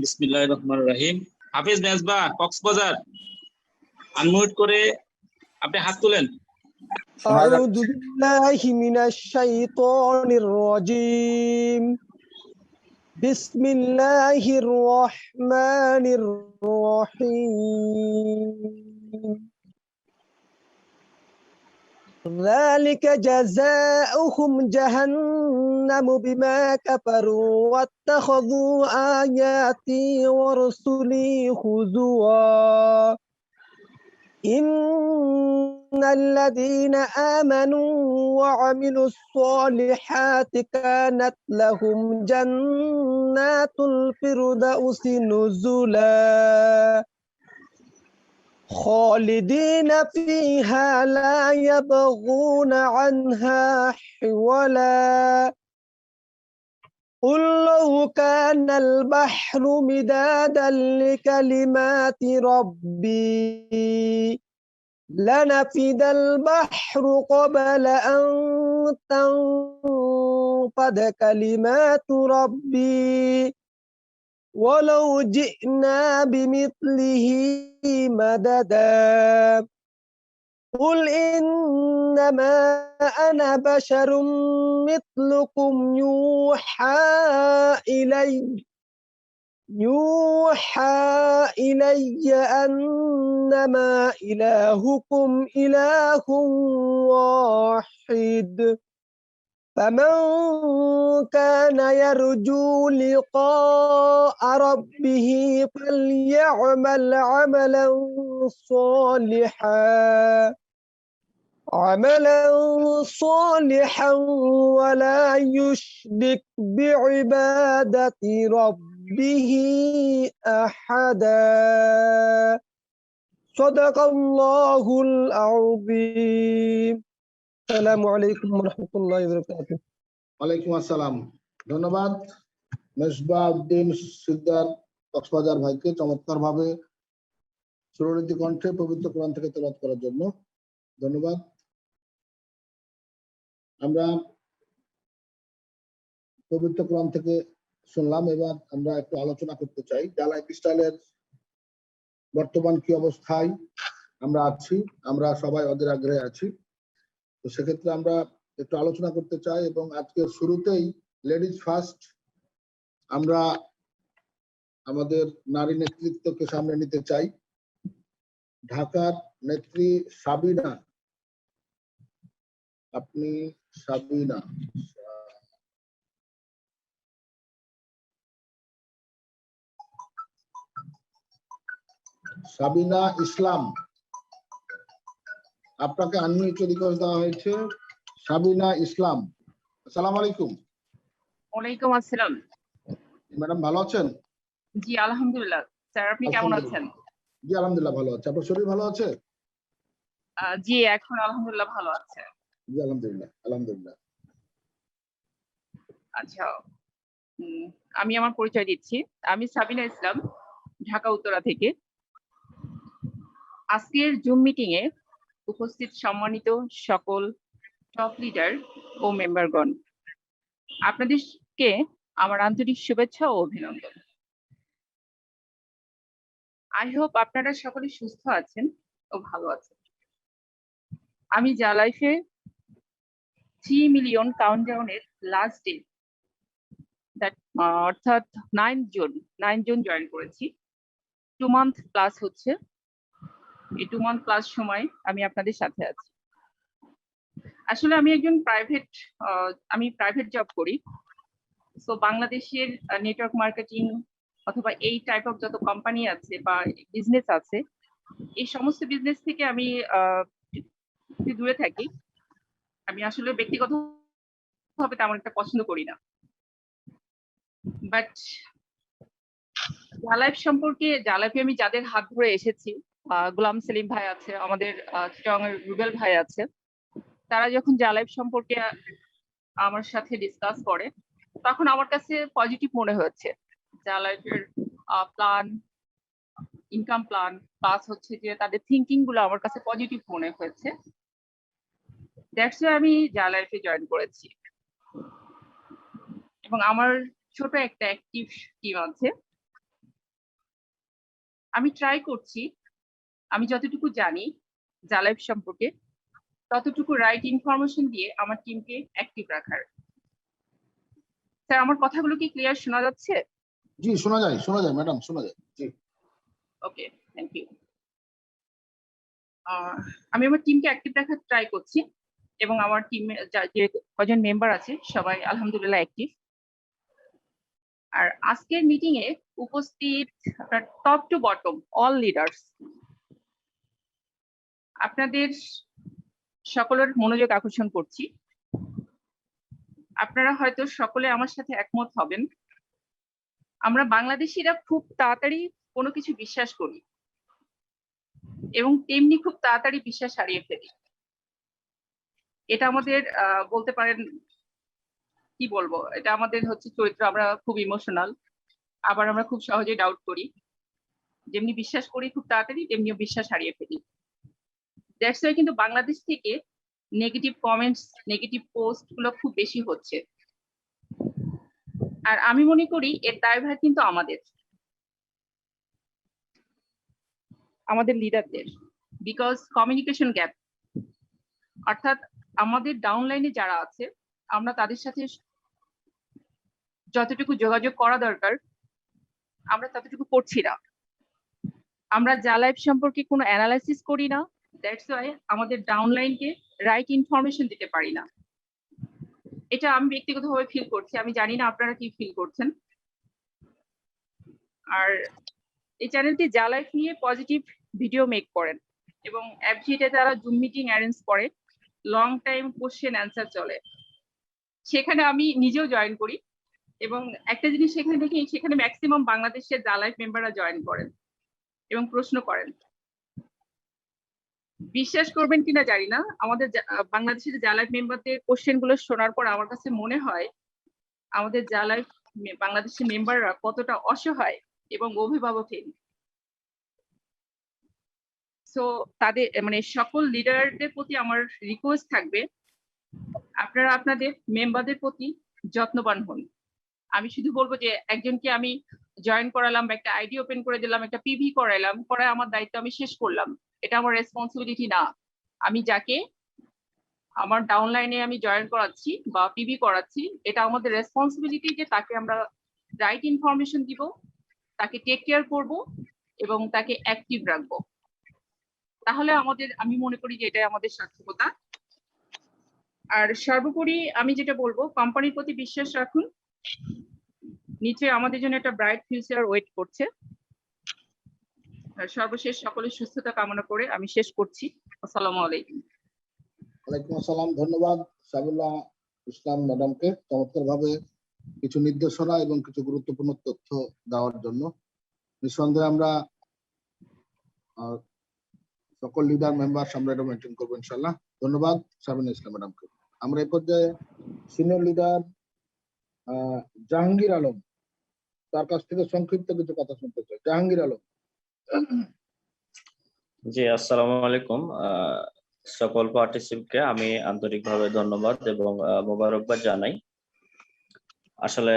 বিসমিল্লাহির রহমানির রহিম। হাফিজ মেজবা কক্সবাজার, আনমিউট করে আপনি হাত তুলেন। আউযু বিল্লাহি মিনাশ শাইতানির রাজীম। বিসমিল্লাহির রহমানির রহিম। ذلك جزاؤهم جهنم بما كفروا واتخذوا آياتي ورسلي هزوا إن الذين آمنوا وعملوا الصالحات كانت لهم جنات الفردوس نزلا خالدين فيها لا يبغون عنها حولا قل لو كان البحر مدادا لكلمات ربي لنفد البحر قبل أن تنفد كلمات ربي ولو جئنا بمثله مددا قل إنما أنا بشر مثلكم يوحى إلي أنما إلهكم إله واحد فمن كان يرجو لقاء ربه فليعمل عملا صالحا ولا يشرك بعبادة ربه أحدا صدق الله العظيم আসসালামু আলাইকুম ওয়া রাহমাতুল্লাহি ওয়া বারাকাতুহু। ওয়ালাইকুম আসসালাম। ধন্যবাদ মেজবাউদ্দিন সিকদার কক্সবাজার ভাইকে চমৎকার ভাবে সুরনীতি কণ্ঠে পবিত্র কোরআন থেকে তেলাওয়াত করার জন্য ধন্যবাদ। আমরা পবিত্র কোরআন থেকে শুনলাম, এবার আমরা একটু আলোচনা করতে চাই জালা লাইফস্টাইলের বর্তমান কি অবস্থায় আমরা আছি। আমরা সবাই ওদের আগ্রহে আছি, তো সেক্ষেত্রে আমরা একটু আলোচনা করতে চাই এবং আজকের শুরুতেই লেডিজ ফার্স্ট আমরা আমাদের নারী নেতৃত্বকে সামনে নিতে চাই। ঢাকার নেত্রী সাবিনা, আপনি সাবিনা সাবিনা ইসলাম, আপনাকে আনমিউট রিকোয়েস্ট দেওয়া হয়েছে। সাবিনা ইসলাম, আসসালামু আলাইকুম। ওয়ালাইকুম আসসালাম। ম্যাডাম ভালো আছেন? জি আলহামদুলিল্লাহ। স্যার আপনি কেমন আছেন? জি আলহামদুলিল্লাহ ভালো আছে। আপনার শরীর ভালো আছে? জি এখন আলহামদুলিল্লাহ ভালো আছে। জি আলহামদুলিল্লাহ আলহামদুলিল্লাহ। আচ্ছা, আমি আমার পরিচয় দিচ্ছি। আমি সাবিনা ইসলাম, ঢাকা উত্তরা থেকে। আজকের জুম মিটিং এ উপস্থিত সম্মানিত সকল টপ লিডার ও মেম্বারগণ, আপনাদেরকে আমার আন্তরিক শুভেচ্ছা ও অভিনন্দন। আই হোপ আপনারা সকলে সুস্থ আছেন ও ভালো আছেন। আমি জালাইফে 3 মিলিয়ন কাউন্টডাউনের লাস্ট ডে অর্থাৎ 9 জুন জয়েন করেছি। 2 মান্থ প্লাস হচ্ছে। এই 2 মান্থ প্লাস সময় আমি আপনাদের সাথে আছি। আসলে আমি একজন প্রাইভেট জব করি। সো বাংলাদেশের নেটওয়ার্ক মার্কেটিং অথবা এই টাইপ অফ যত কোম্পানি আছে বা বিজনেস আছে, এই সমস্ত বিজনেস থেকে আমি দূরে থাকি। আমি আসলে ব্যক্তিগতভাবে তেমন একটা পছন্দ করি না। বাট জালাইফ সম্পর্কে, জালাইফে আমি যাদের হাত ধরে এসেছি, গোলাম সেলিম ভাই আছে, আমাদের চিটাগাং এর রুবেল ভাই আছে, তারা যখন জালাইফ সম্পর্কে আমার সাথে ডিসকাস করে তখন আমার কাছে পজিটিভ মনে হয়েছে। জালাইফের প্ল্যান, ইনকাম প্ল্যান প্লাস হচ্ছে যে তাদের থিঙ্কিং গুলো আমার কাছে পজিটিভ মনে হয়েছে। দ্যাটস ওয়াই আমি জালাইফে জয়েন করেছি। এবং আমার ছোট একটা অ্যাক্টিভ টিম আছে আমি ট্রাই করছি আমি যতটুকু জানি জালাইফ সম্পর্কে ততটুকু রাইট ইনফরমেশন দিয়ে আমার টিমকে অ্যাক্টিভ রাখার। স্যার আমার কথাগুলো কি ক্লিয়ার শোনা যাচ্ছে? জি শোনা যায় ম্যাডাম, শোনা যায়। জি ওকে, থ্যাংক ইউ। আমি আমার টিমকে অ্যাক্টিভ রাখার ট্রাই করছি এবং আমার টিমে যে কজন মেম্বার আছে সবাই আলহামদুলিল্লাহ অ্যাক্টিভ। আর আজকের মিটিং এ উপস্থিত আপনার top to bottom all leaders, আপনাদের সকলের মনোযোগ আকর্ষণ করছি। আপনারা হয়তো সকলে আমার সাথে একমত হবেন, আমরা বাংলাদেশিরা খুব তাড়াতাড়ি কোনো কিছু বিশ্বাস করি এবং তেমনি খুব তাড়াতাড়ি বিশ্বাস হারিয়ে ফেলি। এটা আমাদের বলতে পারেন, কি বলবো, এটা আমাদের হচ্ছে চরিত্র। আমরা খুব ইমোশনাল, আবার আমরা খুব সহজে ডাউট করি। যেমনি বিশ্বাস করি খুব তাড়াতাড়ি, তেমনিও বিশ্বাস হারিয়ে ফেলি। দ্যাটস ওয়াই কিন্তু বাংলাদেশ থেকে নেগেটিভ কমেন্টস, নেগেটিভ পোস্ট গুলো খুব বেশি হচ্ছে। আর আমি মনে করি এর দায়ভার কিন্তু আমাদের লিডারদের, বিকজ কমিউনিকেশন গ্যাপ। অর্থাৎ আমাদের ডাউনলাইনে যারা আছে আমরা তাদের সাথে যতটুকু যোগাযোগ করা দরকার আমরা ততটুকু করছি না। আমরা জালাইফ সম্পর্কে কোনো অ্যানালাইসিস করি না, দ্যাটস ওয়াই আমাদের ডাউনলাইনকে রাইট ইনফরমেশন দিতে পারি না। এটা আমি ব্যক্তিগতভাবে ফিল করছি, আমি জানি না আপনারা কি ফিল করছেন। আর এই চ্যানেলটি জালাইফ নিয়ে পজিটিভ ভিডিও মেক করেন এবং এফজিতে তারা জুম মিটিং অ্যারেঞ্জ করে, লং টাইম কোশ্চেন অ্যান্সার চলে, সেখানে আমি নিজেও জয়েন করি এবং একটা জিনিস সেখানে দেখি, সেখানে ম্যাক্সিমাম বাংলাদেশের জালাইফ মেম্বাররা জয়েন করেন এবং প্রশ্ন করেন। বিশ্বাস করবেন কিনা জানি না, আমাদের বাংলাদেশের জালাইফ মেম্বারদের কোশ্চেন গুলো শোনার পর আমার কাছে মনে হয় আমাদের জালাইফ বাংলাদেশের মেম্বাররা কতটা অসহায় এবং অভিভাবকহীন। সো তাদের মানে সকল লিডারদের প্রতি আমার রিকোয়েস্ট থাকবে, আপনারা আপনাদের মেম্বারদের প্রতি যত্নবান হন। আমি শুধু বলবো যে একজনকে আমি জয়েন করালাম বা একটা আইডি ওপেন করে দিলাম, একটা পিভি করাইলাম, করায় আমার দায়িত্ব আমি শেষ করলাম, এটা আমার রেসপন্সিবিলিটি না। আমি যাকে আমার ডাউনলাইনে আমি জয়েন করাচ্ছি বা পিভি করাচ্ছি, এটা আমাদের রেসপন্সিবিলিটি যে তাকে আমরা রাইট ইনফরমেশন দিব, তাকে টেক কেয়ার করব এবং তাকে অ্যাক্টিভ রাখবো। তাহলে আমাদের, আমি মনে করি যে এটাই আমাদের সার্থকতা। আর সর্বোপরি আমি যেটা বলবো, কোম্পানির প্রতি বিশ্বাস রাখুন, নিচে আমাদের জন্য একটা ব্রাইট ফিউচার ওয়েট করছে। সর্বশেষ সকলের সুস্থতা কামনা করে আমি শেষ করছি। আসসালামু আলাইকুম। ওয়ালাইকুম আসসালাম। ধন্যবাদ সাবিউল্লাহ ইসলাম ম্যাডামকে চমৎকার ভাবে কিছু নির্দেশনা এবং কিছু গুরুত্বপূর্ণ তথ্য দেওয়ার জন্য। নিঃসন্দেহে আমরা সকল লিডার মেম্বার আমরা এটা মেনটেন করবো ইনশাল্লাহ। ধন্যবাদ সাবিনা ইসলাম ম্যাডামকে। আমরা এই পর্যায়ে সিনিয়র লিডার জাহাঙ্গীর আলম, তার কাছ থেকে সংক্ষিপ্ত কিছু কথা শুনতে চাই। জাহাঙ্গীর আলম। জি, আসসালামু আলাইকুম। সকল পার্টিসিপেন্টকে আমি আন্তরিকভাবে ধন্যবাদ এবং মোবারকবাদ জানাই। আসলে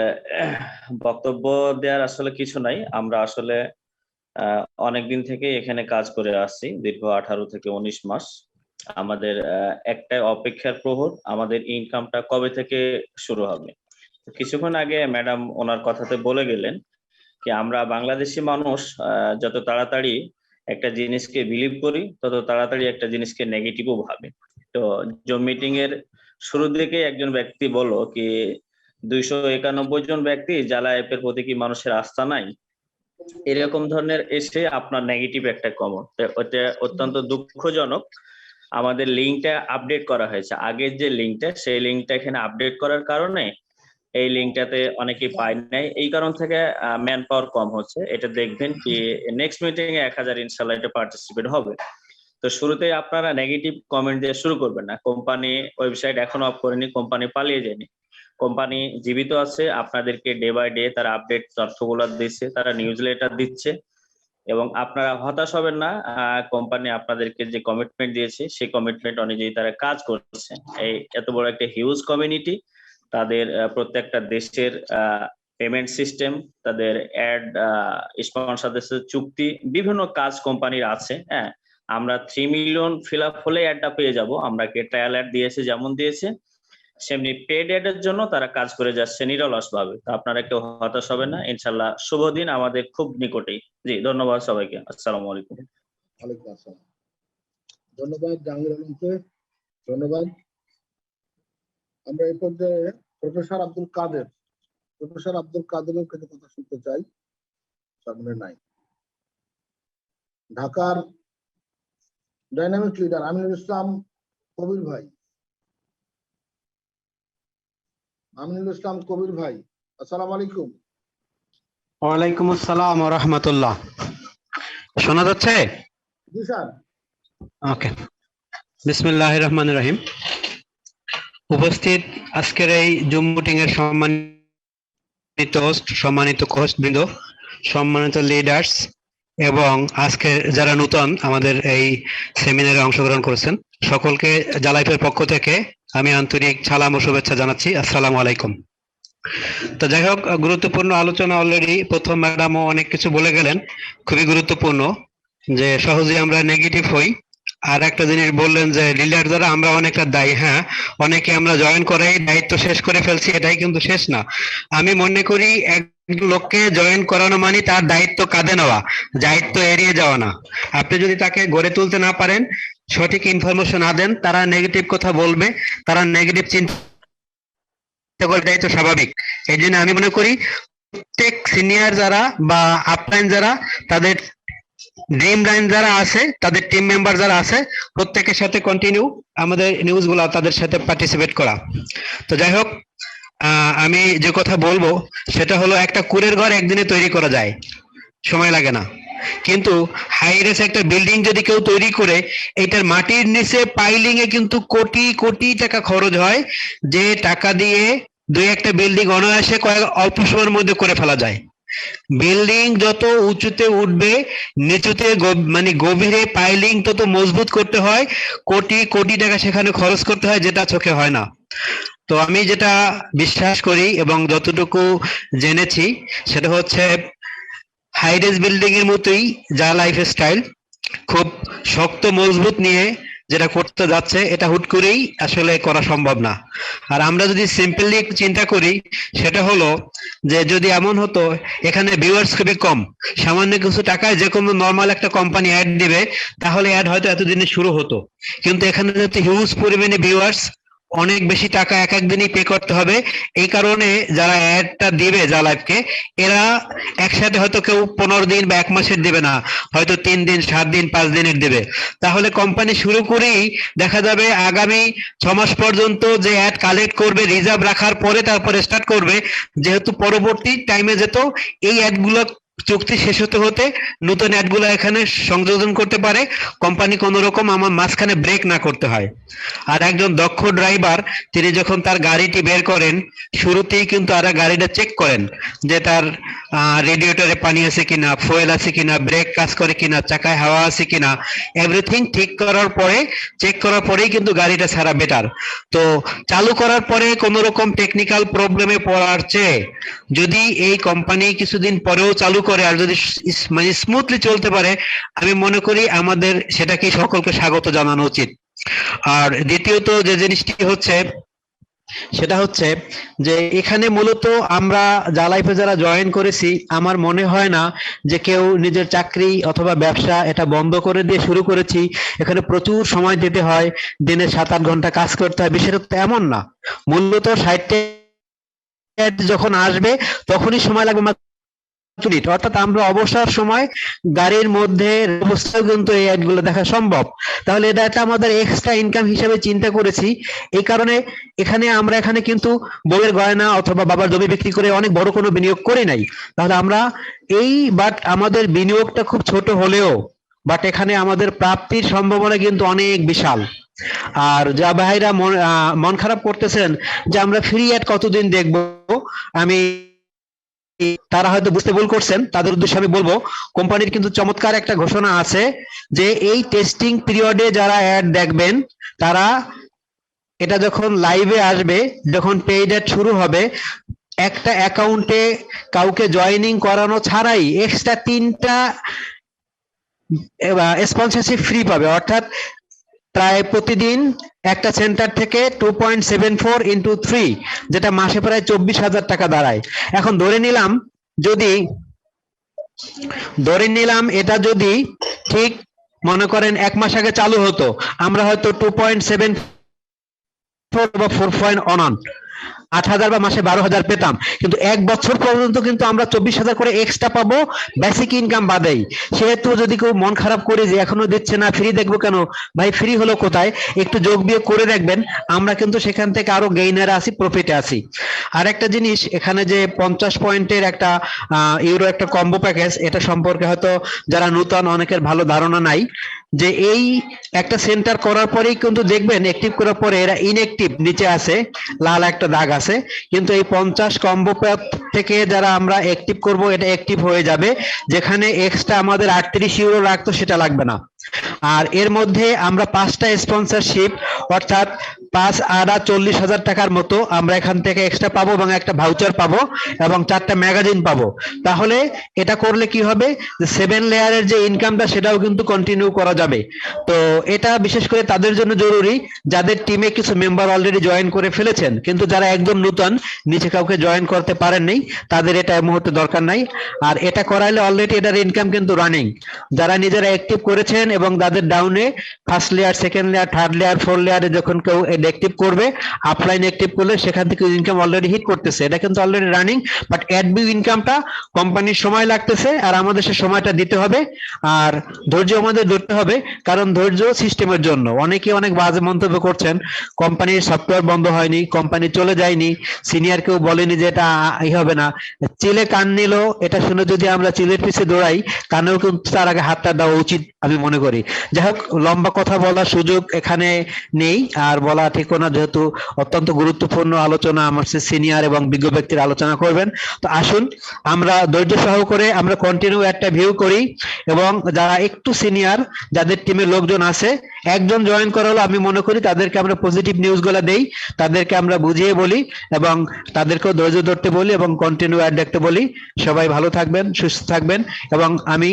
বক্তব্য দেওয়ার আসলে কিছু নাই, আমরা আসলে অনেকদিন থেকে এখানে কাজ করে আসছি, দীর্ঘ 18 থেকে 19 মাস। আমাদের একটাই অপেক্ষার প্রহর, আমাদের ইনকামটা কবে থেকে শুরু হবে। কিছুক্ষণ আগে ম্যাডাম ওনার কথাতে বলে গেলেন কি আমরা বাংলাদেশি মানুষ যত তাড়াতাড়ি একটা জিনিসকে বিলিভ করি তত তাড়াতাড়ি একটা জিনিসকে নেগেটিভও ভাবে। তো জুম মিটিং এর শুরুর দিকে একজন ব্যক্তি বলল কি 291 জন ব্যক্তি জালা অ্যাপের প্রতি কি মানুষের আস্থা নাই, এরকম ধরনের এসে আপনার নেগেটিভ একটা কমেন্ট। ওটা অত্যন্ত দুঃখজনক। আমাদের লিঙ্কটা আপডেট করা হয়েছে, আগের যে লিঙ্কটা সেই লিঙ্কটা এখানে আপডেট করার কারণে এই লিঙ্কটাতে অনেকেই পায় নাই, এই কারণ থেকে ম্যান পাওয়ার কম হচ্ছে। এটা দেখবেন কি নেক্সট মিটিং এ 1000 ইনশাআল্লাহ এটা পার্টিসিপেট হবে। তো শুরুতে আপনারা নেগেটিভ কমেন্ট দিয়ে শুরু করবেন না। কোম্পানি ওয়েবসাইট এখনো অফ করেনি, কোম্পানি পালিয়ে যায়নি, কোম্পানি জীবিত আছে। আপনাদেরকে ডে বাই ডে তারা আপডেট তথ্যগুলো দিচ্ছে, তারা নিউজ লেটার দিচ্ছে এবং আপনারা হতাশ হবেন না। কোম্পানি আপনাদেরকে যে কমিটমেন্ট দিয়েছে সেই কমিটমেন্ট অনুযায়ী তারা কাজ করছে। এই এত বড় একটা হিউজ কমিউনিটি, তাদের প্রত্যেকটা দেশের পেমেন্ট সিস্টেম, তাদের অ্যাড, স্পন্সরদের সাথে চুক্তি, বিভিন্ন কাজ কোম্পানির আছে। হ্যাঁ, আমরা 3 মিলিয়ন ফিল আপ হলে অ্যাডটা পেয়ে যাব। আমরা ট্রায়াল অ্যাড দিয়েছে, যেমন দিয়েছে সেমনি পেড অ্যাডের জন্য তারা কাজ করে যাচ্ছে নিরলস ভাবে। তো আপনারা কেউ হতাশ হবে না, ইনশাল্লাহ। শুভ দিন আমাদের খুব নিকটেই। জি, ধন্যবাদ সবাইকে। আসসালামু আলাইকুম। ওয়ালাইকুম আসসালাম। ধন্যবাদ জাহাঙ্গীর আলমকে, ধন্যবাদ। আমরা এই পর্যায়ে প্রফেসর আব্দুল কাদেরের কাছে কথা শুনতে চাই। সামনে নাই। ঢাকার ডাইনামিক লিডার আমিনুল ইসলাম কবির ভাই। আসসালামু আলাইকুম। ওয়ালাইকুম আসসালাম ওয়া রাহমাতুল্লাহ। শোনা যাচ্ছে? জি স্যার। ওকে, বিসমিল্লাহির রহমানির রহিম। উপস্থিত আজকের এই জুম মিটিং এর সম্মানিত হোস্ট, সম্মানিত কোচ বৃন্দ, সম্মানিত লিডার্স এবং আজকে যারা নতুন আমাদের এই সেমিনারে অংশগ্রহণ করেছেন, সকলকে জালাইফের পক্ষ থেকে আমি আন্তরিক সালাম ও শুভেচ্ছা জানাচ্ছি। আসসালামু আলাইকুম। তো যাই হোক, গুরুত্বপূর্ণ আলোচনা অলরেডি প্রথম ম্যাডামও অনেক কিছু বলে গেলেন, খুবই গুরুত্বপূর্ণ যে সহজেই আমরা নেগেটিভ হই। আর একটা জিনিস বললেন যে লিডার দ্বারা আমরা অনেকটা দায়ী। হ্যাঁ, অনেকে আমরা জয়েন করাই দায়িত্ব শেষ করে ফেলছি, এটাই কিন্তু শেষ না। আমি মনে করি একজন লোককে জয়েন করানো মানে তার দায়িত্ব কাঁধে নেওয়া, দায়িত্ব এড়িয়ে যাওয়া না। আপনি যদি তাকে গড়ে তুলতে না পারেন, সঠিক ইনফরমেশন না দেন, তারা নেগেটিভ কথা বলবে, তারা নেগেটিভ চিন্তা করে, এটাই তো স্বাভাবিক। এই জন্য আমি মনে করি প্রত্যেক সিনিয়র যারা বা আপলাইন যারা, তাদের ড্রিম লাইন যারা আছে, তাদের টিম মেম্বার যারা আছে, প্রত্যেকের সাথে কন্টিনিউ আমাদের নিউজগুলো তাদের সাথে পার্টিসিপেট করা। তো যাই হোক, আমি যে কথা বলবো সেটা হলো, একটা কুড়ের ঘর একদিনে তৈরি করা যায়, সময় লাগে না। কিন্তু হাইরেস একটা বিল্ডিং যদি কেউ তৈরি করে, এটার মাটির নিচে পাইলিং এ কিন্তু কোটি কোটি টাকা খরচ হয়, যে টাকা দিয়ে দুই একটা বিল্ডিং অনায়াসে অল্প সময়ের মধ্যে করে ফেলা যায়। বিল্ডিং যত উঁচুতে উঠবে, নিচুতে মানে গভীরে পাইলিং তত মজবুত করতে হয়, কোটি কোটি টাকা সেখানে খরচ করতে হয়, যেটা চোখে হয় না। তো আমি যেটা বিশ্বাস করি এবং যতটুকু জেনেছি সেটা হচ্ছে, হাইরেজ বিল্ডিং এর মতোই যা লাইফ স্টাইল, খুব শক্ত মজবুত নিয়ে যেটা করতে যাচ্ছে, এটা হুট করেই আসলে করা সম্ভব না। আর আমরা যদি সিম্পলি চিন্তা করি, সেটা হলো যে যদি এমন হতো এখানে ভিউয়ার্স খুবই কম, সামান্য কিছু টাকায় যে কোনো নর্মাল একটা কোম্পানি অ্যাড দিবে, তাহলে অ্যাড হয়তো এতদিনে শুরু হতো। কিন্তু এখানে যাতে হিউজ পরিমাণে ভিউয়ার্স, অনেক বেশি টাকা এক একদিনই পে করতে হবে। এই কারণে যারা অ্যাডটা দিবে জালাইফকে, এরা একসাথে হয়তো কেউ 15 দিন বা 1 মাসের দিবে না, হয়তো 3 দিন, 7 দিন, 5 দিনের দেবে। তাহলে কোম্পানি শুরু করেই দেখা যাবে আগামী 6 মাস পর্যন্ত যে অ্যাড কালেক্ট করবে, রিজার্ভ রাখার পরে তারপরে স্টার্ট করবে, যেহেতু পরবর্তী টাইমে যেত এই অ্যাডগুলো চুক্তি শেষ হতে হতে নতুন অ্যাডগুলো এখানে সংযোজন করতে পারে, কোম্পানি কোনো রকম আমার মাঝখানে ব্রেক না করতে হয়। আর একজন দক্ষ ড্রাইভার তিনি যখন তার গাড়িটি বের করেন, শুরুতেই কিন্তু আর গাড়িটা চেক করেন যে তার রেডিয়েটরে পানি আছে কিনা, ফুয়েল আছে কিনা, ব্রেক কাজ করে কিনা, চাকায় হাওয়া আছে কিনা, এভরিথিং ঠিক করার পরে, চেক করার পরেই কিন্তু গাড়িটা ছাড়া বেটার। তো চালু করার পরে কোনো রকম টেকনিক্যাল প্রবলেমে পড়ার চেয়ে যদি এই কোম্পানি কিছুদিন পরেও চালু করে আর যদি মানে স্মুথলি চলতে পারে, আমি মনে করি আমাদের সেটাকে সকলকে স্বাগত জানানো উচিত। আর দ্বিতীয়ত যে জিনিসটি হচ্ছে, সেটা হচ্ছে যে এখানে মূলত আমরা জালাইফে যারা জয়েন করেছি, আমার মনে হয় না যে কেউ নিজের চাকরি অথবা ব্যবসা এটা বন্ধ করে দিয়ে শুরু করেছি। এখানে প্রচুর সময় দিতে হয়, দিনে 7-8 ঘন্টা কাজ করতে হয়, বিষয়টা তো এমন না। মূলত 60 যখন আসবে তখনই সময় লাগবে মাত্র 2 মিনিট, অর্থাৎ আমরা অবসর সময় গাড়ির মধ্যে অবস্থায় কিন্তু এই অ্যাডগুলো দেখা সম্ভব। তাহলে এটা একটা আমাদের এক্সট্রা ইনকাম হিসেবে চিন্তা করেছি। এই কারণে আমরা এখানে কিন্তু বউয়ের গয়না অথবা বাবার জমি বিক্রি করে অনেক বড় কোনো বিনিয়োগ করি নাই। তাহলে আমরা বাট আমাদের বিনিয়োগটা খুব ছোট হলেও, বাট এখানে আমাদের প্রাপ্তির সম্ভাবনা কিন্তু অনেক বিশাল। আর যা ভাইরা মন খারাপ করতেছেন যে আমরা ফ্রি অ্যাড কতদিন দেখবো, তারা হয়তো বুঝতে ভুল করছেন, তাদের উদ্দেশ্যে আমি বলবো, কোম্পানির কিন্তু চমৎকার একটা ঘোষণা আছে যে এই টেস্টিং পিরিয়ডে যারা অ্যাড দেখবেন, তারা এটা যখন লাইভে আসবে, যখন পেইড অ্যাড শুরু হবে, একটা অ্যাকাউন্টে কাউকে জয়েনিং করানো ছাড়াই এক্সট্রা 3টা স্পন্সরশিপ ফ্রি পাবে, অর্থাৎ প্রায় প্রতিদিন একটা সেন্টার থেকে 2.74 ইন্টু 3, যেটা মাসে প্রায় 24,000 টাকা দাঁড়ায়। এখন ধরে নিলাম এটা যদি ঠিক মনে করেন 1 মাস আগে চালু হতো, আমরা হয়তো 2.74 বা 4.1 8,000 বা মাসে 12,000 পেতাম, কিন্তু 1 বছর পর্যন্ত কিন্তু আমরা 24,000 করে এক্সট্রা পাবো বেসিক ইনকাম বাদেই। সেহেতু যদি কেউ মন খারাপ করে যে এখনো দিচ্ছে না, ফ্রি দেখবো কেন, ভাই ফ্রি হলো কোথায়, একটু যোগ বিয়োগ করে দেখবেন, আমরা কিন্তু সেখান থেকে আরো গেইনারে আছি, প্রফিটে আছি। আর একটা জিনিস, এখানে যে 50 পয়েন্টের একটা ইউরো একটা কম্বো প্যাকেজ, এটা সম্পর্কে হয়তো যারা নতুন অনেকের ভালো ধারণা নাই, যে এই একটা সেন্টার করার পরেই কিন্তু দেখবেন অ্যাক্টিভ করার পরে এরা ইনঅ্যাক্টিভ নিচে আছে, লাল একটা দাগ আছে, কিন্তু এই 50 কম্বো প্যাক থেকে যারা আমরা অ্যাক্টিভ করব এটা অ্যাক্টিভ হয়ে যাবে, যেখানে এক্সট্রা আমাদের 38 ইউরো লাগতো সেটা লাগবে না। আর এর মধ্যে আমরা 5টা স্পন্সরশিপ অর্থাৎ 5 আড়া 40,000 টাকার মতো আমরা এখান থেকে এক্সট্রা পাবো, এবং একটা ভাউচার পাবো, এবং 4টা ম্যাগাজিন পাবো। তাহলে এটা করলে কি হবে, যে 7 লেয়ারের যে ইনকামটা সেটাও কিন্তু কন্টিনিউ করা যাবে। তো এটা বিশেষ করে তাদের জন্য জরুরি যাদের টিমে কিছু মেম্বার অলরেডি জয়েন করে ফেলেছেন, কিন্তু যারা একদম নতুন নিচে কাউকে জয়েন করতে পারেন নাই, তাদের এটা এই মুহূর্তে দরকার নাই। আর এটা করাইলে অলরেডি এটার ইনকাম কিন্তু রানিং, যারা নিজেরা অ্যাক্টিভ করেছেন এবং তাদের ডাউনে 1st layer 2nd layer 3rd layer 4 লেয়ারে যখন কেউ অ্যাক্টিভ করবে, আপলাইন অ্যাক্টিভ করলে সেখান থেকে ইনকাম অলরেডি হিট করতেছে, এটা কিন্তু অলরেডি রানিং। বাট অ্যাডমিন ইনকামটা কোম্পানির সময় লাগতেছে, আর আমাদের সে সময়টা দিতে হবে, আর ধৈর্য আমাদের ধরতে হবে, কারণ ধৈর্য সিস্টেমের জন্য। অনেকে অনেক বাজে মন্তব্য করছেন, কোম্পানির সফটওয়্যার বন্ধ হয়নি, কোম্পানি চলে যায়নি, সিনিয়র কেউ বলেনি যে এটা হবে না, চিলে কান নিল, এটা শুনে যদি আমরা চিলের পিছে দৌড়াই, কানেও কিন্তু তার আগে হাতটা দেওয়া উচিত আমি মনে করি। যাই হোক, লম্বা কথা বলার সুযোগ এখানে নেই, আর বলা ঠিকও না, যেহেতু অত্যন্ত গুরুত্বপূর্ণ আলোচনা, আমার সিনিয়র এবং বিজ্ঞ ব্যক্তির আলোচনা করবেন। তো আসুন আমরা ধৈর্য সহকারে আমরা কন্টিনিউ একটা ভিউ করি, এবং যারা একটু সিনিয়র যাদের টিমে লোকজন আছে, একজন জয়েন করা হলো, আমি মনে করি তাদেরকে আমরা পজিটিভ নিউজ গুলা দেই, তাদেরকে আমরা বুঝিয়ে বলি, এবং তাদেরকেও ধৈর্য ধরতে বলি, এবং কন্টিনিউ অ্যাড দেখতে বলি। সবাই ভালো থাকবেন, সুস্থ থাকবেন, এবং আমি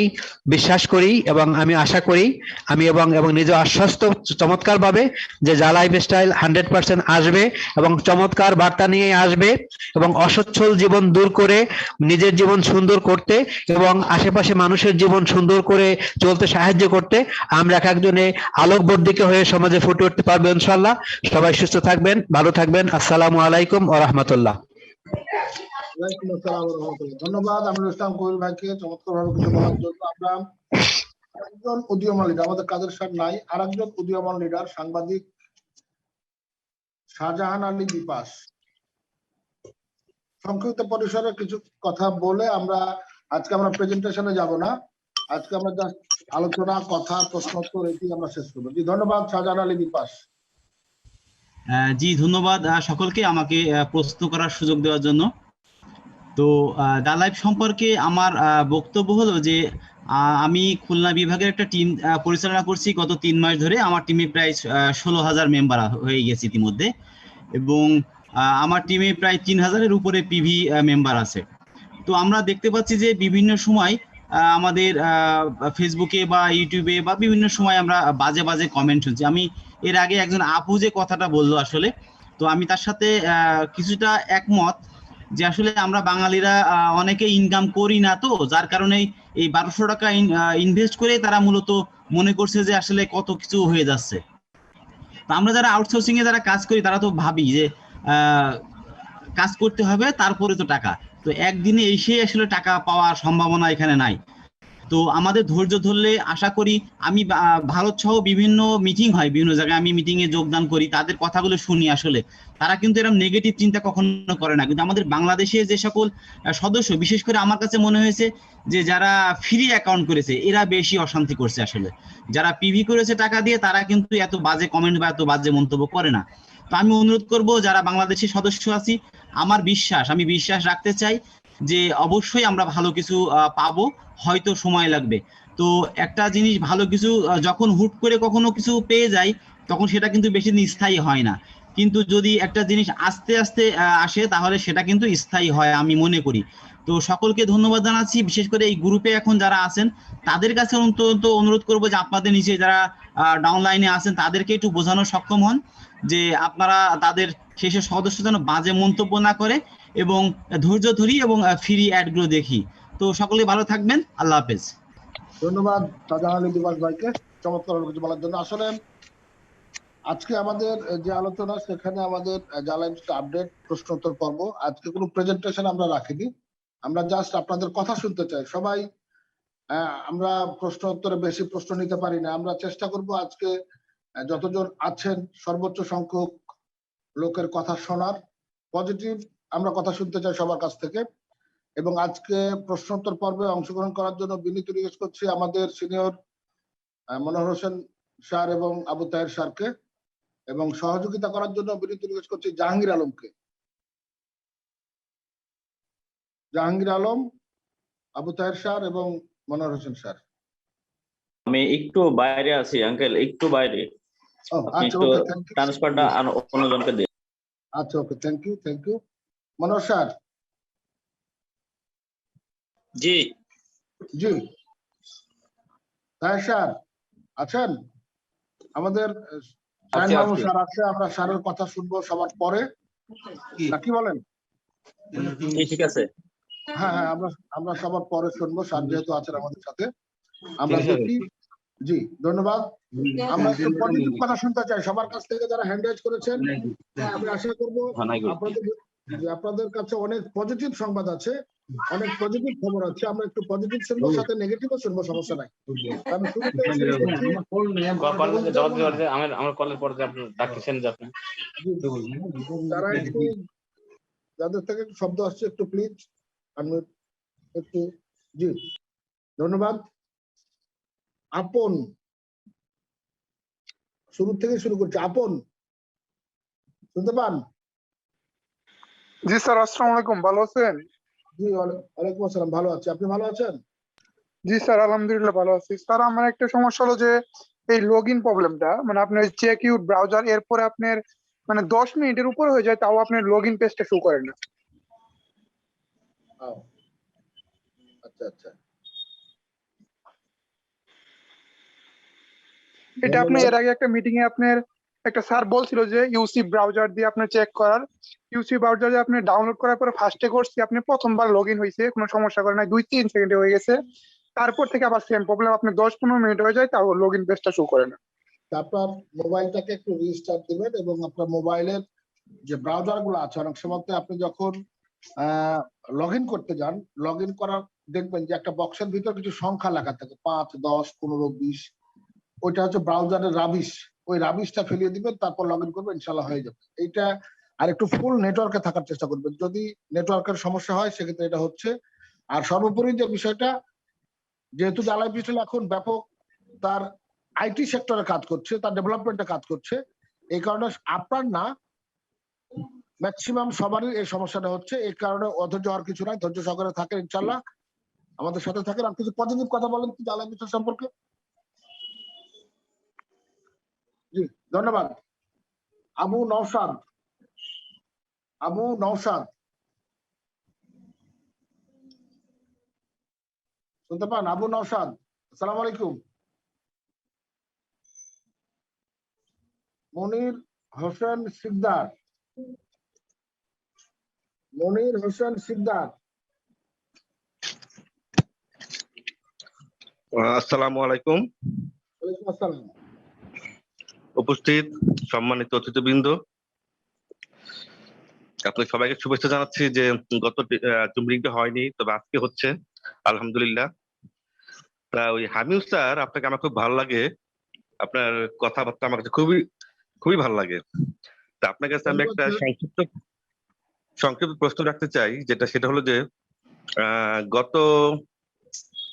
বিশ্বাস করি এবং আমি আশা করি, আমি এবং নিজে আশ্বস্ত চমৎকার ভাবে যে যা লাইফস্টাইল 100% আসবে, এবং চমৎকার বার্তা নিয়ে আসবে, এবং অসচ্ছল জীবন দূর করে নিজের জীবন সুন্দর করতে এবং আশেপাশে মানুষের জীবন সুন্দর করে চলতে সাহায্য করতে আমরা এক একজনে আলোকবর্তিকা হয়ে সমাজে ফুটে উঠতে পারবো ইনশাআল্লাহ। সবাই সুস্থ থাকবেন, ভালো থাকবেন। আসসালামু আলাইকুম ওয়া রাহমাতুল্লাহ। ওয়ালাইকুম আসসালাম ওয়া রাহমাতুল্লাহ। ধন্যবাদ আমিনুল ইসলাম কোয়েল ভাইকে চমৎকারভাবে কিছু বলার জন্য। আমরা একজন উদীয়মান লিডার, আমাদের কাদের স্যার নাই, আরেকজন উদীয়মান লিডার সাংবাদিক শাহজাহান আলী বিপাশ, সংক্ষিপ্ত পরিসরে কিছু কথা বলে আজকে আমরা প্রেজেন্টেশনে যাব না, আজকে আমরা জাস্ট আলোচনা, কথা, প্রশ্নোত্তর এটি আমরা শেষ করবো। জি ধন্যবাদ শাহজাহান আলী বিপাশ। জি ধন্যবাদ সকলকে আমাকে প্রশ্ন করার সুযোগ দেওয়ার জন্য। তো দা লাইফ সম্পর্কে আমার বক্তব্য হলো যে আমি খুলনা বিভাগের একটা টিম পরিচালনা করছি গত 3 মাস ধরে। আমার টিমে প্রায় 16,000 মেম্বার হয়ে গেছে ইতিমধ্যে, এবং আমার টিমে প্রায় 3,000-এর উপরে পিভি মেম্বার আছে। তো আমরা দেখতে পাচ্ছি যে বিভিন্ন সময় আমাদের ফেসবুকে বা ইউটিউবে বা বিভিন্ন সময় আমরা বাজে বাজে কমেন্ট শুনছি। আমি এর আগে একজন আপু যে কথাটা বললো আসলে, তো আমি তার সাথে কিছুটা একমত, যে আসলে আমরা বাঙালিরা অনেকে ইনকাম করি না, তো যার কারণে এই 1200 টাকা ইনভেস্ট করে তারা মূলত মনে করছে যে আসলে কত কিছু হয়ে যাচ্ছে। তো আমরা যারা আউটসোর্সিং এ যারা কাজ করি তারা তো ভাবি যে কাজ করতে হবে তারপরে তো টাকা, তো একদিনে এসে আসলে টাকা পাওয়ার সম্ভাবনা এখানে নাই। তো আমাদের ধৈর্য ধরলে আশা করি, আমি ভারত সহ বিভিন্ন মিটিং হয়, বিভিন্ন জায়গায় আমি মিটিং এ যোগদান করি, তাদের কথাগুলো শুনি, আসলে তারা কিন্তু এরকম নেগেটিভ চিন্তা কখনো করে না। কিন্তু আমাদের বাংলাদেশে যে সকল সদস্য, বিশেষ করে আমার কাছে মনে হয়েছে যে যারা ফ্রি অ্যাকাউন্ট করেছে এরা বেশি অশান্তি করছে। আসলে যারা পিভি করেছে টাকা দিয়ে তারা কিন্তু এত বাজে কমেন্ট বা এত বাজে মন্তব্য করে না। তো আমি অনুরোধ করব যারা বাংলাদেশের সদস্য আছি, আমি বিশ্বাস রাখতে চাই যে অবশ্যই আমরা ভালো কিছু পাবো, হয়তো সময় লাগবে। তো একটা জিনিস, ভালো কিছু যখন হুট করে কখনো কিছু পেয়ে যায় তখন সেটা কিন্তু বেশি দিন স্থায়ী হয় না। কিন্তু যদি একটা জিনিস আস্তে আস্তে আসে তাহলে সেটা কিন্তু স্থায়ী হয় আমি মনে করি। তো সকলকে ধন্যবাদ জানাচ্ছি, বিশেষ করে এই গ্রুপে এখন যারা আছেন তাদের কাছে অন্তত অনুরোধ করবো যে আপনাদের নিচে যারা ডাউন লাইনে আছেন তাদেরকে একটু বোঝানো সক্ষম হন যে আপনারা তাদের শেষে সদস্য যেন বাজে মন্তব্য না করে এবং ধৈর্য ধরি এবং ফ্রি অ্যাডগুলো দেখি। তো সকলে ভালো থাকবেন, আল্লাহ হাফেজ। ধন্যবাদ শাহজাহান আলী দিবাস ভাইকে চমৎকার কিছু বলার জন্য। আসলে আজকে আমাদের যে আলোচনা সেখানে আমাদের জালাইম আপডেট প্রশ্ন উত্তর পর্ব, আজকে কোনো প্রেজেন্টেশন আমরা রাখিনি, আমরা জাস্ট আপনাদের কথা শুনতে চাই। সবাই আমরা প্রশ্ন উত্তরে বেশি প্রশ্ন নিতে পারি না, আমরা চেষ্টা করব আজকে যতজন আছেন সর্বোচ্চ সংখ্যক লোকের কথা শোনার, পজিটিভ আমরা কথা শুনতে চাই সবার কাছ থেকে। এবং আজকে প্রশ্নোত্তর পর্বে অংশগ্রহণ করার জন্য বিনীত রিকোয়েস্ট করছি আমাদের সিনিয়র মনোহর হোসেন স্যার এবং আবু তাহের স্যারকে, এবং সহযোগিতা করার জন্য বিনীত রিকোয়েস্ট করছি জাহাঙ্গীর আলমকে। জাহাঙ্গীর আলম, আবু তাহের স্যার এবং মনোহর হোসেন স্যার। আমি একটু বাইরে আছি আঙ্কেল, একটু বাইরে, আপনি আচ্ছা, একটু ওকে, থ্যাংক ইউ। ট্রান্সফারটা অন্যজনকে দিন। আচ্ছা, okay, thank you, thank you. Manohar sir. জি জি, তাহের স্যার আছেন? আমাদের শাহিন মাহমুদ স্যার আছে, আমরা স্যারের কথা শুনবো সবার পরে, কি বলেন? ঠিক আছে। হ্যাঁ হ্যাঁ, আমরা সবার পরে শুনবো, স্যার যেহেতু আছেন আমাদের সাথে। আমরা দেখি। জি, ধন্যবাদ। আমরা একটু পজিটিভ কথা শুনতে চাই সবার কাছ থেকে যারা হ্যান্ড রাইজ করেছেন। আমি আশা করবো আপনাদের কাছে অনেক পজিটিভ সংবাদ আছে, অনেক পজিটিভ খবর আছে। আমরা একটু পজিটিভ শুনবো, সাথে নেগেটিভও শুনবো, সমস্যা নাই। আমি শুরুতে আমার কলের পরে আপনি ডাকছেন যে আপনি তারা একটু যাদের থেকে শব্দ আসছে একটু প্লিজ আমি একটু। জি, ধন্যবাদ। আপন, শুরু থেকে শুরু করছি। আপন, শুনতে পান? জি স্যার, আসসালামু আলাইকুম, ভালো আছেন? জি, ওয়ালাইকুম আসসালাম, ভালো আছি। আপনি ভালো আছেন? জি স্যার, আলহামদুলিল্লাহ ভালো আছি। স্যার, আমার একটা সমস্যা হলো যে এই লগ ইন প্রবলেমটা, মানে আপনার চেক ইউট ব্রাউজার এরপরে আপনার মানে 10 মিনিটের উপরে হয়ে যায়, তাও আপনার লগ ইন পেজটা শো করে না। আচ্ছা আচ্ছা, এটা আপনি এর আগে একটা মিটিং এ আপনার একটা স্যার বলছিল যে ইউসি ব্রাউজার দিয়ে আপনি চেক করার। ইউসি ব্রাউজার দিয়ে আপনি ডাউনলোড করার পরে ফার্স্টে করছি, আপনি প্রথমবার লগ ইন হয়েছে, কোনো সমস্যা করে নাই, 2-3 সেকেন্ডে হয়ে গেছে। তারপর থেকে আবার সেম প্রবলেম, আপনি 10-15 মিনিট হয়ে যায় তাও লগ ইন পেজটা শো করে না। আপনার মোবাইলটাকে একটু রিস্টার্ট দিবেন এবং আপনার মোবাইলের যে ব্রাউজার গুলো আছে, অনেক সময় আপনি যখন লগ ইন করতে যান, লগ ইন করার দেখবেন যে একটা বক্সের ভিতর কিছু সংখ্যা লেখা থাকে, 5, 10, 15, 20। ওইটা হচ্ছে ব্রাউজারের রাবিশ। ওই রাবিশটা ফেলিয়ে দিবেন, তারপর লগ ইন করবেন, ইনশাল্লাহ হয়ে যাবে। এইটা আর একটু ফুল নেটওয়ার্কে থাকার চেষ্টা করবেন, যদি নেটওয়ার্কের সমস্যা হয় সেক্ষেত্রে এটা হচ্ছে। আর সর্বোপরি যে বিষয়টা, যেহেতু জালাই পিস্টল এখন ব্যাপক তার আইটি সেক্টরে কাজ করছে, তার ডেভেলপমেন্টে কাজ করছে, এই কারণে আপনার না ম্যাক্সিমাম সবারই এই সমস্যাটা হচ্ছে। এই কারণে অধৈর্য হওয়ার কিছু নাই, ধৈর্য সহকারে থাকেন, ইনশাল্লাহ আমাদের সাথে থাকেন। আর কিছু পজিটিভ কথা বলেন কি জালাই পিস্টল সম্পর্কে? জি, ধন্যবাদ। আবু নওশাদ, আবু নওশাদ শুনতে পান? আবু নওশাদ, আসসালামু আলাইকুম। মনির হোসেন সিকদার, মনির হোসেন সিকদার। আসসালামু আলাইকুম। ওয়ালাইকুম আসসালাম। উপস্থিত সম্মানিত অতিথিবৃন্দ, আপনাদের সবাইকে শুভেচ্ছা জানাচ্ছি যে গত মিটিংটা হয়নি, তবে আজকে হচ্ছে, আলহামদুলিল্লাহ। তা ওই হামিদ স্যার, আপনাকে আমার খুব ভালো লাগে, আপনার কথাবার্তা আমার কাছে খুবই খুবই ভালো লাগে। তা আপনার কাছে আমি একটা সংক্ষিপ্ত প্রশ্ন রাখতে চাই, সেটা হলো যে গত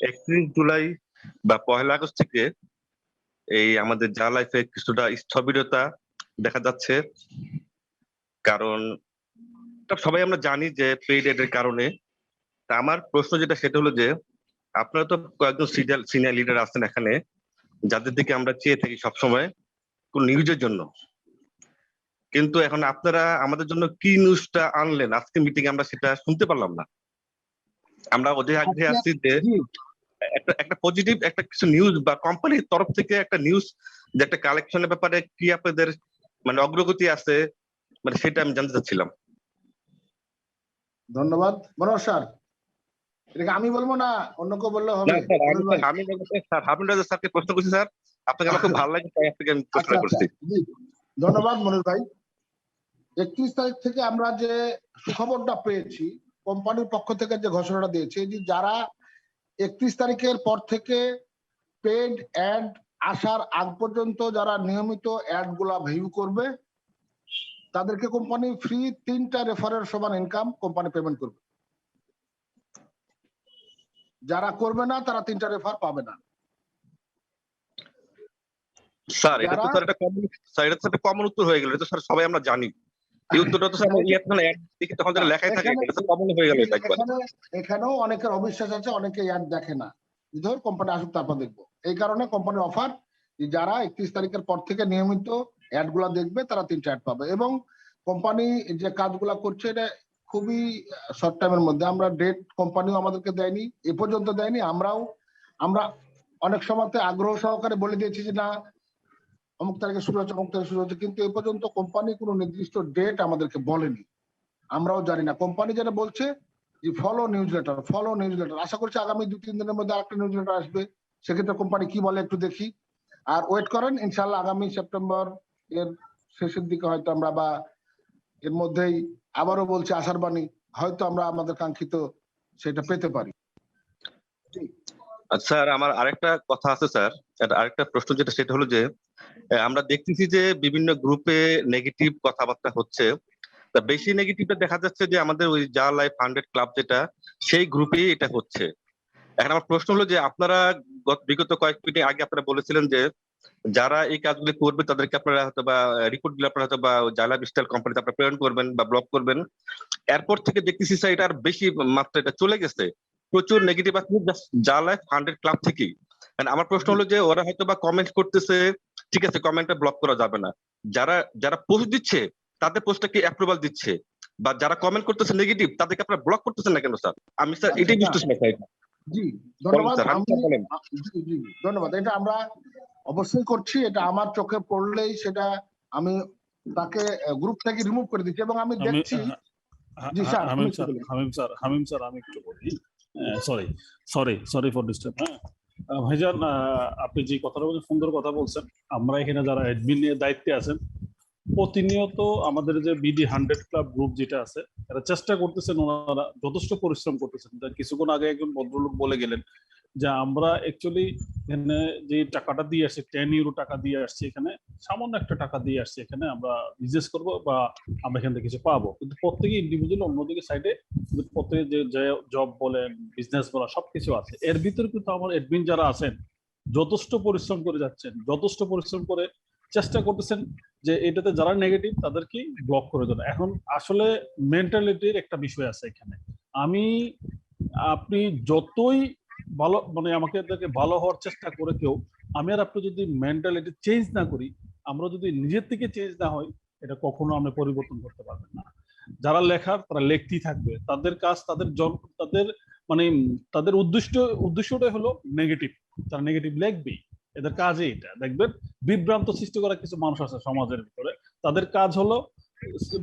31 জুলাই বা 1 আগস্ট থেকে এই আমাদের জালাইফে কিছুটা স্থবিরতা দেখা যাচ্ছে। কারণ সবাই আমরা জানি যে পেইড এড এর কারণে। তা আমার প্রশ্ন সেটা হলো যে আপনারা তো কয়েকজন সিনিয়র লিডার আছেন এখানে, যাদের দিকে আমরা চেয়ে থাকি সবসময় কোন নিউজের জন্য। কিন্তু এখন আপনারা আমাদের জন্য কি নিউজটা আনলেন আজকে মিটিং আমরা সেটা শুনতে পারলাম না। আমরা ওদের আগে আসছি যে একটা পজিটিভ একটা কিছু নিউজ বা কোম্পানির তরফ থেকে একটা নিউজ যে একটা কালেকশনের ব্যাপারে কি আপনাদের মানে অগ্রগতি আছে মানে সেটা আমি জানতে চাচ্ছিলাম। ধন্যবাদ মনোহর স্যার। এটাকে আমি বলবো না অন্য কেউ বললে হবে? আমি হাবিব রাজা স্যারকে প্রশ্ন করছি স্যার, আপনাকে আমার খুব ভালো লাগে তাই আপনাকে আমি প্রশ্ন করছি। ধন্যবাদ মনোজ ভাই। 31 তারিখ থেকে আমরা যে সুখবরটা পেয়েছি কোম্পানির পক্ষ থেকে যে ঘোষণাটা দিয়েছে যে যারা 31 তারিখের পর থেকে পেড অ্যাড আসার আগ পর্যন্ত যারা নিয়মিত অ্যাড গুলা ভিউ করবে তাদেরকে কোম্পানি ফ্রি 3টা রেফারের সমান ইনকাম কোম্পানি পেমেন্ট করবে। যারা করবে না তারা 3টা রেফার পাবে না। স্যার এটা তো স্যার একটা কমন উত্তর হয়ে গেল, এটা তো স্যার সবাই আমরা জানি। এই উত্তরটা তো স্যার অ্যাড দেখি তখন যেটা লেখাই থাকে এটা তো কমন হয়ে গেল এটা একবার। এখানেও অনেকের অবিশ্বাস আছে, অনেকে অ্যাড দেখে না, ধর কোম্পানি আসুক তারপর দেখবো। এই কারণে কোম্পানির অফার যারা 31 তারিখের পর থেকে নিয়মিত অ্যাড গুলা দেখবে তারা 3টা অ্যাড পাবে। এবং কোম্পানি যে কাজগুলা করছে এটা খুবই শর্ট টাইমের মধ্যে। আমরা ডেট কোম্পানিও আমাদেরকে দেয়নি, এ পর্যন্ত দেয়নি। আমরা অনেক সময়তে আগ্রহ সহকারে বলে দিয়েছি যে না অমুক তারিখে শুরু হচ্ছে অমুক তারিখে শুরু হচ্ছে, কিন্তু এ পর্যন্ত কোম্পানি কোনো নির্দিষ্ট ডেট আমাদেরকে বলেনি, আমরাও জানি না। কোম্পানি যেটা বলছে যে ফলো নিউজ লেটার। আশা করছি আগামী 2-3 দিনের মধ্যে আরেকটা নিউজ লেটার আসবে, সেক্ষেত্রে কোম্পানি কি বলে একটু দেখি। আর ওয়েট করেন, ইনশাল্লাহ আগামী সেপ্টেম্বর এর শেষের দিকে হয়তো আমরা বা এর মধ্যেই আবারও বলছি আশার বাণী, হয়তো আমরা আমাদের কাঙ্ক্ষিত সেটা পেতে পারি। স্যার আমার আরেকটা কথা আছে স্যার, আরেকটা প্রশ্ন যেটা সেটা হলো যে আমরা দেখতেছি যে বিভিন্ন গ্রুপে নেগেটিভ কথাবার্তা হচ্ছে, তা বেশি নেগেটিভটা দেখা যাচ্ছে যে আমাদের ওই যা লাইফ 100 ক্লাব যেটা সেই গ্রুপেই এটা হচ্ছে। এখন আমার প্রশ্ন হলো যে আপনারা বিগত কয়েক মিনিট আগে আপনারা বলেছিলেন যে যারা এই কাজগুলি করবে তাদেরকে আপনারা হয়তো বা রিপোর্ট গুলো আপনারা হয়তো বা জালা বিস্টাইল কোম্পানিতে আপনারা প্রেরণ করবেন বা ব্লক করবেন। এরপর থেকে দেখতেছি স্যার এটার বেশি মাত্রা এটা চলে গেছে, প্রচুর নেগেটিভ আছে যা লাইফ 100 ক্লাব থেকেই। আমার প্রশ্ন হলো যে ওরা হয়তো বা কমেন্ট করতেছে, ঠিক আছে কমেন্টটা ব্লক করা যাবে না, যারা পোস্ট দিচ্ছে তাদের পোস্টটা কি অ্যাপ্রুভাল দিচ্ছে, বা যারা কমেন্ট করতেছে নেগেটিভ তাদেরকে আপনারা ব্লক করতেছেন না কেন স্যার? আমি স্যার এটাই বুঝতেছি না স্যার। জি ধন্যবাদ। ধন্যবাদ। এটা আমরা অবশ্যই করছি, এটা আমার চোখে পড়লেই সেটা আমি তাকে গ্রুপ থেকে রিমুভ করে দিচ্ছি এবং আমি দেখছি। জি স্যার হামিম স্যার আমি একটু বলি, সরি ফর ডিস্টার্ব। ভাইজান আপনি যে কথাটা বলছেন সুন্দর কথা বলছেন। আমরা এখানে যারা অ্যাডমিন এর দায়িত্বে আছেন প্রতিনিয়ত আমাদের যে বিডি 100 ক্লাব গ্রুপ যেটা আছে এরা চেষ্টা করতেছেন, ওনারা যথেষ্ট পরিশ্রম করতেছেন। কিছুক্ষণ আগে একজন ভদ্রলোক বলে গেলেন যে আমরা অ্যাকচুয়ালি এখানে যে টাকাটা দিয়ে আসছি 10 ইউরো টাকা দিয়ে আসছি, এখানে সামান্য একটা টাকা দিয়ে আসছি, এখানে আমরা বিজনেস করবো বা আমরা এখান থেকে কিছু পাবো, কিন্তু প্রত্যেকে ইন্ডিভিজুয়াল অন্যদিকে সাইডে প্রত্যেকে যে জব বলেন বিজনেস বলা সবকিছু আছে। এর ভিতরে কিন্তু আমার অ্যাডমিন যারা আছেন যথেষ্ট পরিশ্রম করে যাচ্ছেন, যথেষ্ট পরিশ্রম করে চেষ্টা করতেছেন যে এটাতে যারা নেগেটিভ তাদেরকে ব্লক করে দেন। এখন আসলে মেন্টালিটির একটা বিষয় আছে এখানে। আপনি যতই ভালো মানে আমাকে ভালো হওয়ার চেষ্টা করে কেউ, আমি আর আপনি যদি মেন্টালিটি চেঞ্জ না করি, আমরা যদি নিজের থেকে চেঞ্জ না হয়, এটা কখনো আমরা পরিবর্তন করতে পারবেন না। যারা লেখার তারা লেখতেই থাকবে, তাদের কাজ তাদের উদ্দেশ্যটাই হলো নেগেটিভ, তারা নেগেটিভ লিখবেই, এদের কাজই এটা। দেখবেন বিভ্রান্ত সৃষ্টি করা কিছু মানুষ আছে সমাজের ভিতরে, তাদের কাজ হলো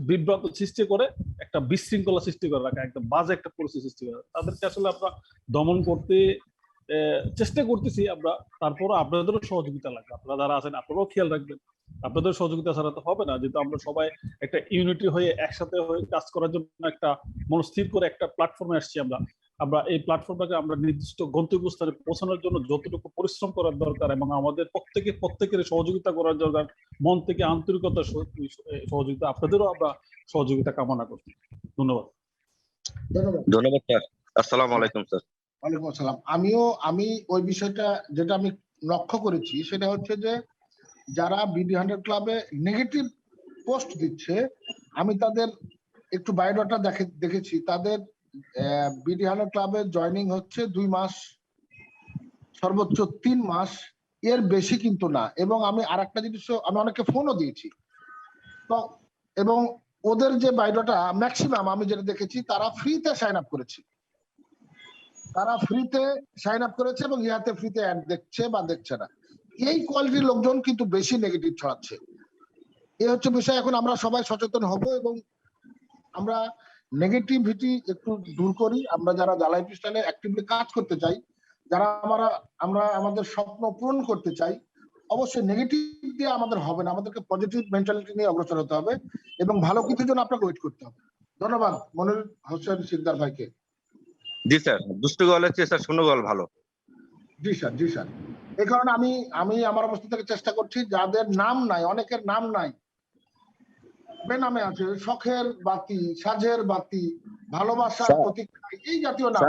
বিভ্রান্ত সৃষ্টি করে একটা বিশৃঙ্খলা সৃষ্টি করে রাখা, একটা বাজে একটা পরিস্থিতি সৃষ্টি করে। তাদেরকে আসলে আমরা দমন করতে চেষ্টা করতেছি আমরা, তারপর আপনাদেরও সহযোগিতা লাগবে। আপনারা যারা আছেন আপনারাও খেয়াল রাখবেন, আপনাদের সহযোগিতা ছাড়া তো হবে না। যেহেতু আমরা সবাই একটা ইউনিটি হয়ে একসাথে হয়ে কাজ করার জন্য একটা মনস্থির করে একটা প্ল্যাটফর্মে আসছি আমরা এই প্ল্যাটফর্মটাকে আমরা নির্দিষ্ট গন্তব্যস্থানে পৌঁছানোর জন্য যতটুকু পরিশ্রম করার দরকার এবং আমাদের প্রত্যেকের সহযোগিতা করার দরকার, মন থেকে আন্তরিকতার সহযোগিতা আপনাদেরও আমরা সহযোগিতা কামনা করছি। ধন্যবাদ। ধন্যবাদ স্যার। আসসালামু আলাইকুম স্যার। ওয়ালাইকুম আসসালাম। আমি ওই বিষয়টা যেটা আমি লক্ষ্য করেছি সেটা হচ্ছে যে যারা বিডি 100 ক্লাবে নেগেটিভ পোস্ট দিচ্ছে, আমি তাদের একটু বায়োডাটা দেখেছি। তাদের বিডি 100 ক্লাবে জয়েনিং হচ্ছে 2 মাস, সর্বোচ্চ 3 মাস, এর বেশি কিন্তু না। এবং আমি আরেকটা জিনিস, আমি অনেকে ফোনও দিয়েছি, তো এবং ওদের যে বায়োডাটা ম্যাক্সিমাম আমি যেটা দেখেছি তারা ফ্রিতে সাইন আপ করেছে, তারা ফ্রিতে সাইন আপ করেছে এবং ইহাতে ফ্রিতে অ্যাড দেখছে বা দেখছে না। এই কোয়ালিটির লোকজন কিন্তু বেশি নেগেটিভ ছড়াচ্ছে। এই হচ্ছে বিষয়। এখন আমরা সবাই সচেতন হব এবং আমরা নেগেটিভিটি একটু দূর করি। আমরা যারা জালাই পিস্টলে অ্যাক্টিভলি কাজ করতে চাই, যারা আমরা আমাদের স্বপ্ন পূরণ করতে চাই, অবশ্যই নেগেটিভ দিয়ে আমাদের হবে না, আমাদেরকে পজিটিভ মেন্টালিটি নিয়ে অগ্রসর হতে হবে এবং ভালো কিছুর জন্য আপনাকে ওয়েট করতে হবে। ধন্যবাদ মনির হোসেন সিকদার ভাইকে। জি স্যার, দুষ্টু গলের চেয়ে স্যার শূন্য গল ভালো। জি স্যার, জি স্যার। এই কারণে আমি আমার অবস্থা থেকে চেষ্টা করছি, যাদের নাম নাই, অনেকের নাম নাই, বেনামে আছে, শখের বাতি, সাজের বাতি, ভালোবাসার প্রতীক্ষা, এই জাতীয় নাম।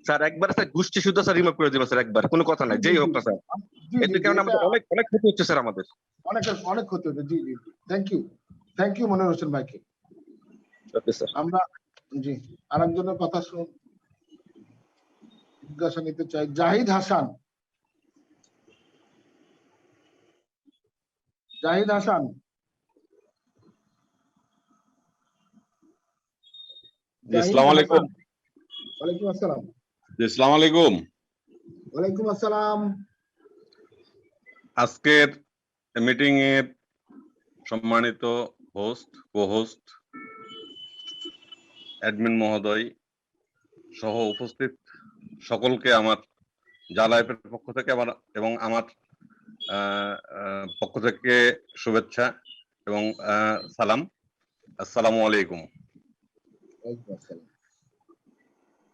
স্যার একবার স্যার গোষ্ঠী শুদ্ধ স্যার রিমুভ করে দিব স্যার, একবার কোনো কথা নাই, যেই হোক না স্যার। এতে কারণে আমাদের অনেক অনেক ক্ষতি হচ্ছে স্যার, আমাদের অনেক ক্ষতি হচ্ছে। জি জি, থ্যাংক ইউ মনির হোসেন ভাইকে। Okay sir. আমরা জি আরেকজনের কথা জিজ্ঞাসা নিতে চাই। জাহিদ হাসান, জাহিদ হাসান। আসসালামু আলাইকুম। ওয়ালাইকুম আসসালাম। আসসালামু আলাইকুম। ওয়ালাইকুম আসসালাম। আজকের মিটিং এর সম্মানিত হোস্ট, কো-হোস্ট, অ্যাডমিন মহোদয় সহ উপস্থিত সকলকে আমার জালাইফের পক্ষ থেকে এবং আমার পক্ষ থেকে শুভেচ্ছা এবং সালাম। আসসালামু আলাইকুম।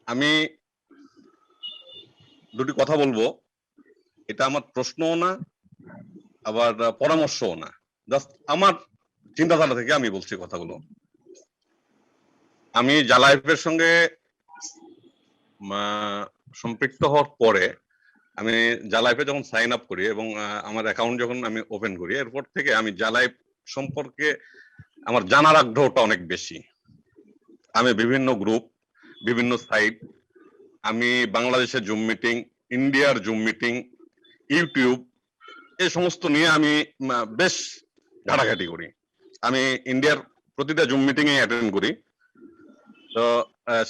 আমি দুটি কথা বলবো, এটা আমার প্রশ্নও না আবার পরামর্শও না, জাস্ট আমার চিন্তাধারা থেকে আমি বলছি কথাগুলো। আমি জালাইফের সঙ্গে সম্পৃক্ত হওয়ার পরে আমি জালাইফে যখন সাইন আপ করি এবং আমার অ্যাকাউন্ট যখন আমি ওপেন করি, এরপর থেকে আমি জালাইফ সম্পর্কে আমার জানার আগ্রহটা অনেক বেশি। আমি বিভিন্ন গ্রুপ, বিভিন্ন সাইট, আমি বাংলাদেশের জুম মিটিং, ইন্ডিয়ার জুম মিটিং, ইউটিউব, এই সমস্ত নিয়ে আমি বেশ ঘাটাঘাটি করি। আমি ইন্ডিয়ার প্রতিটা জুম মিটিং এ অ্যাটেন্ড করি, তো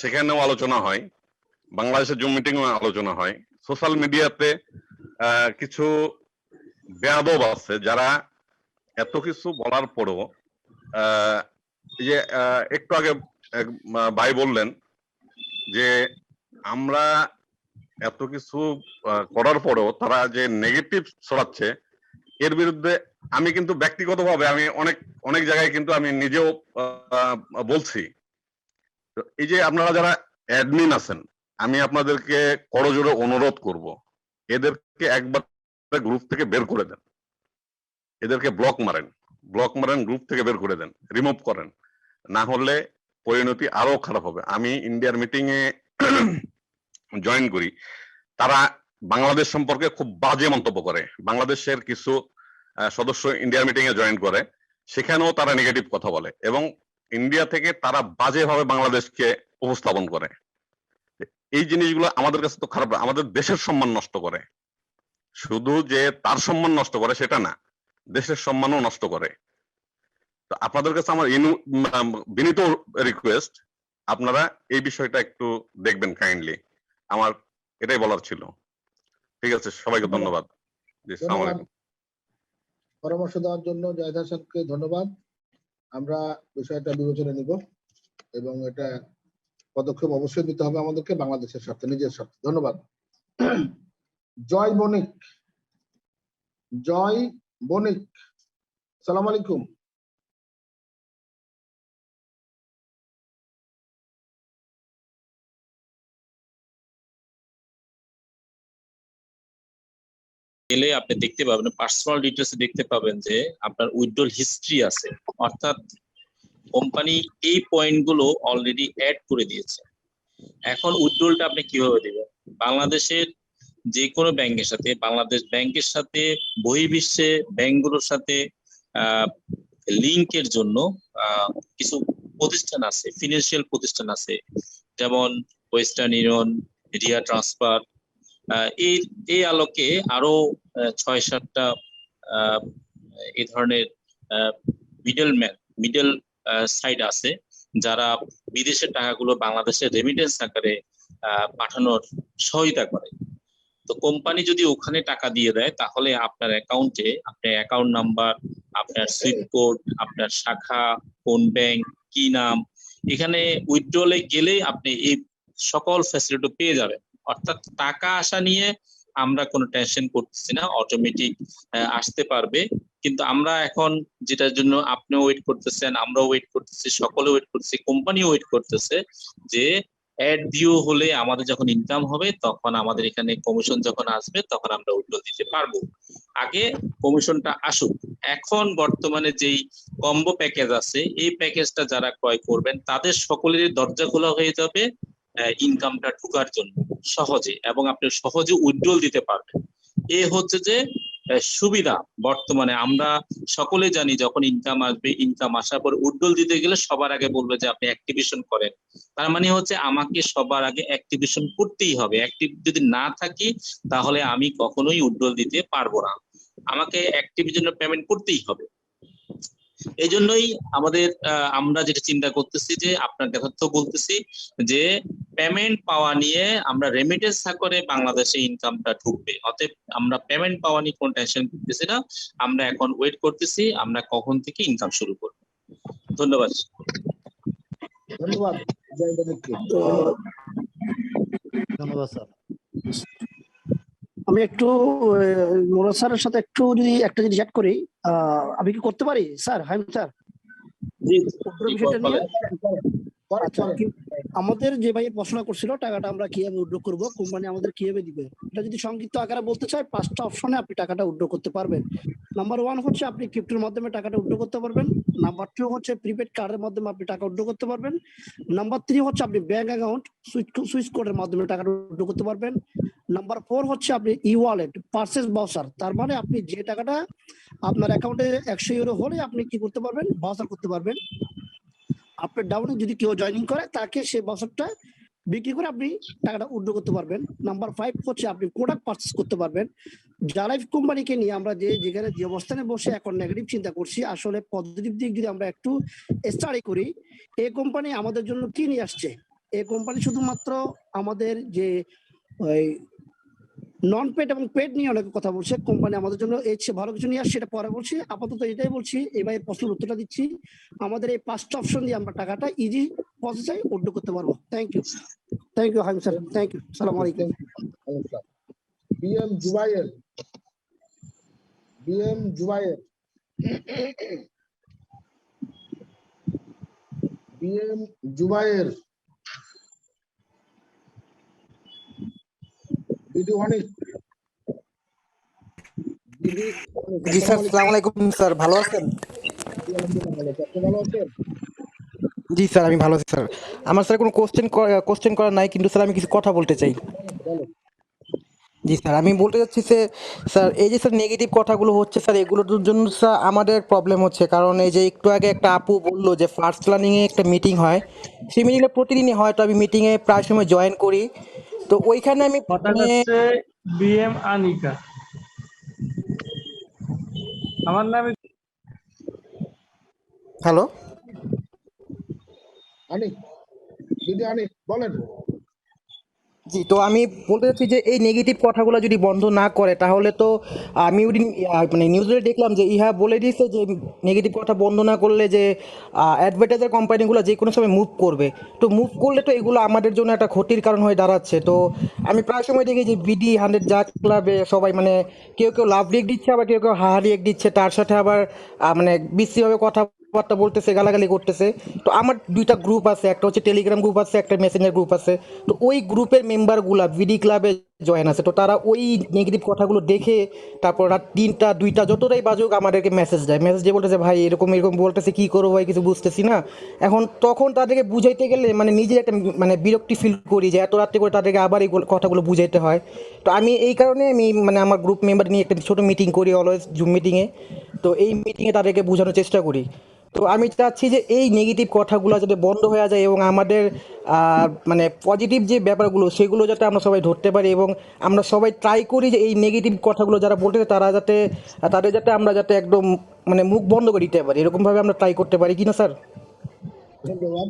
সেখানেও আলোচনা হয়, বাংলাদেশের জুম মিটিং এও আলোচনা হয়। সোশ্যাল মিডিয়াতে কিছু বেয়াদব আছে যারা এত কিছু বলার পরও, যে একটু আগে ভাই বললেন যে আমরা এত কিছু করার পরেও তারা যে নেগেটিভ ছড়াচ্ছে, এর বিরুদ্ধে আমি কিন্তু ব্যক্তিগতভাবে আমি অনেক জায়গায় কিন্তু আমি নিজেও বলছি। এই যে আপনারা যারা অ্যাডমিন আছেন, আমি আপনাদেরকে করজোড়ে অনুরোধ করব, এদেরকে একবার গ্রুপ থেকে বের করে দেন, এদেরকে ব্লক মারেন, গ্রুপ থেকে বের করে দেন, রিমুভ করেন, না হলে পরিণতি আরো খারাপ হবে। আমি ইন্ডিয়ার মিটিং এ জয়েন করি, তারা বাংলাদেশ সম্পর্কে খুব বাজে মন্তব্য করে। বাংলাদেশের কিছু সদস্য ইন্ডিয়ার মিটিং এ জয়েন করে, সেখানেও তারা নেগেটিভ কথা বলে এবং ইন্ডিয়া থেকে তারা বাজেভাবে বাংলাদেশকে উপস্থাপন করে। এই জিনিসগুলো আমাদের কাছে তো খারাপ, আমাদের দেশের সম্মান নষ্ট করে। শুধু যে তার সম্মান নষ্ট করে সেটা না, দেশের সম্মানও নষ্ট করে। তো আপনাদের কাছে আমার বিনীত রিকোয়েস্ট, আপনারা এই বিষয়টা একটু দেখবেন কাইন্ডলি। আমার এটাই বলার ছিল। ঠিক আছে, সবাইকে ধন্যবাদ। আসসালামু আলাইকুম। পরামর্শ দেওয়ার জন্য জাহিদ হাসানকে ধন্যবাদ। আমরা বিষয়টা বিবেচনা নিব এবং এটা পদক্ষেপ অবশ্যই নিতে হবে আমাদেরকে বাংলাদেশের স্বার্থে, নিজের স্বার্থে। ধন্যবাদ। জয় বণিক, সালাম আলাইকুম। গেলে আপনি দেখতে পাবেন, পার্সোনাল ডিটেলস দেখতে পাবেন যে আপনার উইথড্রল হিস্ট্রি আছে, অর্থাৎ কোম্পানি এই পয়েন্টগুলো অলরেডি অ্যাড করে দিয়েছে। এখন উইথড্রলটা আপনি কিভাবে দিবেন? বাংলাদেশের যে কোনো ব্যাংকের সাথে, বাংলাদেশ ব্যাংকের সাথে, বহির্বিশ্বে ব্যাংকগুলোর সাথে লিংকের জন্য কিছু প্রতিষ্ঠান আছে, ফিনান্সিয়াল প্রতিষ্ঠান আছে, যেমন ওয়েস্টার্ন ইউনিয়ন, রিয়া ট্রান্সফার। এই আলোকে আরো 6-7টা এই ধরনের মিডলম্যান মিডল সাইড আছে যারা বিদেশের টাকাগুলো বাংলাদেশের রেমিটেন্স আকারে পাঠানোর সহায়তা করে। তো কোম্পানি যদি ওখানে টাকা দিয়ে দেয় তাহলে আপনার অ্যাকাউন্টে আপনার অ্যাকাউন্ট নাম্বার, আপনার সুইফট কোড, আপনার শাখা, কোন ব্যাংক, কি নাম, এখানে উইথড্রলে গেলেই আপনি এই সকল ফ্যাসিলিটি পেয়ে যাবেন। অর্থাৎ টাকা আসা নিয়ে আমরা কোনো টেনশন করতেছি না, অটোমেটিক আসতে পারবে। কিন্তু আমরা এখন যেটার জন্য আপনিও ওয়েট করতেছেন, আমরাও ওয়েট করতেছি, সকলে ওয়েট করতেছি, কোম্পানিও ওয়েট করতেছে যে অ্যাড ভিউ হলে আমাদের যখন ইনকাম হবে তখন আমাদের এখানে কমিশন যখন আসবে তখন আমরা উইথড্র দিতে পারবো। আগে কমিশনটা আসুক। এখন বর্তমানে যেই কম্বো প্যাকেজ আছে এই প্যাকেজটা যারা ক্রয় করবেন তাদের সকলেরই দরজা খোলা হয়ে যাবে ইনকামটা ঢোকার জন্য সহজে, এবং আপনি সহজে উইথড্রল দিতে পারবেন। এ হচ্ছে যে সুবিধা। বর্তমানে আমরা সকলে জানি যখন ইনকাম আসবে, ইনকাম আসার পর উইথড্রল দিতে গেলে সবার আগে বলবে যে আপনি অ্যাক্টিভেশন করেন। তার মানে হচ্ছে আমাকে সবার আগে অ্যাক্টিভেশন করতেই হবে। অ্যাক্টিভ যদি না থাকি তাহলে আমি কখনোই উইথড্রল দিতে পারবো না, আমাকে অ্যাক্টিভের জন্য পেমেন্ট করতেই হবে। এই জন্যই আমাদের আমরা যেটা চিন্তা করতেছি যে আপনার যথার্থ বলতেছি যে পেমেন্ট পাওয়া নিয়ে আমরা রেমিটেন্স করে বাংলাদেশে ইনকামটা ঢুকবে। অতএব আমরা পেমেন্ট পাওয়া নিয়ে কোনো টেনশন করতেছি না, আমরা এখন ওয়েট করতেছি আমরা কখন থেকে ইনকাম শুরু করব। ধন্যবাদ। ধন্যবাদ। ধন্যবাদ স্যার। আমি একটু মোরাদ স্যারের সাথে একটু যদি একটা জিনিস অ্যাড করি, আমি কি করতে পারি স্যার? হাইম স্যার, বিষয়টা নিয়ে আচ্ছা, আমাদের যে ভাই প্রশ্ন করছিল টাকাটা আমরা কিভাবে উইথড্র করব, কোম্পানি আমাদের কিভাবে দিবে, এটা যদি সংক্ষিপ্ত আকারে বলতে চাই 5টা অপশনে আপনি টাকাটা উইথড্র করতে পারবেন। নাম্বার 1 হচ্ছে আপনি ক্রিপ্টোর মাধ্যমে টাকাটা উইথড্র করতে পারবেন। নাম্বার 2 হচ্ছে প্রিপেড কার্ডের মাধ্যমে আপনি টাকা উইথড্র করতে পারবেন। নাম্বার 3 হচ্ছে আপনি ব্যাংক অ্যাকাউন্ট সুইচ কোডের মাধ্যমে টাকাটা উইথড্র করতে পারবেন। নাম্বার 4 হচ্ছে আপনি ই ওয়ালেট পারচেজ ভাউচার, তার মানে আপনি যে টাকাটা আপনার অ্যাকাউন্টে 100 ইউরো হলে আপনি কি করতে পারবেন, ভাউচার করতে পারবেন। আপনার ডাউনে যদি কেউ জয়েনিং করে তাকে সেই বছরটা বিক্রি করে আপনি টাকাটা উইথড্র করতে পারবেন। নাম্বার 5 হচ্ছে আপনি প্রোডাক্ট পারচেজ করতে পারবেন। জালাইফ কোম্পানিকে নিয়ে আমরা যেখানে যে অবস্থানে বসে এখন নেগেটিভ চিন্তা করছি, আসলে পজিটিভ দিক যদি আমরা একটু স্টাডি করি, এই কোম্পানি আমাদের জন্য কি নিয়ে আসছে। এই কোম্পানি শুধুমাত্র আমাদের যে ওই নন পেড এবং পেড নিয়ে অনেক কথা বলছে, কোম্পানি আমাদের জন্য এর চেয়ে ভালো কিছু নিয়ে আসছে, এটা পরে বলছি। আপাতত এটাই বলছি, এবার প্রশ্নের উত্তরটা দিচ্ছি। আমাদের এই 5টা অপশন দিয়ে আমরা টাকাটা ইজি প্রসেসে উইথড্র করতে পারবো। থ্যাংক ইউ হাইম স্যার, থ্যাংক ইউ, সালাম আলাইকুম। BM Zubair, BM Zubair, BM Zubair, BD Anik. জি স্যার, আসসালামু আলাইকুম স্যার, ভালো আছেন? ভালো আছেন? জি স্যার, আমি ভালো আছি স্যার। আমার স্যার কোনো কোশ্চেন করা নাই, কিন্তু স্যার আমি কিছু কথা বলতে চাই। জি স্যার, আমি বলতে চাচ্ছি যে স্যার এই যে স্যার নেগেটিভ কথাগুলো হচ্ছে স্যার, এগুলোর জন্য স্যার আমাদের প্রবলেম হচ্ছে। কারণ এই যে একটু আগে একটা আপু বললো যে ফার্স্ট প্ল্যানিংয়ে একটা মিটিং হয়, সেই মিটিংটা প্রতিদিনই হয়, তো আমি মিটিংয়ে প্রায় সময় জয়েন করি। তো ওইখানে আমি বিএম আনিকা, আমার নামে। হ্যালো আনিক, বিডি আনিক বলেন। জি, তো আমি বলতে চাচ্ছি যে এই নেগেটিভ কথাগুলো যদি বন্ধ না করে তাহলে তো আমি মানে নিউজে দেখলাম যে ইহা বলে দিয়েছে যে নেগেটিভ কথা বন্ধ না করলে যে অ্যাডভার্টাইজার কোম্পানিগুলো যে কোনো সময় মুভ করবে। তো মুভ করলে তো এগুলো আমাদের জন্য একটা ক্ষতির কারণ হয়ে দাঁড়াচ্ছে। তো আমি প্রায় সময় দেখি যে বিডি 100 যা ক্লাবে সবাই মানে কেউ লাভ রিয়েক্ট দিচ্ছে, আবার কেউ হাহা রিয়েক্ট দিচ্ছে, তার সাথে আবার মানে বিশ্রীভাবে কথাবার্তা বলতেছে, গালাগালি করতেছে। তো আমার 2টা গ্রুপ আছে, একটা হচ্ছে টেলিগ্রাম গ্রুপ আছে, একটা মেসেঞ্জার গ্রুপ আছে। তো ওই গ্রুপের মেম্বারগুলা বিডি ক্লাবে জয়েন আছে, তো তারা ওই নেগেটিভ কথাগুলো দেখে তারপর রাত 3টা 2টা যতটাই বাজুক আমাদেরকে মেসেজ দেয়, মেসেজ দিয়ে বলতেছে ভাই এরকম বলতেছে, কি করবো ভাই কিছু বুঝতেছি না। এখন তখন তাদেরকে বুঝাইতে গেলে মানে নিজে একটা মানে বিরক্তি ফিল করি যে এত রাত্রে করে তাদেরকে আবার এই কথাগুলো বুঝাইতে হয়। তো আমি এই কারণে আমি মানে আমার গ্রুপ মেম্বার নিয়ে একটা ছোটো মিটিং করি অলওয়েজ, জুম মিটিংয়ে। তো এই মিটিংয়ে তাদেরকে বোঝানোর চেষ্টা করি। তো আমি চাচ্ছি যে এই নেগেটিভ কথাগুলো যাতে বন্ধ হয়ে যায় এবং আমাদের মানে পজিটিভ যে ব্যাপারগুলো সেগুলো যাতে আমরা সবাই ধরতে পারি এবং আমরা সবাই ট্রাই করি যে এই নেগেটিভ কথাগুলো যারা বলতেছে তারা যাতে তাদের যাতে আমরা যাতে একদম মানে মুখ বন্ধ করে দিতে পারি, এরকমভাবে আমরা ট্রাই করতে পারি কিনা স্যার? ধন্যবাদ,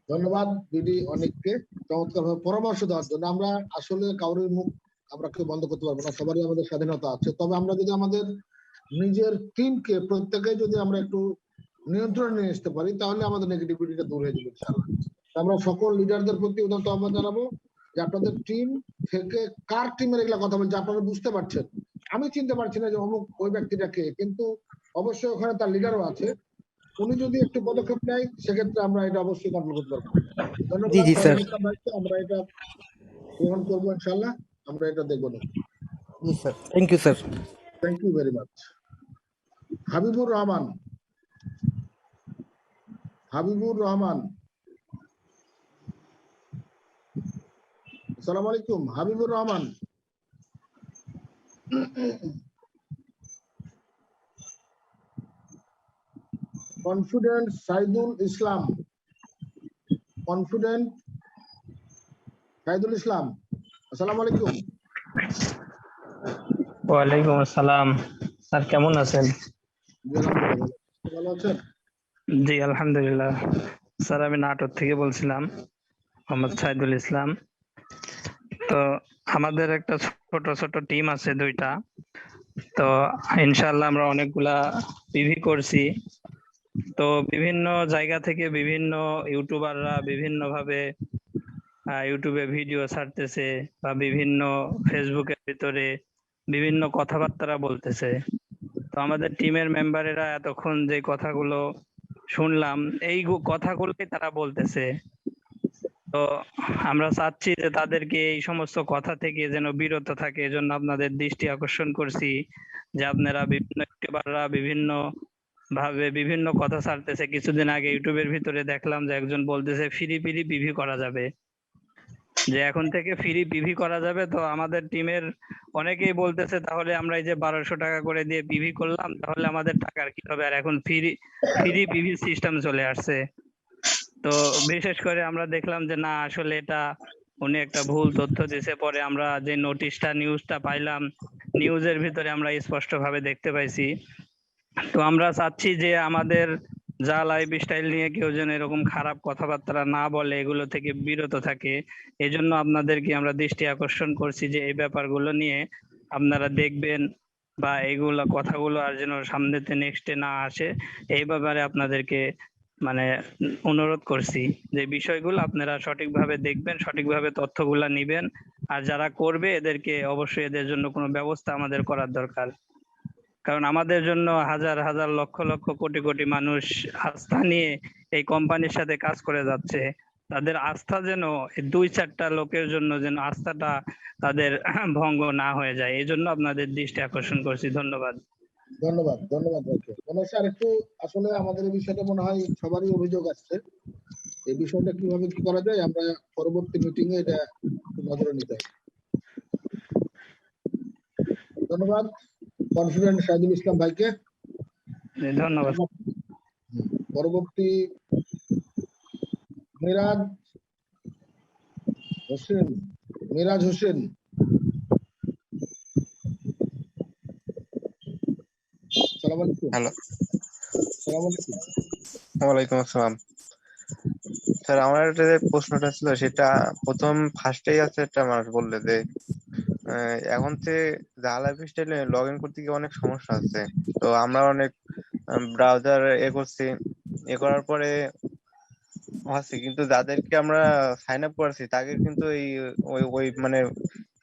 ধন্যবাদ দিদি অনেককে চমৎকার ভাবে পরামর্শ দেওয়ার জন্য। আমরা আসলে কারোর মুখ আমরা কেউ বন্ধ করতে পারবো না, সবারই আমাদের স্বাধীনতা আছে। তবে আমরা যদি আমাদের নিজের টিমকে প্রত্যেকে যদি আমরা একটু নিয়ন্ত্রণে নিয়ে আসতে পারি তাহলে আমাদের নেগেটিভিটিটা দূর হয়ে যাবে ইনশাআল্লাহ। আমরা সকল লিডারদের প্রতি উদাত্ত আহ্বান জানাবো যে আপনাদের টিম থেকে কার টিমের এগুলা কথা বলছে আপনারা বুঝতে পারছেন। আমি চিনতে পারছি না যে অমুক ওই ব্যক্তিটাকে, কিন্তু অবশ্যই ওখানে তার লিডারও আছে। উনি যদি একটু পদক্ষেপ নেয় সেক্ষেত্রে আমরা এটা অবশ্যই কন্ট্রোল করতে পারবো। ধন্যবাদ ভাইকে, আমরা এটা গ্রহণ করবো ইনশাআল্লাহ, আমরা এটা দেখবো না। জি sir, thank you sir. Thank you very much. Habibur Rahman, Habibur Rahman, আসসালামু আলাইকুম। হাবিবুর রহমান, কনফিডেন্ট সাইদুল ইসলাম, কনফিডেন্ট সাইদুল ইসলাম, আসসালামু আলাইকুম। ওয়ালাইকুম আসসালাম। স্যার কেমন আছেন? ভালো আছেন? জি আলহামদুলিল্লাহ। স্যার আমি নাটোর থেকে বলছিলাম, মোহাম্মদ সাইদুল ইসলাম। তো আমাদের একটা ছোট ছোট টিম আছে 2টা। তো ইনশাআল্লাহ আমরা অনেকগুলা পিভি করছি। তো বিভিন্ন জায়গা থেকে বিভিন্ন ইউটিউবাররা বিভিন্ন ভাবে ইউটিউবে ভিডিও ছাড়তেছে বা বিভিন্ন ফেসবুকের ভিতরে বিভিন্ন কথাবার্তা বলতেছে। তো আমাদের টিমের মেম্বারেরা এতক্ষণ যে কথাগুলো শুনলাম এই কথাগুলোই তারা বলতেছে। তো আমরা চাচ্ছি যে তাদেরকে এই সমস্ত কথা থেকে যেন বিরত থাকে, এজন্য আপনাদের দৃষ্টি আকর্ষণ করছি যে আপনারা বিভিন্ন ইউটিউবাররা বিভিন্ন ভাবে বিভিন্ন কথা ছাড়তেছে। কিছুদিন আগে ইউটিউবের ভিতরে দেখলাম যে একজন বলতেছে ফ্রি পিভি করা যাবে, যে এখন থেকে ফ্রি পিভি করা যাবে। তো আমাদের টিমের অনেকেই বলতেছে তাহলে আমরা এই যে 1200 টাকা করে দিয়ে পিভি করলাম তাহলে আমাদের টাকার কি হবে, আর এখন ফ্রি পিভি সিস্টেম চলে আসছে। তো বিশেষ করে আমরা দেখলাম যে না আসলে এটা উনি একটা ভুল তথ্য দিয়েছে। পরে আমরা যে নিউজটা পাইলাম, নিউজের ভিতরে আমরা স্পষ্ট ভাবে দেখতে পাইছি। তো আমরা চাচ্ছি যে আমাদের যা লাইফ স্টাইল নিয়ে কেউ যেন এরকম খারাপ কথাবার্তা না বলে, এগুলো থেকে বিরত থাকে। এজন্য আপনাদেরকে আমরা দৃষ্টি আকর্ষণ করছি যে এই ব্যাপারগুলো নিয়ে আপনারা দেখবেন বা এইগুলা কথাগুলো আর যেন সামনেতে নেক্সটে না আসে এই ব্যাপারে আপনাদেরকে মানে অনুরোধ করছি যে বিষয়গুলো আপনারা সঠিকভাবে দেখবেন, সঠিকভাবে তথ্যগুলা নিবেন। আর যারা করবে এদেরকে অবশ্যই এদের জন্য কোনো ব্যবস্থা আমাদের করার দরকার। কারণ আমাদের জন্য হাজার হাজার লক্ষ লক্ষ কোটি কোটি মানুষ আস্থা নিয়ে এই কোম্পানির সাথে কাজ করে যাচ্ছে। তাদের আস্থা যেন 2-4টা লোকের জন্য যেন আস্থাটা তাদের ভঙ্গ না হয়ে যায়, এই জন্য আপনাদের দৃষ্টি আকর্ষণ করছি। ধন্যবাদ। ধন্যবাদ, ধন্যবাদ ভাইকে। স্যার একটু আসলে আমাদের এই বিষয়টা মনে হয় সবারই অভিযোগ আসছে, এই বিষয়টা কিভাবে কি করা যায় আমরা পরবর্তী মিটিং এ এটা নজরে নিতে হবে। ধন্যবাদ কনফিডেন্ট সাইদুল ইসলাম ভাইকে, ধন্যবাদ। পরবর্তী মিরাজ হোসেন, মিরাজ হোসেন, আসসালামু আলাইকুম। হ্যালো, আসসালামু আলাইকুম। ওয়ালাইকুম আসসালাম। স্যার আমার একটা যে প্রশ্নটা ছিল সেটা প্রথম ফার্স্টেই আছে, একটা মানুষ বললে যে এখন থেকে লাইফ স্টাইলে লগ ইন করতে গিয়ে অনেক সমস্যা আছে। তো আমরা অনেক ব্রাউজার করছি, করার পরে আছে, কিন্তু যাদেরকে আমরা সাইন আপ করেছি তাকে কিন্তু এই ওই মানে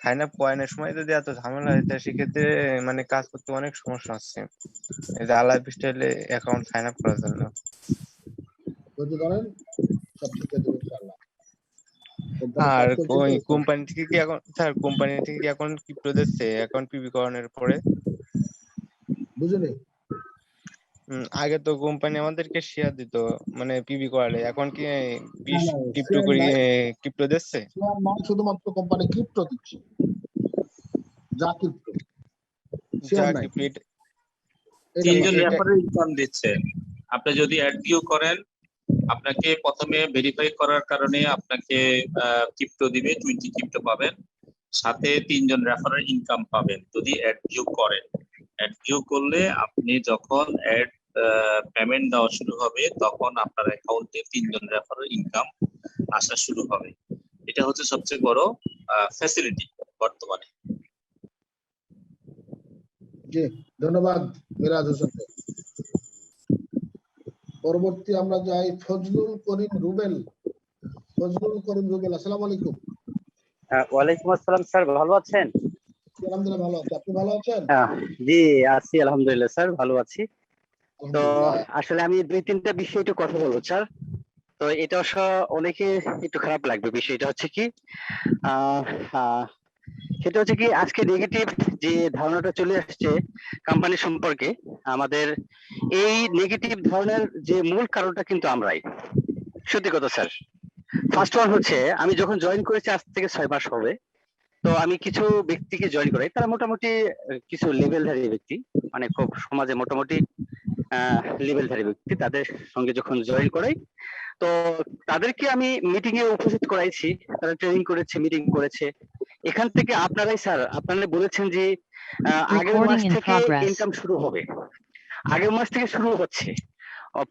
সাইন আপ করানোর সময় যদি এত ঝামেলা হয় তাহলে সেক্ষেত্রে মানে কাজ করতে অনেক সমস্যা হচ্ছে এই যে লাইফ স্টাইলে অ্যাকাউন্ট সাইন আপ করার জন্য। যদি করেন সব ঠিক হয়ে যাবে ইনশাআল্লাহ। আর ওই কোম্পানি থেকে কি এখন স্যার কোম্পানি থেকে কি এখন ক্রিপ্টো দিচ্ছে অ্যাকাউন্ট পিবি করানোর পরে? বুঝলি, আগে তো কোম্পানি আমাদেরকে শেয়ার দিত মানে পিবি করালে, এখন কি 20 ক্রিপ্টো করে ক্রিপ্টো দিচ্ছে? শুধুমাত্র কোম্পানি ক্রিপ্টো দিচ্ছে, যা ক্রিপ্টো তিনজন রেফারেল ইনকাম দিচ্ছে। আপনি যদি অ্যাড ভিউ করেন, আপনাকে প্রথমে ভেরিফাই করার কারণে আপনাকে ক্রিপ্টো দিবে, 20 ক্রিপ্টো পাবেন, সাথে 3 জন রেফারেল ইনকাম পাবেন যদি অ্যাড ভিউ করেন। অ্যাড ভিউ করলে আপনি যখন অ্যাড পেমেন্ট দেওয়া শুরু হবে তখন আপনার অ্যাকাউন্টে 3 জন রেফারেল ইনকাম আসা শুরু হবে। এটা হচ্ছে সবচেয়ে বড় ফ্যাসিলিটি বর্তমানে। জি ধন্যবাদ মিরাজ হোসেন। পরবর্তী আমরা যাই ফজলুল করিম রুবেল। ফজলুল করিম রুবেল, আসসালামু আলাইকুম। ওয়ালাইকুম আসসালাম স্যার, ভালো আছেন? আলহামদুলিল্লাহ ভালো আছি, আপনি ভালো আছেন? জি আছি আলহামদুলিল্লাহ স্যার, ভালো আছি। তো আসলে আমি 2-3টা বিষয় একটু কথা বলবো স্যার। তো এটা অবশ্য অনেকে একটু খারাপ লাগবে, বিষয়টা হচ্ছে কি সেটা হচ্ছে কি আজকে নেগেটিভ যে ধারণাটা চলে আসছে কোম্পানি সম্পর্কে, আমাদের এই নেগেটিভ ধারণার যে মূল কারণটা কিন্তু আমরাই। সত্যি কথা স্যার। ফার্স্ট ওয়ান হচ্ছে আমি যখন জয়েন করেছি আজ থেকে 6 মাস হবে, তো আমি কিছু ব্যক্তিকে জয়েন করাই, তারা মোটামুটি কিছু লেভেলধারী ব্যক্তি, মানে খুব সমাজে মোটামুটি লেভেলধারী ব্যক্তি, তাদের সঙ্গে যখন জয়েন করাই তো তাদেরকে আমি মিটিং এ উপস্থিত করাইছি, তারা ট্রেনিং করেছে, মিটিং করেছে। এখান থেকে আপনারাই স্যার আপনারা বলেছেন যে আগের মাস থেকে ইনকাম শুরু হবে, আগের মাস থেকে শুরু হচ্ছে,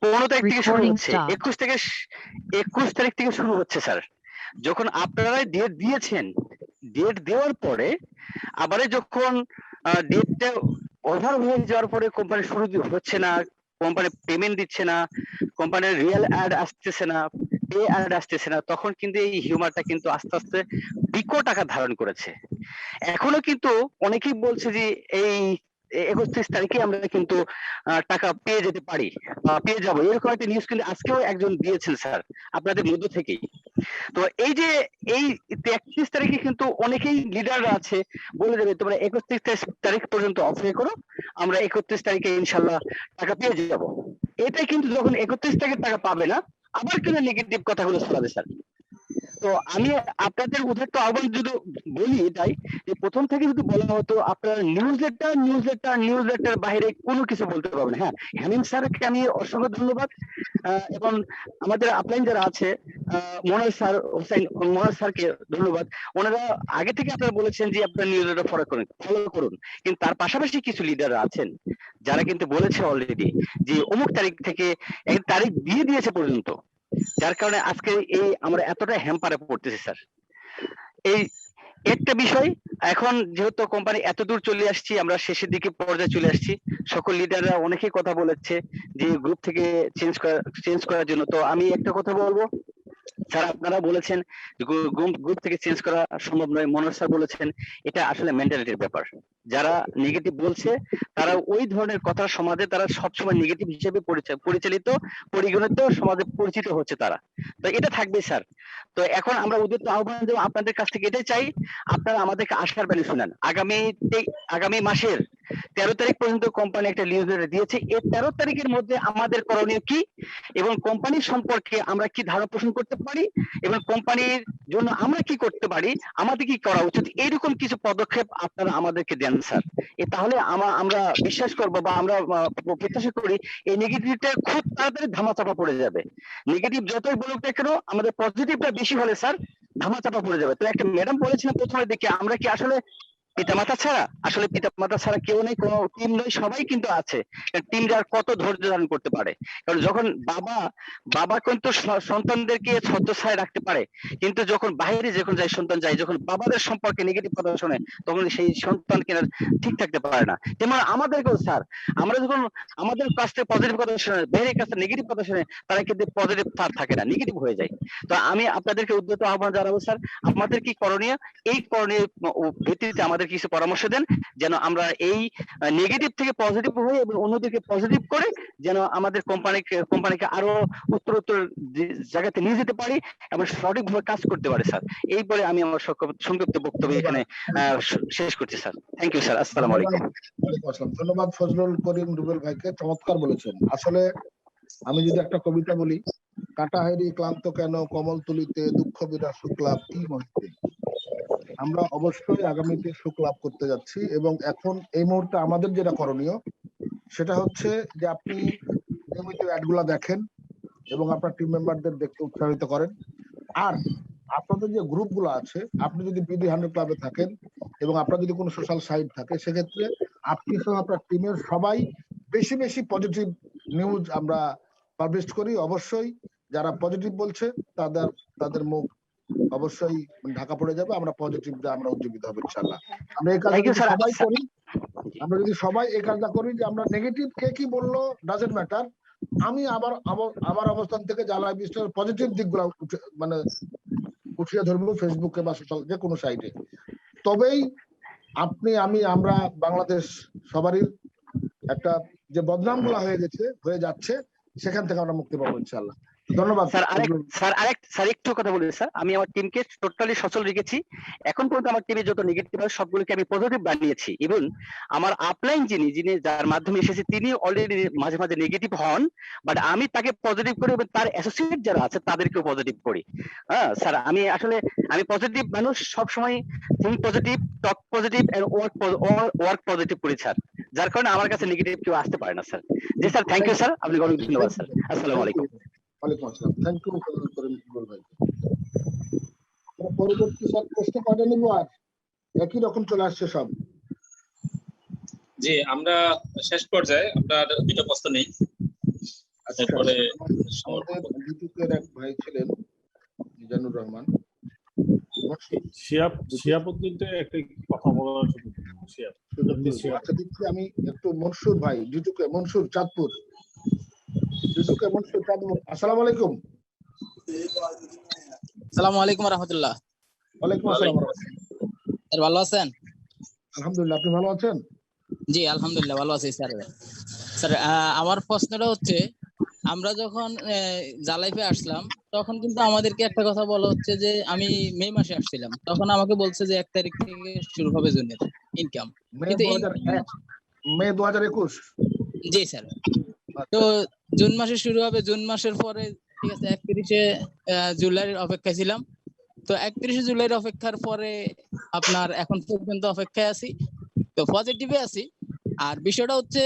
15 তারিখ থেকে শুরু হচ্ছে, 21 তারিখ থেকে শুরু হচ্ছে স্যার। যখন আপনারাই ডেট দিয়েছেন, ডেট দেওয়ার পরে আবারে যখন ডেটটা ওভার হয়ে যাওয়ার পরে কোম্পানি শুরু হচ্ছে না, কোম্পানি পেমেন্ট দিচ্ছে না, কোম্পানির রিয়েল অ্যাড আসতেছে না, পে অ্যাড আসতেছে না, তখন কিন্তু এই হিউমারটা কিন্তু আস্তে আস্তে বিকট আকার ধারণ করেছে। এখনো কিন্তু অনেকেই বলছে যে এই 31 তারিখে আমরা কিন্তু টাকা পেয়ে যেতে পারি বা পেয়ে যাবো, এরকম একটা নিউজ কিন্তু আজকেও একজন দিয়েছেন স্যার আপনাদের মধ্য থেকেই। তো এই যে এই 31 তারিখে কিন্তু অনেকেই লিডাররা আছে বলে দেবে তোমরা 31 তারিখ পর্যন্ত অপেক্ষা করো, আমরা 31 তারিখে ইনশাল্লাহ টাকা পেয়ে যাব। এটাই কিন্তু যখন 31 তারিখে টাকা পাবে না, আবার কিন্তু নেগেটিভ কথাগুলো শোনাবে স্যার। তো আমি আপনাদের উদাহরণ আহ্বান যদি বলি এটাই যে প্রথম থেকে যদি বলা হতো আপনার নিউজলেটার বাইরে কোনো কিছু বলতে পারবেন। হ্যাঁ, হামিম স্যারকে আমি অসংখ্য ধন্যবাদ, এবং আমাদের আপলাইন যারা আছে মনোজ স্যার, মনোজ স্যারকে ধন্যবাদ। ওনারা আগে থেকে আপনারা বলেছেন যে আপনার নিউজলেটার ফলো করুন, কিন্তু তার পাশাপাশি কিছু লিডার আছেন যারা কিন্তু বলেছে অলরেডি যে অমুক তারিখ থেকে এক তারিখ দিয়ে দিয়েছে পর্যন্ত, যার কারণে আজকে এই আমরা এতটা হ্যাম্পারে পড়তেছি স্যার। এই একটা বিষয়, এখন যেহেতু কোম্পানি এত দূর চলে আসছি, আমরা শেষের দিকে পর্যায়ে চলে আসছি, সকল লিডাররা অনেকেই কথা বলেছে যে গ্রুপ থেকে চেঞ্জ করার জন্য। তো আমি একটা কথা বলবো স্যার, আপনারা বলেছেন গ্রুপ থেকে চেঞ্জ করা সম্ভব নয়, মনোজ স্যার বলেছেন এটা আসলে মেন্টালিটির ব্যাপার। যারা নেগেটিভ বলছে তারা ওই ধরনের কথা সমাজে তারা সবসময় নেগেটিভ হিসেবে পরিগণিত সমাজে পরিচিত হচ্ছে তারা, তো এটা থাকবে স্যার। তো এখন আমরা উদ্যত আহ্বান দেবো আপনাদের কাছ থেকে এটাই চাই, আপনারা আমাদেরকে আশার বাণী শুনেন। আগামী মাসের 13 তারিখ পর্যন্ত কোম্পানি একটা নিউজ দিয়েছে, এই 13 তারিখের মধ্যে আমাদের করণীয় কি এবং কোম্পানির সম্পর্কে আমরা কি ধারণা পোষণ করতে পারি এবং কোম্পানির জন্য আমরা কি করতে পারি, আমাদের কি করা উচিত, এইরকম কিছু পদক্ষেপ আপনারা আমাদেরকে দেন স্যার। তাহলে আমরা বিশ্বাস করবো বা আমরা প্রত্যাশা করি এই নেগেটিভটা খুব তাড়াতাড়ি ধামাচাপা পড়ে যাবে। নেগেটিভ যতই বলুক না কেন, আমাদের পজিটিভটা বেশি হলে স্যার ধামাচাপা পড়ে যাবে। তো একটা ম্যাডাম বলেছিলেন প্রথমের দিকে, আমরা কি আসলে পিতামাতা ছাড়া, আসলে পিতামাতা ছাড়া কেউ নেই, কোনো টিম নয়, সবাই কিন্তু আছে। টিমরা কত ধৈর্য ধারণ করতে পারে, কারণ যখন বাবা কিন্তু সন্তানদেরকে ছত্রছায়ায় রাখতে পারে, কিন্তু যখন বাইরে যখন যায় সন্তান যায়, যখন বাবাদের সম্পর্কে নেগেটিভ কথা শোনে তখন সেই সন্তান কিনা ঠিক থাকতে পারে না। যেমন আমাদেরকেও স্যার, আমরা যখন আমাদের কাছ থেকে পজিটিভ কথা শুনে বাইরের কাছে নেগেটিভ কথা শুনে, তারা কিন্তু পজিটিভ থাকে না, নেগেটিভ হয়ে যায়। তো আমি আপনাদেরকে উদ্যত আহ্বান জানাবো স্যার, আমাদের কি করণীয়, এই করণীয় ভিত্তিতে আমাদের কিছু পরামর্শ দেন যেন আমরা এই নেগেটিভ থেকে পজিটিভ হয়ে এবং অন্যদিকে পজিটিভ করে যেন আমাদের কোম্পানিকে আরো উত্তরোত্তর জায়গাতে নিয়ে যেতে পারি এবং সঠিকভাবে কাজ করতে পারি স্যার। এই বলে আমি আমার সংক্ষিপ্ত বক্তব্য এখানে শেষ করছি স্যার। থ্যাংক ইউ স্যার, আসসালামু আলাইকুম। ধন্যবাদ ফজলুল করিম রুবেল ভাইকে, চমৎকার বলেছেন। আসলে আমি যদি একটা কবিতা বলি, কাটা হেরি ক্লান্ত কেন কমল তুলিতে, দুঃখ বিনা সুখ লাভ কি মহিতে। আমরা অবশ্যই আগামীতে সুখ লাভ করতে যাচ্ছি, এবং এখন এই মুহূর্তে আমাদের যেটা করণীয় সেটা হচ্ছে যে আপনি নিয়মিত অ্যাডগুলো দেখেন এবং আপনার টিম মেম্বারদের দেখতে উৎসাহিত করেন। আর আপনাদের যে গ্রুপগুলো আছে, আপনি যদি বিডি 100 ক্লাবে থাকেন এবং আপনার যদি কোনো সোশ্যাল সাইট থাকে, সেক্ষেত্রে আপনি সহ আপনার টিমের সবাই বেশি বেশি পজিটিভ নিউজ আমরা পাবলিশ করি। অবশ্যই যারা পজিটিভ বলছে তাদের মুখ অবশ্যই ঢাকা পড়ে যাবে, আমরা পজিটিভ আমরা উজ্জীবিত হবে ইনশাআল্লাহ। আমরা এই কাজটা যদি সবাই করি, আমরা যদি সবাই এই কাজটা করি যে আমরা নেগেটিভ কে কি বললো ডাজন্ট ম্যাটার, আমি আমার অবস্থান থেকে জালাইফ স্টাইল পজিটিভ দিকগুলো মানে উঠিয়ে ধরবো ফেসবুকে বা সোশ্যাল যে কোনো সাইটে। তবেই আপনি আমরা বাংলাদেশ সবারই একটা যে বদনামগুলো হয়ে যাচ্ছে সেখান থেকে আমরা মুক্তি পাবো ইনশাআল্লাহ। ধন্যবাদ স্যার। একটু কথা বলি স্যার। আমি আমার টিমকে টোটালি সচল রেখেছি। এখন পর্যন্ত আমার টিমে যত নেগেটিভ হয় সবগুলোকে আমি পজিটিভ বানিয়েছি। ইভেন আমার আপলাইন যিনি যার মাধ্যমে এসেছে তিনি অলরেডি মাঝে মাঝে নেগেটিভ হন, বাট আমি তাকে পজিটিভ করি এবং তার অ্যাসোসিয়েট যারা আছে তাদেরকেও পজিটিভ করি। হ্যাঁ স্যার, আমি পজিটিভ মানুষ, সবসময় think positive, talk positive and work positive করি স্যার, যার কারণে আমার কাছে নেগেটিভ কেউ আসতে পারে না স্যার। জি স্যার, থ্যাংক ইউ স্যার, আপনাকে অনেক ধন্যবাদ স্যার। আসসালামু আলাইকুম। ওয়ালাইকুম আসসালাম। থ্যাংক ইউ ইকবাল ভাই। পরবর্তী স্যার প্রশ্ন কয়টা নিব? আর একই রকম চলে আসছে সব। জি, আমরা শেষ পর্যায়ে আপনার দুটো প্রশ্ন নেই। তারপরে আমাদের বিদ্যুতের এক ভাই ছিলেন মিজানুর রহমান, শিয়াবউদ্দিনকে একটা কথা বলার আচ্ছা দিচ্ছি আমি একটু। মনসুর ভাই, মনসুর চাঁদপুর, আসসালামু আলাইকুম। আসসালামু আলাইকুম রাহমাতুল্লাহ। ওয়ালাইকুম আসসালাম। স্যার ভালো আছেন? আলহামদুলিল্লাহ, আপনি ভালো আছেন? জি আলহামদুলিল্লাহ ভালো আছি স্যার। স্যার আমার প্রশ্নটা হচ্ছে, আমরা যখন জালাইফে আসলাম তখন কিন্তু আমাদেরকে একটা কথা বলা হচ্ছে যে আমি মে মাসে আসছিলাম, তখন আমাকে বলছে যে 1 তারিখ থেকে শুরু হবে জুনের ইনকাম। মে 2021। জি স্যার। তো জুন মাসে শুরু হবে, জুন মাসের পরে ঠিক আছে 31শে জুলাইয়ের অপেক্ষায় ছিলাম। তো 31শে জুলাইয়ের অপেক্ষার পরে আপনার এখন পর্যন্ত অপেক্ষায় আছি, তো পজিটিভে আছি। আর বিষয়টা হচ্ছে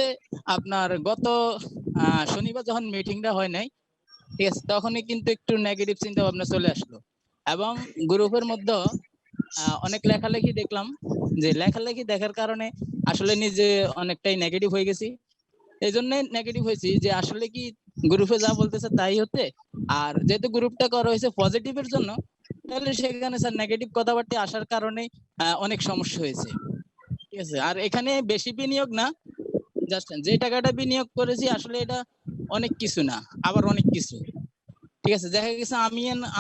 আপনার গত শনিবার যখন মিটিংটা হয় নাই, ঠিক আছে, তখনই কিন্তু একটু নেগেটিভ চিন্তা ভাবনা চলে আসলো এবং গ্রুপের মধ্যে অনেক লেখালেখি দেখলাম, যে লেখালেখি দেখার কারণে আসলে নিজে অনেকটাই নেগেটিভ হয়ে গেছি। এই জন্য নেগেটিভ হয়েছি যে আসলে কি গ্রুপে যা বলতেছে তাই হতে, আর যেহেতু গ্রুপটা করা হয়েছে পজিটিভের জন্য, তাহলে সেখানে স্যার নেগেটিভ কথাবার্তা আসার কারণে অনেক সমস্যা হয়েছে। ঠিক আছে, আর এখানে বেশি বিনিয়োগ না, জাস্ট যে টাকাটা বিনিয়োগ করেছি আসলে এটা অনেক কিছু না, আবার অনেক কিছু। ঠিক আছে, দেখা গেছে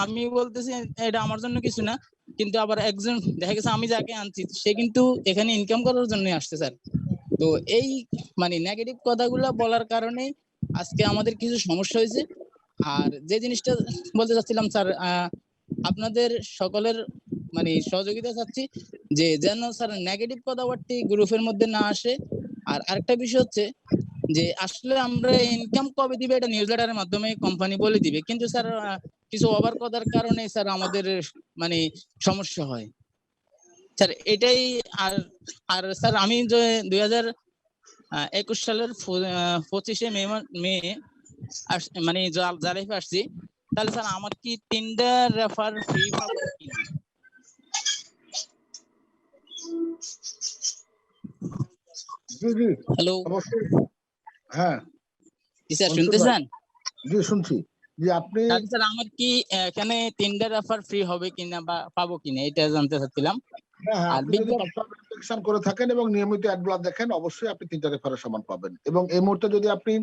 আমি বলতেছি এটা আমার জন্য কিছু না, কিন্তু আবার একজন দেখা গেছে আমি যাকে আনছি সে কিন্তু এখানে ইনকাম করার জন্য আসছে স্যার। তো এই নেগেটিভ কথাগুলো বলার কারণে আজকে আমাদের কিছু সমস্যা হয়েছে। আর যে জিনিসটা বলতে চাচ্ছিলাম স্যার, আপনাদের সকলের সহযোগিতা চাচ্ছি যে যেন স্যার নেগেটিভ কথাবার্তা গ্রুপের মধ্যে না আসে। আর আরেকটা বিষয় হচ্ছে যে আসলে আমরা ইনকাম কবে দিবে এটা নিউজ লেটারের মাধ্যমে কোম্পানি বলে দিবে, কিন্তু স্যার কিছু ওভার কথার কারণে স্যার আমাদের সমস্যা হয় স্যার, এটাই। আর স্যার আমি 2021 সালের 25শে মে জালাইফে আসছি, তাহলে স্যার আমার কি 3টা রেফার ফি পাবো কিনা? জি জি হ্যালো, অবশ্যই। হ্যাঁ জি স্যার, শুনতেছেন? জি শুনছি। জি আপনি স্যার আমার কি এখানে 3টা রেফার ফ্রি হবে কিনা বা পাবো কিনা এটা জানতে চাচ্ছিলাম। হ্যাঁ, আপনি যদি পার্সোনাল করে থাকেন এবং নিয়মিত অ্যাডগুলো দেখেন, অবশ্যই আপনি 3টা রেফারের সমান পাবেন। এবং এই মুহূর্তে যদি আপনি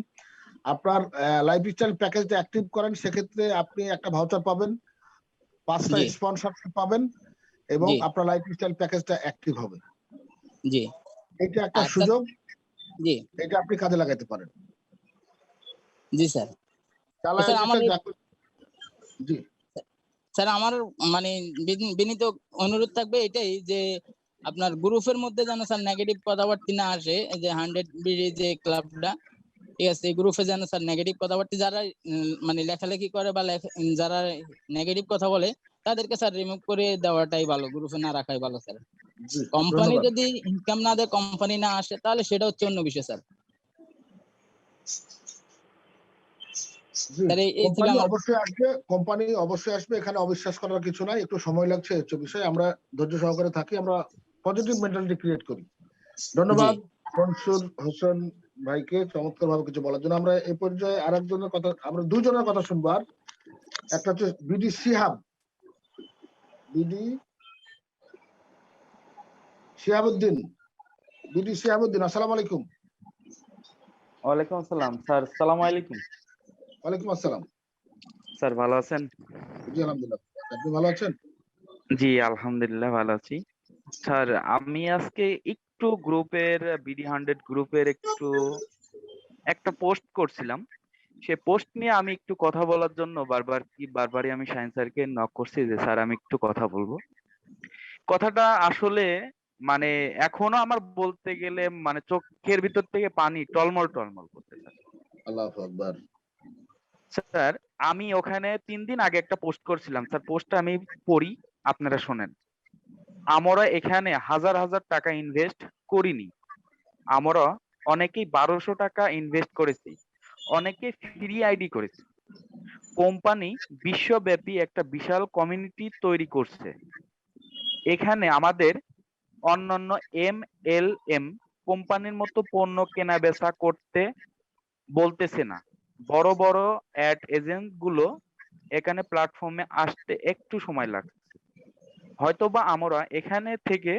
আপনার লাইফস্টাইল প্যাকেজটা অ্যাক্টিভ করেন, সেক্ষেত্রে আপনি একটা ভাউচার পাবেন, 5টা স্পন্সরশিপ পাবেন এবং আপনার লাইফস্টাইল প্যাকেজটা অ্যাক্টিভ হবে। জি, এটা একটা সুযোগ, জি এটা আপনি কাজে লাগাতে পারেন। জি স্যার। জি স্যার, আমার বিনীত অনুরোধ থাকবে এটাই যে আপনার গ্রুপের মধ্যে যেন স্যার নেগেটিভ কথাবার্তা না আসে, যে 100 বিডি যে ক্লাবটা, ঠিক আছে, এই গ্রুপে যেন স্যার নেগেটিভ কথাবার্তা যারা লেখালেখি করে বা যারা নেগেটিভ কথা বলে তাদেরকে স্যার রিমুভ করে দেওয়াটাই ভালো, গ্রুপে না রাখাই ভালো স্যার। কোম্পানি যদি ইনকাম না দেয়, কোম্পানি না আসে, তাহলে সেটা হচ্ছে অন্য বিষয় স্যার। স্যার এই ছিল কোম্পানি আমার অবশ্যই আসবে, কোম্পানি অবশ্যই আসবে, এখানে অবিশ্বাস করার কিছু নাই, একটু সময় লাগছে হচ্ছে বিষয়, আমরা ধৈর্য সহকারে থাকি, আমরা পজিটিভ মেন্টালিটি ক্রিয়েট করি। ধন্যবাদ মনসুর হোসেন ভাইকে চমৎকার ভাবে কিছু বলার জন্য। আমরা এই পর্যায়ে আরেকজনের কথা, আমরা দুজনের কথা শুনবো। আর একটা হচ্ছে বিডি শিহাবুদ্দিন। আসসালামু আলাইকুম। ওয়ালাইকুম আসসালাম স্যার, সালাম আলাইকুম। ওয়ালাইকুম আসসালাম। স্যার ভালো আছেন? জি আলহামদুলিল্লাহ, আপনি ভালো আছেন? জি আলহামদুলিল্লাহ ভালো আছি। স্যার আমি আজকে একটু গ্রুপের BD100 গ্রুপের একটা পোস্ট করছিলাম, সে পোস্ট নিয়ে আমি একটু কথা বলার জন্য বারবারই আমি শাহিন স্যারকে নক করছি যে স্যার আমি একটু কথা বলবো। কথাটা আসলে মানে এখনো আমার বলতে গেলে মানে চোখের ভিতর থেকে পানি টলমল করতে স্যার। আল্লাহু আকবার। স্যার আমি ওখানে 3 দিন আগে একটা পোস্ট করছিলাম স্যার, পোস্টটা আমি পড়ি, আপনারা শোনেন। আমরা এখানে হাজার হাজার টাকা ইনভেস্ট করিনি, আমরা অনেকেই 1200 টাকা ইনভেস্ট করেছি, অনেকে ফ্রি আইডি করেছি। কোম্পানি বিশ্বব্যাপী একটা বিশাল কমিউনিটি তৈরি করছে। এখানে আমাদের অন্যান্য MLM কোম্পানির মতো পণ্য কেনা বেচা করতে বলতেছে না। বড় বড় অ্যাড এজেন্ট গুলো এখানে প্ল্যাটফর্মে আসতে একটু সময় লাগছে। হয়তোবা আমরা এখানে থেকে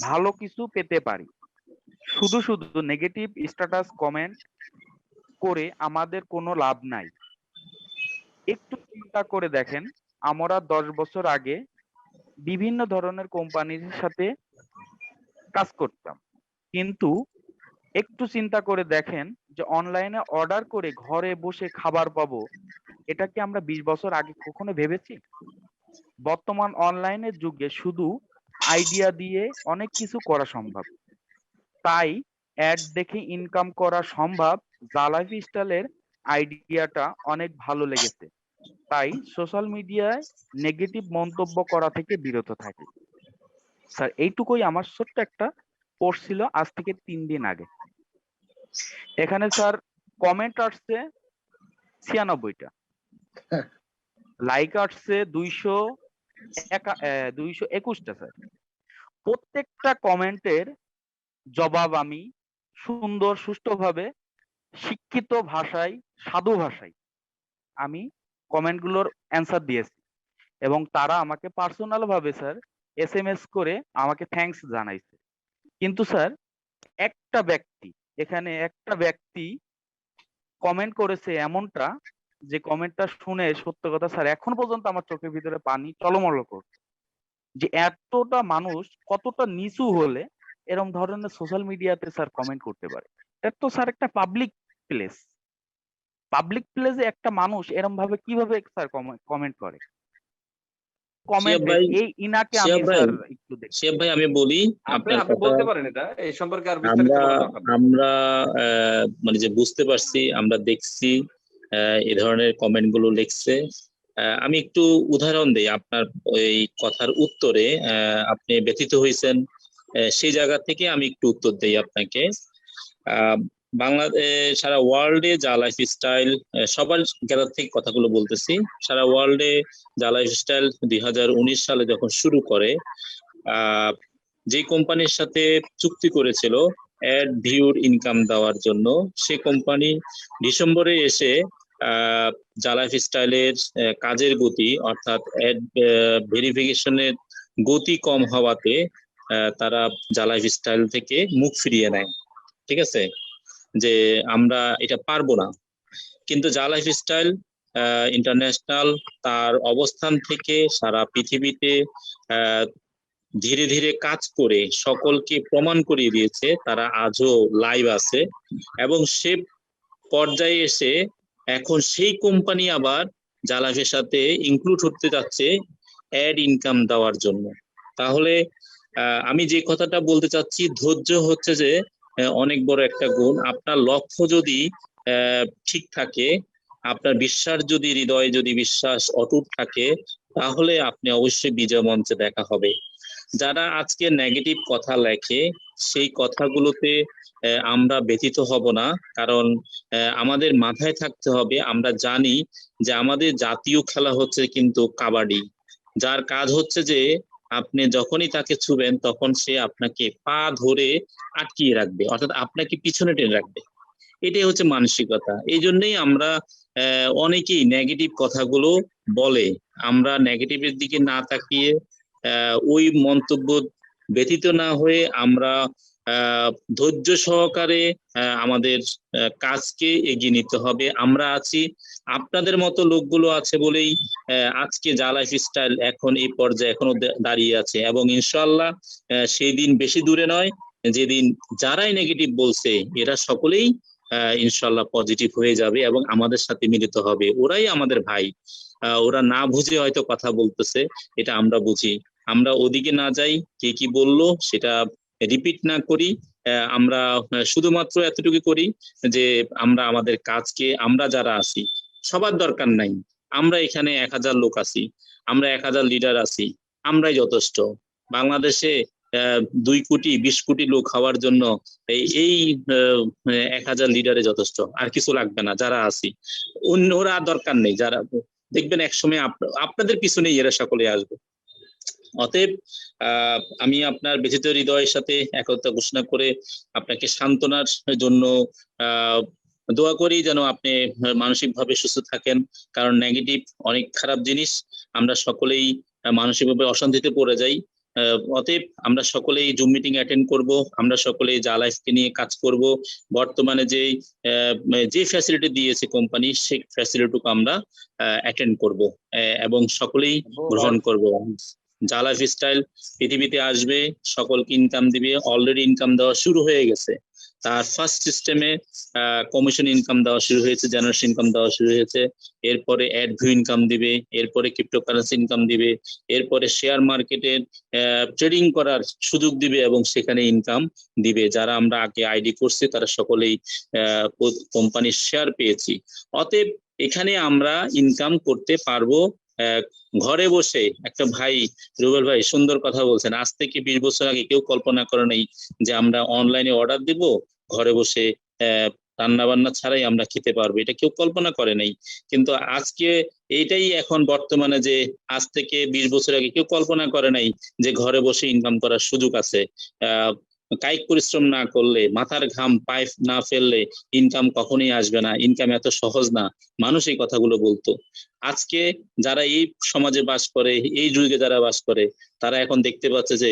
ভালো কিছু পেতে পারি। শুধু নেগেটিভ স্ট্যাটাস কমেন্ট করে আমাদের কোনো লাভ নাই। একটু চিন্তা করে দেখেন, আমরা 10 বছর আগে বিভিন্ন ধরনের কোম্পানির সাথে কাজ করতাম, কিন্তু একটু চিন্তা করে দেখেন যে অনলাইনে অর্ডার করে ঘরে বসে খাবার পাবো, এটা কি আমরা 20 বছর আগে কখনো ভেবেছি? বর্তমান অনলাইনের যুগে শুধু আইডিয়া দিয়ে অনেক কিছু করা সম্ভব। তাই অ্যাড দেখে ইনকাম করা সম্ভব। লাইফ স্টাইলের আইডিয়াটা অনেক ভালো লেগেছে, তাই সোশ্যাল মিডিয়ায় নেগেটিভ মন্তব্য করা থেকে বিরত থাকি। স্যার এইটুকুই আমার ছোট্ট একটা পোস্ট ছিল আজ থেকে 3 দিন আগে। এখানে স্যার কমেন্ট আসছে 96টা, লাইক আসছে 221টা স্যার। প্রত্যেকটা কমেন্টের জবাব আমি সুন্দর সুষ্ঠুভাবে শিক্ষিত ভাষায়, সাধু ভাষায় আমি কমেন্টগুলোর অ্যান্সার দিয়েছি, এবং তারা আমাকে পার্সোনাল ভাবে স্যার SMS করে আমাকে থ্যাঙ্কস জানাইছে। কিন্তু স্যার একটা ব্যক্তি কমেন্ট করেছে এমনটা, যে কমেন্টটা শুনে সত্য কথা স্যার এখন পর্যন্ত আমার চোখের ভিতরে পানি টলমল করছে, যে এতটা মানুষ কতটা নিচু হলে এরকম ধরনের সোশ্যাল মিডিয়াতে স্যার কমেন্ট করতে পারে। এটা তো স্যার একটা পাবলিক প্লেসে একটা মানুষ এরকম ভাবে কিভাবে স্যার কমেন্ট করে? শিহাব ভাই আমি বলি, আপনার আপনি কথা বলতে পারেন এটা, এই সম্পর্কে আর বিস্তারিত বলার দরকার নেই। আমরা মানে যে বুঝতে পারছি, আমরা দেখছি এই ধরনের কমেন্ট গুলো লিখছে। আমি একটু উদাহরণ দেই আপনার ওই কথার উত্তরে। আপনি ব্যথিত হয়েছেন, সেই জায়গা থেকে আমি একটু উত্তর দেই আপনাকে। বাংলাদেশ সারা ওয়ার্ল্ডে যা লাইফস্টাইল, সবার গ্যাদার থেকে কথাগুলো বলতেছি, সারা ওয়ার্ল্ডে যা লাইফস্টাইল 2019 সালে যখন শুরু করে, যে কোম্পানির সাথে চুক্তি করেছিল অ্যাড ভিউর ইনকাম দেওয়ার জন্য, সে কোম্পানি ডিসেম্বরে এসে যা লাইফস্টাইলের কাজের গতি অর্থাৎ অ্যাড ভেরিফিকেশনের গতি কম হওয়াতে তারা যা লাইফস্টাইল থেকে মুখ ফিরিয়ে নেয়। ঠিক আছে, যে আমরা এটা পারবো না। কিন্তু যা লাইফস্টাইল ইন্টারন্যাশনাল তার অবস্থান থেকে সারা পৃথিবীতে ধীরে ধীরে কাজ করে সকলকে প্রমাণ করিয়ে দিয়েছে তারা আজও লাইভ আছে, এবং সে পর্যায়ে এসে এখন সেই কোম্পানি আবার যা লাইফের সাথে ইনক্লুড হতে যাচ্ছে অ্যাড ইনকাম দেওয়ার জন্য। তাহলে আমি যে কথাটা বলতে চাচ্ছি, ধৈর্য হচ্ছে যে অনেক বড় একটা গুণ। আপনার লক্ষ্য যদি ঠিক থাকে, আপনার বিশ্বাস যদি হৃদয়ে যদি বিশ্বাস অটুট থাকে, তাহলে আপনি অবশ্যই বিজয় মঞ্চে দেখা হবে। যারা আজকে নেগেটিভ কথা লেখে সেই কথাগুলোতে আমরা ব্যতীত হব না, কারণ আমাদের মাথায় থাকতে হবে, আমরা জানি যে আমাদের জাতীয় খেলা হচ্ছে কিন্তু কাবাডি, যার কাজ হচ্ছে যে আপনি যখনই তাকে ছুবেন তখন সে আপনাকে পা ধরে আটকিয়ে রাখবে, অর্থাৎ আপনাকে পিছনে টেনে রাখবে। এটাই হচ্ছে মানসিকতা। এই জন্যই আমরা অনেকেই নেগেটিভ কথাগুলো বলে, আমরা নেগেটিভের দিকে না তাকিয়ে ওই মন্তব্য ব্যতীত না হয়ে আমরা ধৈর্য সহকারে আমাদের কাজকে এগিয়ে নিতে হবে। আমরা আছি, আপনাদের মতো লোকগুলো আছে বলেই আজকে জা লাইফ স্টাইল এখন এই পর্যায়ে এখনো দাঁড়িয়ে আছে, এবং ইনশাআল্লাহ সেই দিন বেশি দূরে নয় যেদিন যারাই নেগেটিভ বলছে এরা সকলেই ইনশাআল্লাহ পজিটিভ হয়ে যাবে এবং আমাদের সাথে মিলিত হবে। ওরাই আমাদের ভাই, ওরা না বুঝে হয়তো কথা বলতেছে, এটা আমরা বুঝি। আমরা ওদিকে না যাই, কে কি বললো সেটা রিপিট না করি, আমরা শুধুমাত্র এতটুকু করি যে আমরা আমাদের কাজকে, আমরা যারা আছি সবার দরকার নাই, আমরা এখানে 1000 লোক আছি, আমরা 1000 লিডার আছি, আমরাই যথেষ্ট। বাংলাদেশে 2 কোটি 20 কোটি লোক হওয়ার জন্য এই 1000 লিডারে যথেষ্ট, আর কিছু লাগবে না। যারা আছি অন্যরা দরকার নেই, যারা দেখবেন একসময় আপনাদের পিছনে এরা সকলে আসবে। অতএব আমি আপনার ব্যথিত হৃদয়ের সাথে একতা ঘোষণা করে আপনাকে সান্ত্বনার জন্য দোয়া করি যেন আপনি মানসিকভাবে সুস্থ থাকেন, কারণ নেগেটিভ অনেক খারাপ জিনিস, আমরা সকলেই মানসিকভাবে অশান্তিতে পড়ে যাই। অতএব আমরা সকলেই জুম মিটিং অ্যাটেন্ড করব, আমরা সকলেই জা লাইফকে নিয়ে কাজ করব। বর্তমানে যে ফ্যাসিলিটি দিয়েছে কোম্পানি সেই ফ্যাসিলিটিটুকু আমরা অ্যাটেন্ড করব এবং সকলেই গ্রহণ করব। জা লাইফ স্টাইল পৃথিবীতে আসবে, সকলকে ইনকাম দিবে, অলরেডি ইনকাম দেওয়া শুরু হয়ে গেছে। তার ফার্স্ট সিস্টেমে কমিশন ইনকাম দেওয়া শুরু হয়েছে, জেনারেশন ইনকাম দেওয়া শুরু হয়েছে, এরপরে অ্যাড ভিউ ইনকাম দিবে, এরপরে ক্রিপ্টোকারেন্সি ইনকাম দিবে, এরপরে শেয়ার মার্কেটের ট্রেডিং করার সুযোগ দিবে এবং সেখানে ইনকাম দিবে। যারা আমরা আগে আইডি করছি তারা সকলেই কোম্পানির শেয়ার পেয়েছি। অতএব এখানে আমরা ইনকাম করতে পারবো ঘরে বসে। একটা ভাই রুবেল ভাই সুন্দর কথা বলছেন, আজ থেকে 20 বছর আগে কেউ কল্পনা করে নাই যে আমরা অনলাইনে অর্ডার দিব, ঘরে বসে রান্না বান্না ছাড়াই আমরা খেতে পারবো, এটা কেউ কল্পনা করে নাই। কিন্তু আজকে এইটাই এখন বর্তমানে, যে আজ থেকে 20 বছর আগে কেউ কল্পনা করে নাই যে ঘরে বসে ইনকাম করার সুযোগ আছে। কায়িক পরিশ্রম না করলে, মাথার ঘাম পায়ে না ফেললে ইনকাম কখনোই আসবে না, ইনকাম এত সহজ না। মানুষ এই কথাগুলো বলতো। আজকে যারা এই সমাজে বাস করে, এই যুগে যারা বাস করে, তারা এখন দেখতে পাচ্ছে যে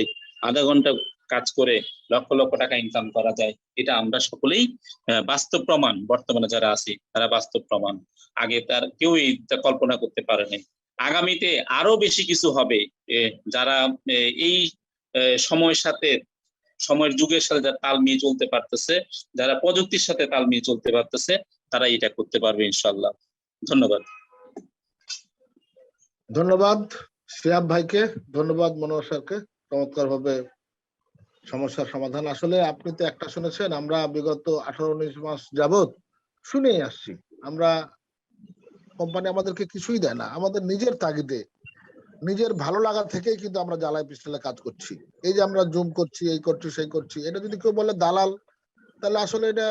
আধা ঘন্টা কাজ করে লক্ষ লক্ষ টাকা ইনকাম করা যায়। এটা আমরা সকলেই বাস্তব প্রমাণ, বর্তমানে যারা আছি তারা বাস্তব প্রমাণ। আগে তার কেউ এটা কল্পনা করতে পারে নাই। আগামীতে আরো বেশি কিছু হবে। যারা এই সময়ের সাথে, সময়ের যুগের সাথে যারা তাল মিলিয়ে চলতে পারতেছে, যারা প্রযুক্তির সাথে তাল মিলিয়ে চলতে পারতেছে, তারা এটা করতে পারবে ইনশাআল্লাহ। ধন্যবাদ। ধন্যবাদ শিহাব ভাইকে, ধন্যবাদ মনোয়ার স্যারকে, চমৎকার ভাবে সমস্যার সমাধান। আসলে আপনি তো একটা শুনেছেন, আমরা বিগত 18-19 মাস যাবত শুনেই আসছি, আমরা কোম্পানি আমাদেরকে কিছুই দেয় না, আমাদের নিজের তাগিদে, নিজের ভালো লাগা থেকেই কিন্তু আমরা জা লাইফ স্টাইলে কাজ করছি। এই যে আমরা জুম করছি, এই করছি, সেই করছি, এটা যদি কেউ বলে দালাল, তাহলে আসলে এটা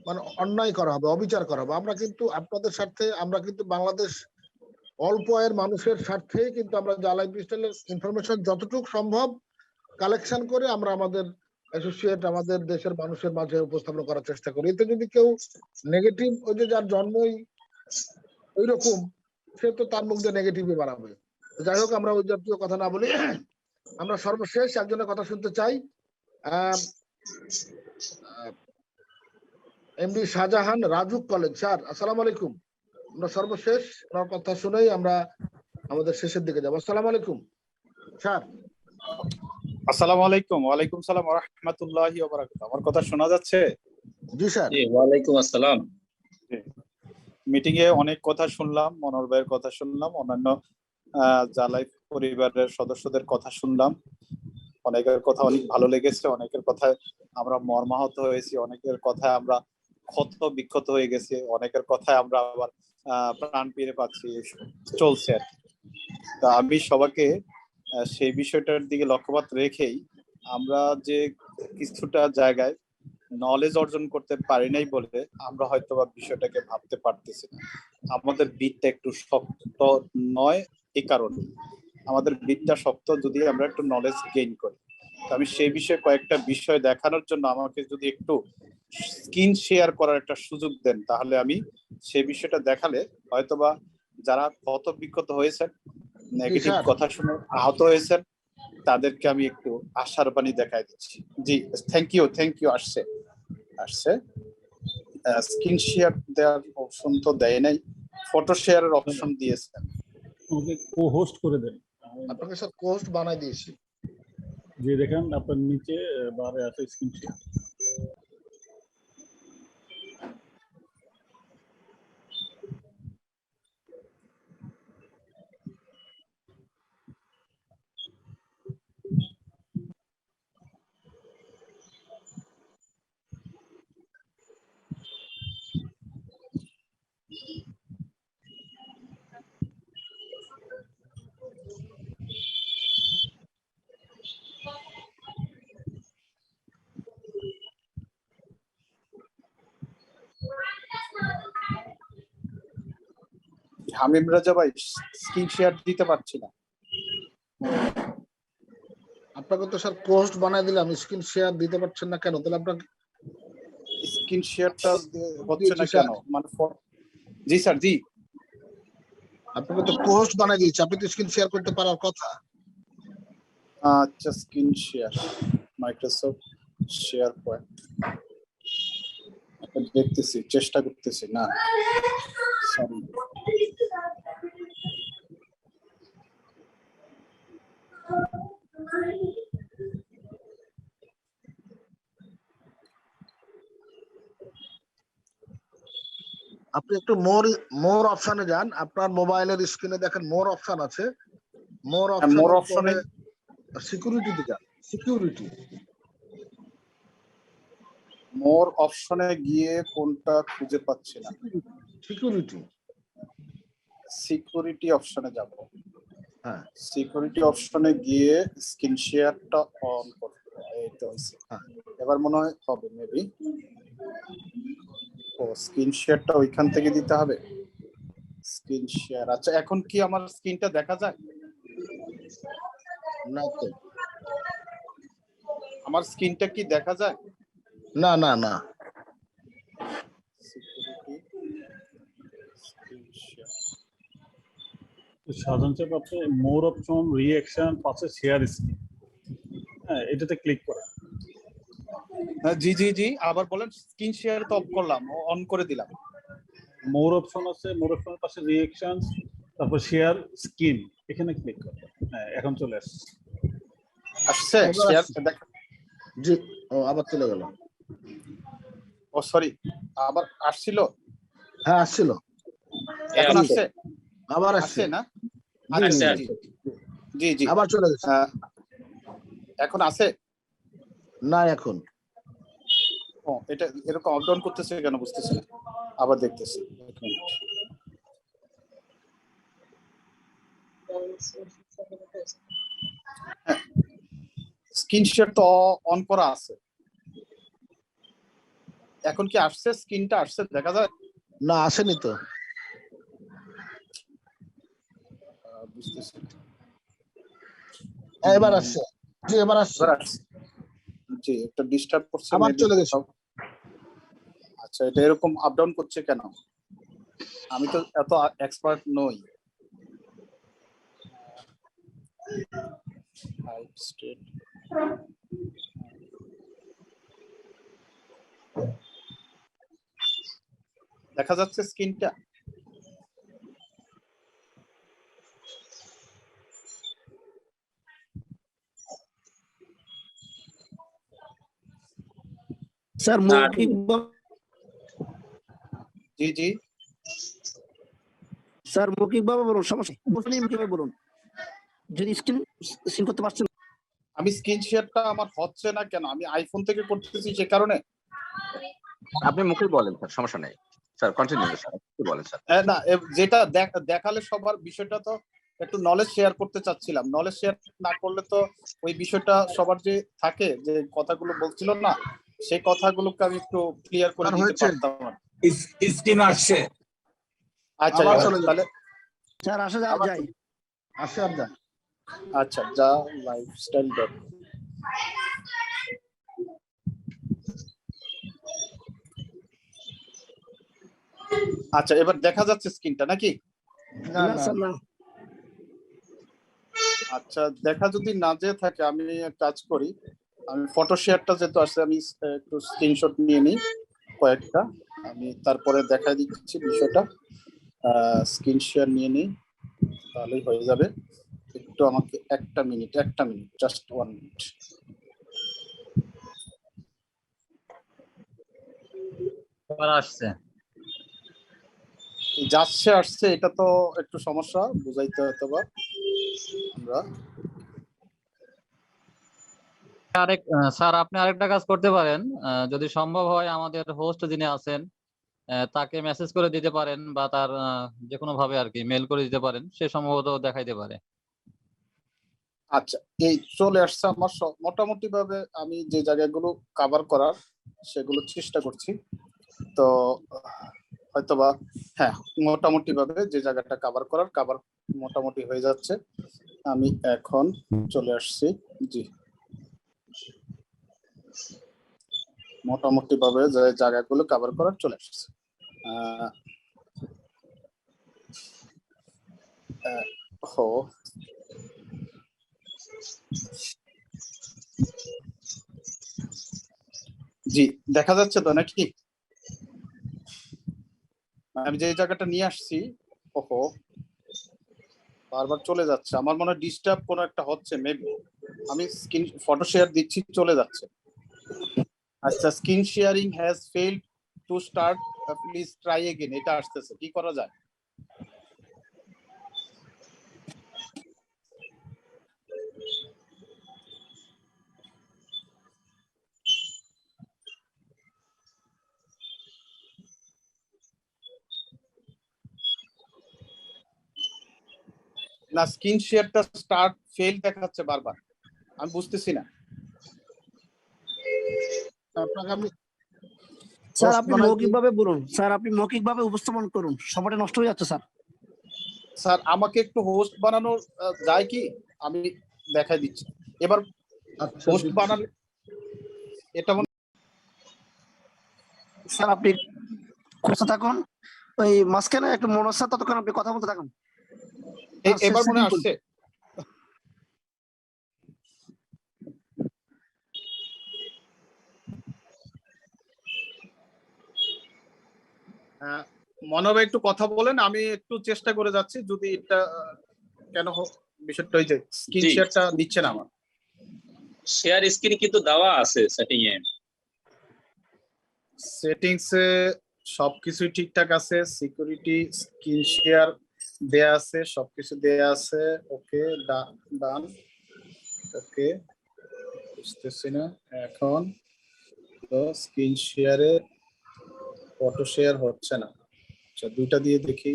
মানে অন্যায় করা হবে, অবিচার করা হবে। আমরা কিন্তু আপনাদের স্বার্থে, আমরা কিন্তু বাংলাদেশ অল্প আয়ের মানুষের স্বার্থেই কিন্তু আমরা জা লাইফ স্টাইলের ইনফরমেশন যতটুকু সম্ভব কালেকশন করে আমরা আমাদের অ্যাসোসিয়েট, আমাদের দেশের মানুষের মাঝে উপস্থাপন করার চেষ্টা করি। এতে যদি কেউ নেগেটিভ, ওই যে যার জন্মই ওই রকম, সে তো তার মুখ দিয়ে নেগেটিভই বাড়াবে। যাই হোক, আমরা ওই জাতীয় কথা না বলি, আমরা সর্বশেষ একজনের কথা শুনতে চাই। MD Shahjahan, RAJUK college. Sir আসসালামু আলাইকুম। আমরা সর্বশেষ ওনার কথা শুনেই আমরা আমাদের শেষের দিকে যাবো। আসসালামু আলাইকুম স্যার। আসসালামু আলাইকুম। ওয়ালাইকুম সালাম ওয়া রাহমাতুল্লাহি ওয়া বারাকাতুহু। আমার কথা শোনা যাচ্ছে? জি স্যার। জি, ওয়ালাইকুম আসসালাম। মিটিং এ অনেক কথা শুনলাম, মনোহর ভাইয়ের কথা শুনলাম, অন্যান্য জা লাইফ পরিবারের সদস্যদের কথা শুনলাম। অনেকের কথা অনেক ভালো লেগেছে, অনেকের কথায় আমরা মর্মাহত হয়েছি, অনেকের কথায় আমরা ক্ষত বিক্ষত হয়ে গেছি, অনেকের কথায় আমরা আবার প্রাণ ফিরে পাচ্ছি, চলছে। তা আমি সবাইকে সেই বিষয়টার দিকে লক্ষ্যপাত রেখেই আমরা যে কিছুটা জায়গায় নলেজ অর্জন করতে পারি নাই বলে আমরা হয়তোবা বিষয়টাকে ভাবতে পারতেছি না। আমাদের বিটটা একটু শক্ত নয়, এই কারণে আমাদের বিটটা শক্ত যদি আমরা একটু নলেজ গেইন করি। তো আমি সেই বিষয়ে কয়েকটা বিষয় দেখানোর জন্য আমাকে যদি একটু স্ক্রিন শেয়ার করার একটা সুযোগ দেন, তাহলে আমি সেই বিষয়টা দেখালে হয়তোবা যারা ক্ষত বিক্ষত হয়েছেন, নেগেটিভ কথা শুনে আহত হয়েছেন, তাদেরকে আমি একটু আশার বাণী দেখাই দিচ্ছি। জি, থ্যাংক ইউ। আসছে স্ক্রিন শেয়ার দেওয়ার অপশন তো দেয় নাই, ফটো শেয়ারের অপশন দিয়েছেন। আমাকে কো-হোস্ট করে দেন। আপনাকে স্যার পোস্ট বানাই দিয়েছি। যে দেখেন আপনার নিচে বারে আছে স্ক্রিন শেয়ার। হামিম রাজা ভাই, স্ক্রিন শেয়ার দিতে পারছি না। আপনাকে তো স্যার পোস্ট বানাই দিলাম, স্ক্রিন শেয়ার দিতে পারছেন না কেন? তাহলে আপনাকে স্ক্রিন শেয়ারটা হচ্ছে না কেন? মানে জি স্যার, জি আপনাকে তো পোস্ট বানাই দিয়েছি, আপনি তো স্ক্রিন শেয়ার করতে পারার কথা। আচ্ছা, screen share Microsoft share point দেখতেছি, চেষ্টা করতেছি। না সরি, আপনি একটু মোর অপশনে যান, আপনার মোবাইলের স্ক্রিনে দেখেন মোর অপশন আছে। মোর অপশনে সিকিউরিটিতে যান, সিকিউরিটি। মোর অপশনে গিয়ে কোনটা খুঁজে পাচ্ছি না। সিকিউরিটি অপশনে যাব। হ্যাঁ, সিকিউরিটি অপশনে গিয়ে স্ক্রিন শেয়ারটা অন করতে হবে। এই তো হইছে। এবার মনে হয় হবে মেবি। ও স্ক্রিন শেয়ারটা ওইখান থেকে দিতে হবে। স্ক্রিন শেয়ার, আচ্ছা এখন কি আমার স্ক্রিনটা দেখা যায়? না তো, আমার স্ক্রিনটা কি দেখা যায়? না না না। সাধারণ চাপ আপনি মোর অপশন, রিঅ্যাকশন, পাশে শেয়ার স্ক্রিন, হ্যাঁ এটাতে ক্লিক করেন। জি, আবার বলেন। স্ক্রিন শেয়ার তো অফ করলাম, অন করে দিলাম। মোর অপশন আছে, মোর অপশনের পাশে রিঅ্যাকশন, তারপর শেয়ার স্ক্রিন, এখানে ক্লিক করবেন। হ্যাঁ এখন চলে আসছে। শেয়ার জি, ও আবার চলে গেল। ও সরি, আবার আসছিল। হ্যাঁ আসছিল, এখন আসছে, আবার আসছে না? জি আবার চলে গেছে। এখন আছে না এখন। ও এটা এরকম আপ ডাউন করতেছে কেন বুঝতেছি না, আবার দেখতেছি। স্ক্রিন শেয়ার তো অন করা আছে। এখন কি আসছে? স্ক্রিনটা আসছে, দেখা যায়? না আসেনি তো। বুঝতেছি। এবার আসছে। জি এবার আসছে। জি, একটা ডিস্টার্ব করছে। আবার চলে গেছে। আচ্ছা, এটা এরকম আপ ডাউন করছে কেন? আমি তো এত এক্সপার্ট নই। দেখা যাচ্ছে স্ক্রিনটা? স্যার মৌখিক জি স্যার মৌখিকভাবে বলুন, সমস্যা কিভাবে বলুন, যদি স্ক্রিন করতে পারছেন। আমি স্ক্রিন শেয়ারটা আমার হচ্ছে না কেন? আমি আইফোন থেকে করতেছি সে কারণে। আপনি মুখে বলেন স্যার, সমস্যা নেই স্যার, কন্টিনিউ স্যার, কি বলেন স্যার? না, যেটা দেখালে সবার বিষয়টা তো একটু নলেজ শেয়ার করতে চাচ্ছিলাম। নলেজ শেয়ার না করলে তো ওই বিষয়টা সবার যে থাকে, যে কথাগুলো বলছিল না, সেই কথাগুলোকে আমি একটু ক্লিয়ার করে দিতে পারতাম। স্ক্রিন আসছে, আচ্ছা আবার চলে যাবে। তাহলে স্যার আসা আবার যায়। আসে আর যায়। আচ্ছা, যা লাইফস্টাইল ডট আচ্ছা, এবার দেখা যাচ্ছে স্ক্রিনটা নাকি? না না না স্যার না। আচ্ছা, দেখা যদি না যেয়ে থাকে আমি এক কাজ করি, আমি ফটো শেয়ারটা যেহেতু আসছে আমি একটু স্ক্রিনশট নিয়ে নিই কয়েকটা, আমি তারপরে দেখাই দিচ্ছি বিষয়টা। স্ক্রিন শেয়ার নিয়ে নিই, তাহলেই হয়ে যাবে। একটু আমাকে একটা মিনিট, জাস্ট 1 মিনিট। আসছে যাচ্ছে আসছে, এটা তো একটু সমস্যা, বুঝাইতে হয়তো বা আমরা। স্যার আপনি আরেকটা কাজ করতে পারেন, যদি সম্ভব হয় আমাদের হোস্ট যিনি আছেন তাকে মেসেজ করে দিতে পারেন, বা তার যে কোনো ভাবে আর কি মেল করে দিতে পারেন, সে সম্ভবত দেখাইতে পারে। আচ্ছা, এই চলে আসছে আমার মোটামুটি ভাবে আমি যে জায়গাগুলো কভার করার সেগুলো চেষ্টা করছি। তো হয়তোবা হ্যাঁ, মোটামুটি ভাবে যে জায়গাটা কভার মোটামুটি হয়ে যাচ্ছে। আমি এখন চলে আসছি। জি, মোটামুটি ভাবে যে জায়গাগুলো কভার করার চলে আসছে। জি, দেখা যাচ্ছে তো নাকি? আমি যে জায়গাটা নিয়ে আসছি, ওহো বারবার চলে যাচ্ছে, আমার মনে হয় ডিস্টার্ব কোনো একটা হচ্ছে মেবি। আমি স্ক্রিন ফটো শেয়ার দিচ্ছি, চলে যাচ্ছে। আচ্ছা, screen sharing has failed to start, please try again, এটা আসতেছে, কি করা যায়? না, স্ক্রিন শেয়ারটা স্টার্ট ফেল দেখাচ্ছে বারবার, আমি বুঝতেছি না। আপনাকে আমি স্যার আপনি মৌখিকভাবে বলুন, স্যার আপনি মৌখিকভাবে উপস্থাপন করুন, সময়টা নষ্ট হয়ে যাচ্ছে স্যার। স্যার আমাকে একটু হোস্ট বানানো যায় কি? আমি দেখাই দিচ্ছি এবার। হোস্ট বানালে এটা স্যার আপনি খুঁজতে থাকুন, ওই মাঝখানে একটু মনসা, ততক্ষণ আপনি কথা বলতে থাকুন। এবার মনে আসছে। মনোভাব একটু কথা বলেন, আমি একটু চেষ্টা করে যাচ্ছি। যদি এটা কেন বিষয়টা হয়ে যায়, স্ক্রিন শেয়ারটা নিচ্ছে না আমার। শেয়ার স্ক্রিন কিন্তু দেওয়া আছে সেটিং এ, সেটিংসে সবকিছুই ঠিকঠাক আছে, সিকিউরিটি, স্ক্রিন শেয়ার দেয়া আছে, সবকিছু দেয়া আছে। ওকে, ডান। ওকে, বুঝতেছি না এখন তো স্ক্রিন শেয়ারে ফটো শেয়ার হচ্ছে না। আচ্ছা, দুইটা দিয়ে দেখি।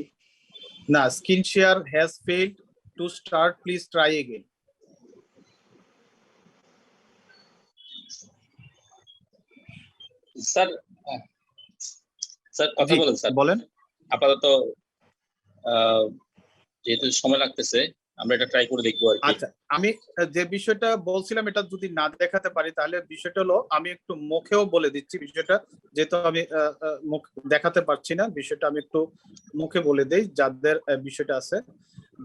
না, screen share has failed to start, please try again. Sir কথা বলেন স্যার, বলেন। আপাতত যেহেতু সময় লাগতেছে, আমরা এটা ট্রাই করে দেখবো আর কি। আচ্ছা, আমি যে বিষয়টা বলছিলাম এটা যদি না দেখাতে পারি, তাহলে বিষয়টা হলো আমি একটু মুখেও বলে দিচ্ছি বিষয়টা, যেহেতু আমি মুখ দেখাতে পারছি না, বিষয়টা আমি একটু মুখে বলে দেই যাদের বিষয়টা আছে।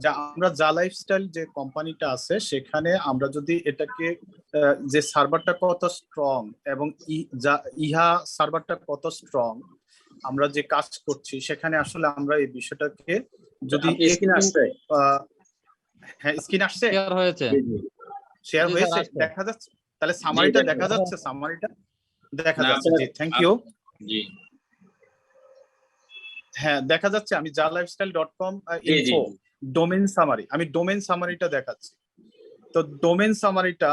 যা আমরা যা লাইফস্টাইল যে কোম্পানিটা আছে, সেখানে আমরা যদি এটাকে যে সার্ভারটা কত স্ট্রং এবং ইহা সার্ভারটা কত স্ট্রং, আমরা যে কাজ করছি সেখানে আসলে আমরা এই বিষয়টাকে যদি হ্যাঁ, স্ক্রিন আসছে, শেয়ার হয়েছে, শেয়ার হয়েছে, দেখা যাচ্ছে। তাহলে সামারিটা দেখা যাচ্ছে, সামারিটা দেখা যাচ্ছে। জি, থ্যাংক ইউ। জি হ্যাঁ, দেখা যাচ্ছে। আমি jalifestyle.com ইনফো ডোমেইন সামারি, আমি ডোমেইন সামারিটা দেখাচ্ছি। তো ডোমেইন সামারিটা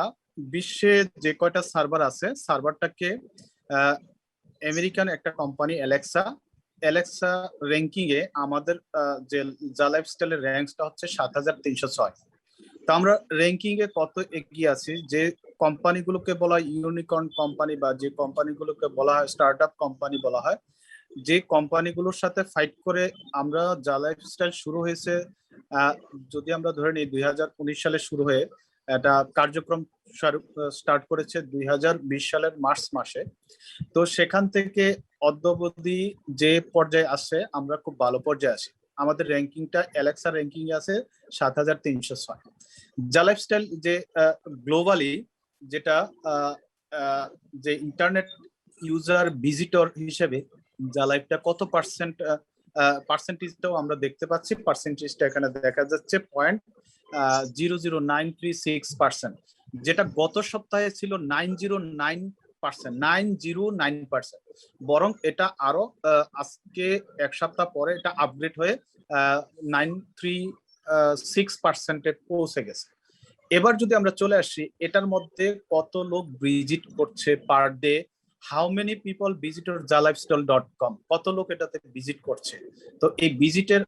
বিশ্বে যে কয়টা সার্ভার আছে, সার্ভারটাকে আমেরিকান একটা কোম্পানি অ্যালেক্সা অ্যালেক্সা র্যাঙ্কিং এ আমাদের যে যা লাইফস্টাইলের র্যাঙ্কটা হচ্ছে 7306। তো আমরা র্যাঙ্কিং এ কত এগিয়ে আছি, যে কোম্পানিগুলোকে বলা হয় ইউনিকর্ন কোম্পানি বা যে কোম্পানিগুলোকে বলা হয় স্টার্টআপ কোম্পানি বলা হয়, যে কোম্পানিগুলোর সাথে ফাইট করে আমরা যা লাইফস্টাইল শুরু হয়েছে, যদি আমরা ধরে নিই 2019 সালে শুরু হয়ে এটা কার্যক্রম স্টার্ট করেছে 2020 সালের মার্চ মাসে। তো সেখান থেকে অদ্যাবধি যে পর্যায়ে আসছে আমরা খুব ভালো পর্যায়ে আছি। আমাদের র্যাঙ্কিংটা অ্যালেক্সা র্যাঙ্কিং আছে 7306। যা লাইফস্টাইল যে গ্লোবালি যেটা যে ইন্টারনেট ইউজার ভিজিটর হিসেবে যা লাইফটা কত পার্সেন্টেজটাও আমরা দেখতে পাচ্ছি। পার্সেন্টেজটা এখানে দেখা যাচ্ছে 0.00936%, যেটা গত সপ্তাহে ছিল 909%, বরং এটা আরো আজকে এক সপ্তাহ পরে এটা আপগ্রেড হয়ে 936%-এ পৌঁছে গেছে। এবার যদি আমরা চলে আসি এটার মধ্যে কত লোক ভিজিট করছে per day, how many people visitor jalifestyle.com, কত লোক এটাতে ভিজিট করছে। তো এই ভিজিটের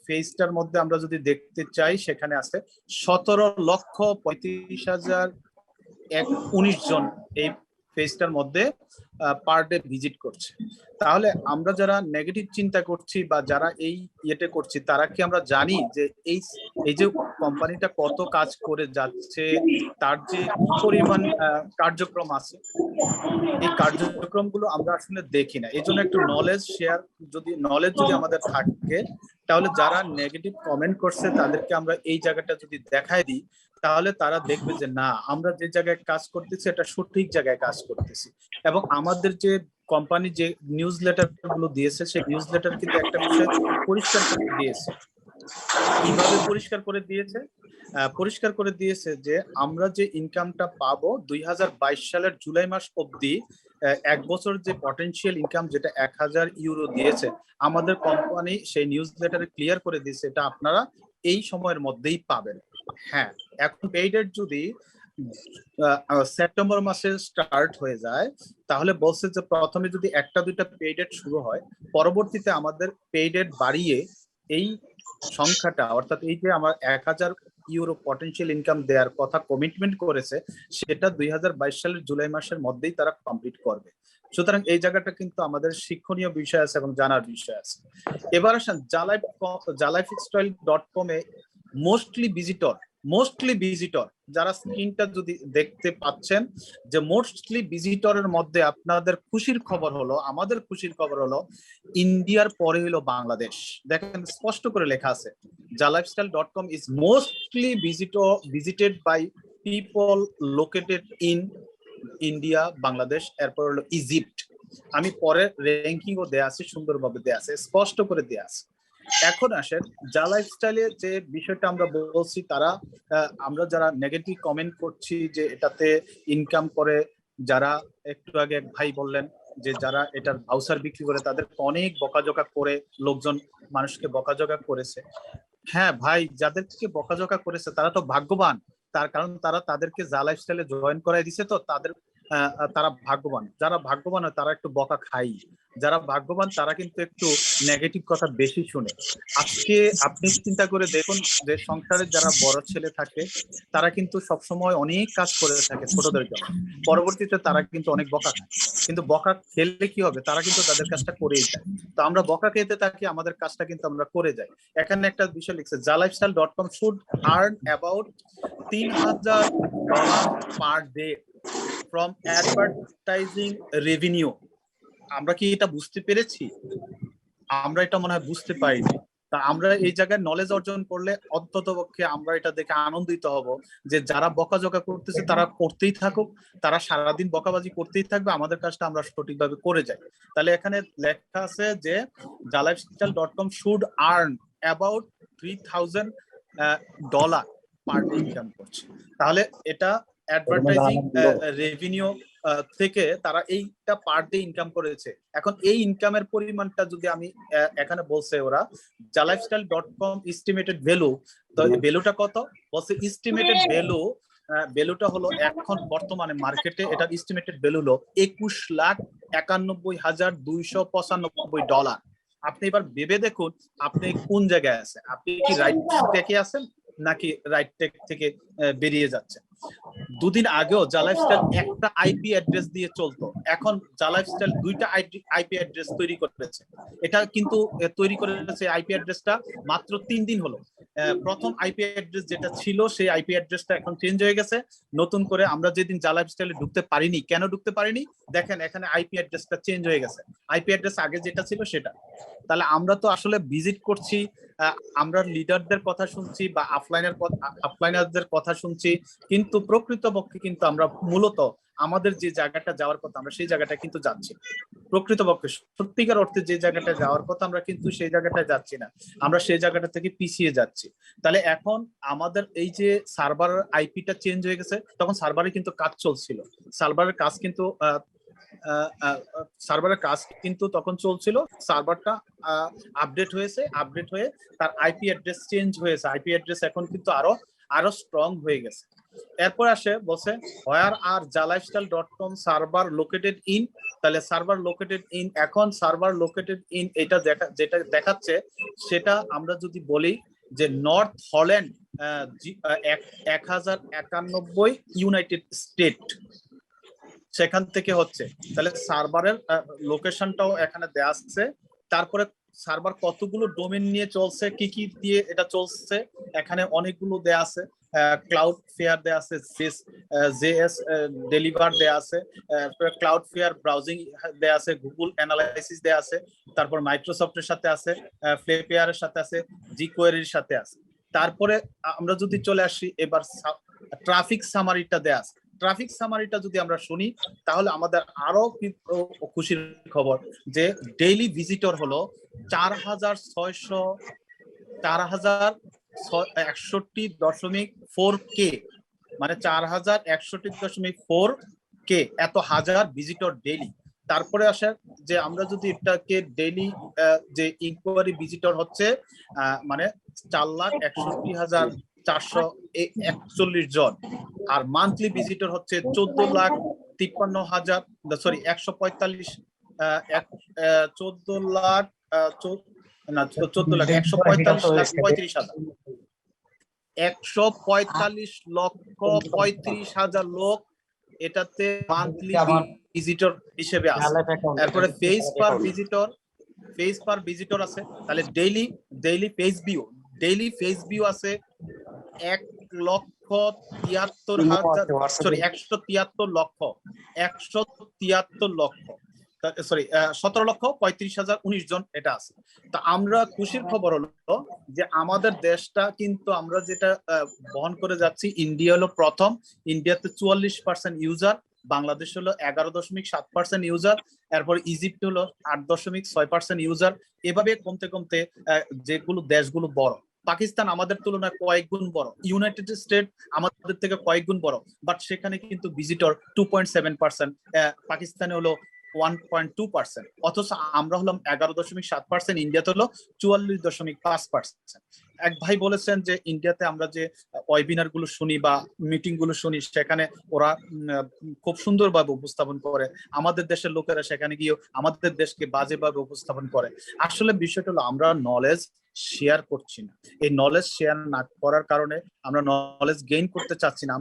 ফেজটার মধ্যে আমরা যদি দেখতে চাই সেখানে আছে 17,35,019 জন এই পেজটার মধ্যে পার ডে ভিজিট করছে। তাহলে আমরা যারা নেগেটিভ চিন্তা করছি বা যারা এই ইয়েতে করছি তারা কি আমরা জানি যে এই যে কোম্পানিটা কত কাজ করে যাচ্ছে, তার যে পরিমাণ কার্যক্রম আছে, এই কার্যক্রমগুলো আমরা আসলে দেখি না। এই জন্য একটু নলেজ যদি আমাদের থাকে, তাহলে যারা নেগেটিভ কমেন্ট করছে তাদেরকে আমরা এই জায়গাটা যদি দেখায় দিই, তাহলে তারা দেখবে যে না, আমরা যে জায়গায় কাজ করতেছি এটা সঠিক জায়গায় কাজ করতেছি। এবং আমাদের যে কোম্পানি যে নিউজ লেটার গুলো দিয়েছে, সেই নিউজ লেটার কিন্তু একটা বিষয় পরিষ্কার করে দিয়েছে। কিভাবে পরিষ্কার করে দিয়েছে? পরিষ্কার করে দিয়েছে যে আমরা যে ইনকামটা পাবো 2022 সালের জুলাই মাস অবধি, এক বছর যে পটেনশিয়াল ইনকাম যেটা 1000 ইউরো দিয়েছে, আমাদের কোম্পানি সেই নিউজ লেটারে ক্লিয়ার করে দিয়েছে এটা আপনারা এই সময়ের মধ্যেই পাবেন। হ্যাঁ, এখন পেইডেড যদি সেপ্টেম্বর মাসে স্টার্ট হয়ে যায়, তাহলে বলছে যে প্রথমে যদি একটা দুইটা পেইডেড শুরু হয়, পরবর্তীতে আমাদের পেইডেড বাড়িয়ে এই সংখ্যাটা, অর্থাৎ এই যে আমার 1000 ইউরো পটেনশিয়াল ইনকাম দেওয়ার কথা কমিটমেন্ট করেছে, সেটা 2022 সালের জুলাই মাসের মধ্যেই তারা কমপ্লিট করবে। সুতরাং এই জায়গাটা কিন্তু আমাদের শিক্ষণীয় বিষয় আছে এবং জানার বিষয় আছে। এবার আসেন jalifestyle.com এ মোস্টলি ভিজিটর যারা স্ক্রিনটা যদি দেখতে পাচ্ছেন, যে মোস্টলি ভিজিটরের মধ্যে আপনাদের খুশির খবর হলো, আমাদের খুশির খবর হলো ইন্ডিয়ার পরে হলো বাংলাদেশ। দেখেন স্পষ্ট করে লেখা আছে jalifestyle.com is mostly visited by people located in India, Bangladesh, এরপর হলো ইজিপ্ট। আমি পরে র্যাঙ্কিংও দেয়া আছে, সুন্দরভাবে দেয়া আছে, স্পষ্ট করে দেয়া আছে। এখন আসেন যা লাইফস্টাইলে যে বিষয়টা আমরা বলছি, তারা আমরা যারা নেগেটিভ কমেন্ট করছি যে এটাতে ইনকাম করে, যারা একটু আগে এক ভাই বললেন যে যারা এটার ভাউচার বিক্রি করে তাদেরকে অনেক বকাঝকা করে লোকজন মানুষকে বকাঝকা করেছে। হ্যাঁ ভাই, যাদেরকে বকাঝকা করেছে তারা তো ভাগ্যবান, তার কারণ তারা তাদেরকে যা লাইফস্টাইলে জয়েন করাই দিছে, তো তারা ভাগ্যবান। যারা ভাগ্যবান হয় তারা একটু বকা খাই, যারা ভাগ্যবান তারা কিন্তু একটু নেগেটিভ কথা বেশি শুনে। আজকে আপনি চিন্তা করে দেখুন যে সংসারে যারা বড় ছেলে থাকে তারা কিন্তু সবসময় অনেক কাজ করে থাকে ছোটদের জন্য, পরবর্তীতে তারা কিন্তু অনেক বকা খায়, কিন্তু বকা খেলে কি হবে, তারা কিন্তু তাদের কাজটা করেই যায়। তো আমরা বকা খেতে থাকি, আমাদের কাজটা কিন্তু আমরা করে যাই। এখানে একটা বিষয় লিখছে jalifestyle.com should earn about $3,000 per day from advertising revenue। আমরা কি এটা বুঝতে পেরেছি? আমরা এটা মনে হয় বুঝতে পারিনি। তা আমরা এই জায়গায় নলেজ অর্জন করলে অন্ততপক্ষে আমরা এটা দেখে আনন্দিত হব যে যারা বকাঝকা করতেছে তারা করতেই থাকুক, তারা সারাদিন বকাবাজি করতেই থাকবে, আমাদের কাজটা আমরা সঠিকভাবে করে যাই। তাহলে এখানে লেখা আছে যে jalifestyle.com should earn about $3,000 per day income করছে। তাহলে এটা অ্যাডভার্টাইজিং রেভিনিউ থেকে তারা এইটা পার ডে ইনকাম করেছে। এখন এই ইনকামের পরিমাণটা যদি আমি এখানে বলছে ওরা jalifestyle.com এস্টিমেটেড ভ্যালু, তো ভ্যালুটা কত বলছে? এস্টিমেটেড ভ্যালুটা হলো এখন বর্তমানে মার্কেটে এটার এস্টিমেটেড ভ্যালু হলো $21,91,295। আপনি এবার ভেবে দেখুন আপনি কোন জায়গায় আছেন, আপনি কি রাইট ট্র্যাকে আছেন নাকি রাইট ট্র্যাক থেকে বেরিয়ে যাচ্ছেন। দুদিন আগেও জালাইফস্টাইল একটা আইপি অ্যাড্রেস দিয়ে চলতো, এখন জালাইফস্টাইল দুইটা আইপি অ্যাড্রেস তৈরি করেছে। এটা কিন্তু তৈরি করেছে আইপি অ্যাড্রেসটা মাত্র 3 দিন হলো। প্রথম আইপি অ্যাড্রেস যেটা ছিল সেই আইপি অ্যাড্রেসটা এখন চেঞ্জ হয়ে গেছে। নতুন করে আমরা যেদিন জালাইফস্টাইলে ঢুকতে পারিনি, কেন ঢুকতে পারিনি দেখেন এখানে আইপি অ্যাড্রেসটা চেঞ্জ হয়ে গেছে, আইপি অ্যাড্রেস আগে যেটা ছিল সেটা। তাহলে আমরা তো আসলে ভিজিট করছি, আমরা লিডারদের কথা শুনছি বা আফলাইনারদের কথা শুনছি, কিন্তু প্রকৃতপক্ষে কিন্তু আমরা মূলত আমাদের যে জায়গাটা যাওয়ার কথা আমরা সেই জায়গাটা কিন্তু যাচ্ছি। প্রকৃতপক্ষে সত্যিকার অর্থে যে জায়গাটা যাওয়ার কথা আমরা কিন্তু সেই জায়গাটা যাচ্ছি না, আমরা সেই জায়গাটা থেকে পিছিয়ে যাচ্ছি। তাহলে এখন আমাদের এই যে সার্ভার আইপিটা চেঞ্জ হয়ে গেছে, তখন সার্ভারে কিন্তু কাজ চলছিল, সার্ভারের কাজ কিন্তু তখন চলছিল, সার্ভারটা আপডেট হয়েছে, আপডেট হয়ে তার আইপি অ্যাড্রেস চেঞ্জ হয়েছে, আইপি অ্যাড্রেস এখন কিন্তু আরো স্ট্রং হয়ে গেছে। এরপর আসে বলছে হোয়ার আর jalifestyle.com সার্ভার লোকেটেড ইন, তাহলে সার্ভার লোকেটেড ইন, এখন সার্ভার লোকেটেড ইন এটা যেটা দেখাচ্ছে সেটা আমরা যদি বলি যে নর্থ হল্যান্ড 1091 ইউনাইটেড স্টেট সেখান থেকে হচ্ছে। তাহলে সার্ভারের লোকেশনটাও এখানে দেয়া আছে। তারপরে সার্ভার কতগুলো ডোমেন নিয়ে চলছে, কি কি দিয়ে এটা চলছে এখানে অনেকগুলো দেয়া আছে। ক্লাউড ফেয়ার দেয়া আছে, জেএস ডেলিভার দেয়া আছে, ক্লাউড ফেয়ার ব্রাউজিং দেয়া আছে, গুগল অ্যানালাইসিস দেয়া আছে, তারপর মাইক্রোসফটের সাথে আছে, ফ্লেপেয়ারের সাথে আছে, জিকোয়ারির সাথে আছে। তারপরে আমরা যদি চলে আসি এবার ট্রাফিক সামারিটা দেয়া আছে। ট্রাফিক সামারিটা যদি আমরা শুনি তাহলে আমাদের আরো খুশির খবর যে ডেইলি ভিজিটর হলো 4061.4K, মানে 4061.4K, এত হাজার ভিজিটর ডেইলি। তারপরে আসে যে আমরা যদি এটাকে ডেইলি যে ইনকোয়ারি ভিজিটর হচ্ছে মানে 4,61,441 জন, আর মান্থলি ভিজিটর হচ্ছে 14,53,145 145,35,000 লোক এটাতে মান্থলি ভিজিটর হিসেবে আছে। তারপরে ফেস পার ভিজিটর আছে, তাহলে ডেইলি ফেস ভিউ আছে 17,35,019 জন এটা আছে। তা আমরা খুশির খবর হলো যে আমাদের দেশটা কিন্তু আমরা যেটা বহন করে যাচ্ছি, ইন্ডিয়া হলো প্রথম, ইন্ডিয়াতে 44% ইউজার, বাংলাদেশ হলো 11.7% ইউজার, এরপর ইজিপ্ট হলো 8.6% ইউজার। এভাবে কমতে কমতে যেগুলো দেশগুলো বড়, পাকিস্তান আমাদের তুলনায় কয়েক গুণ বড়, ইউনাইটেড স্টেট আমাদের থেকে কয়েক গুণ বড়, বাট সেখানে কিন্তু ভিজিটর 2.7%, পাকিস্তানে হলো 1.2%, অথচ আমরা হলাম 11.7%, ইন্ডিয়াতে হলো 44.5%। এক ভাই বলেছেন যে ইন্ডিয়াতে আমরা যে ওয়েবিনার গুলো শুনি বা মিটিং গুলো শুনি সেখানে ওরা খুব সুন্দরভাবে উপস্থাপন করে, আমাদের দেশের লোকেরা সেখানে গিয়ে আমাদের দেশকে বাজেভাবে উপস্থাপন করে। আসলে বিষয়টা হলো আমরা নলেজ শেয়ার করছি না, এই নলেজ শেয়ার না করার কারণে আমরা নলেজ গেইন করতে চাচ্ছি না।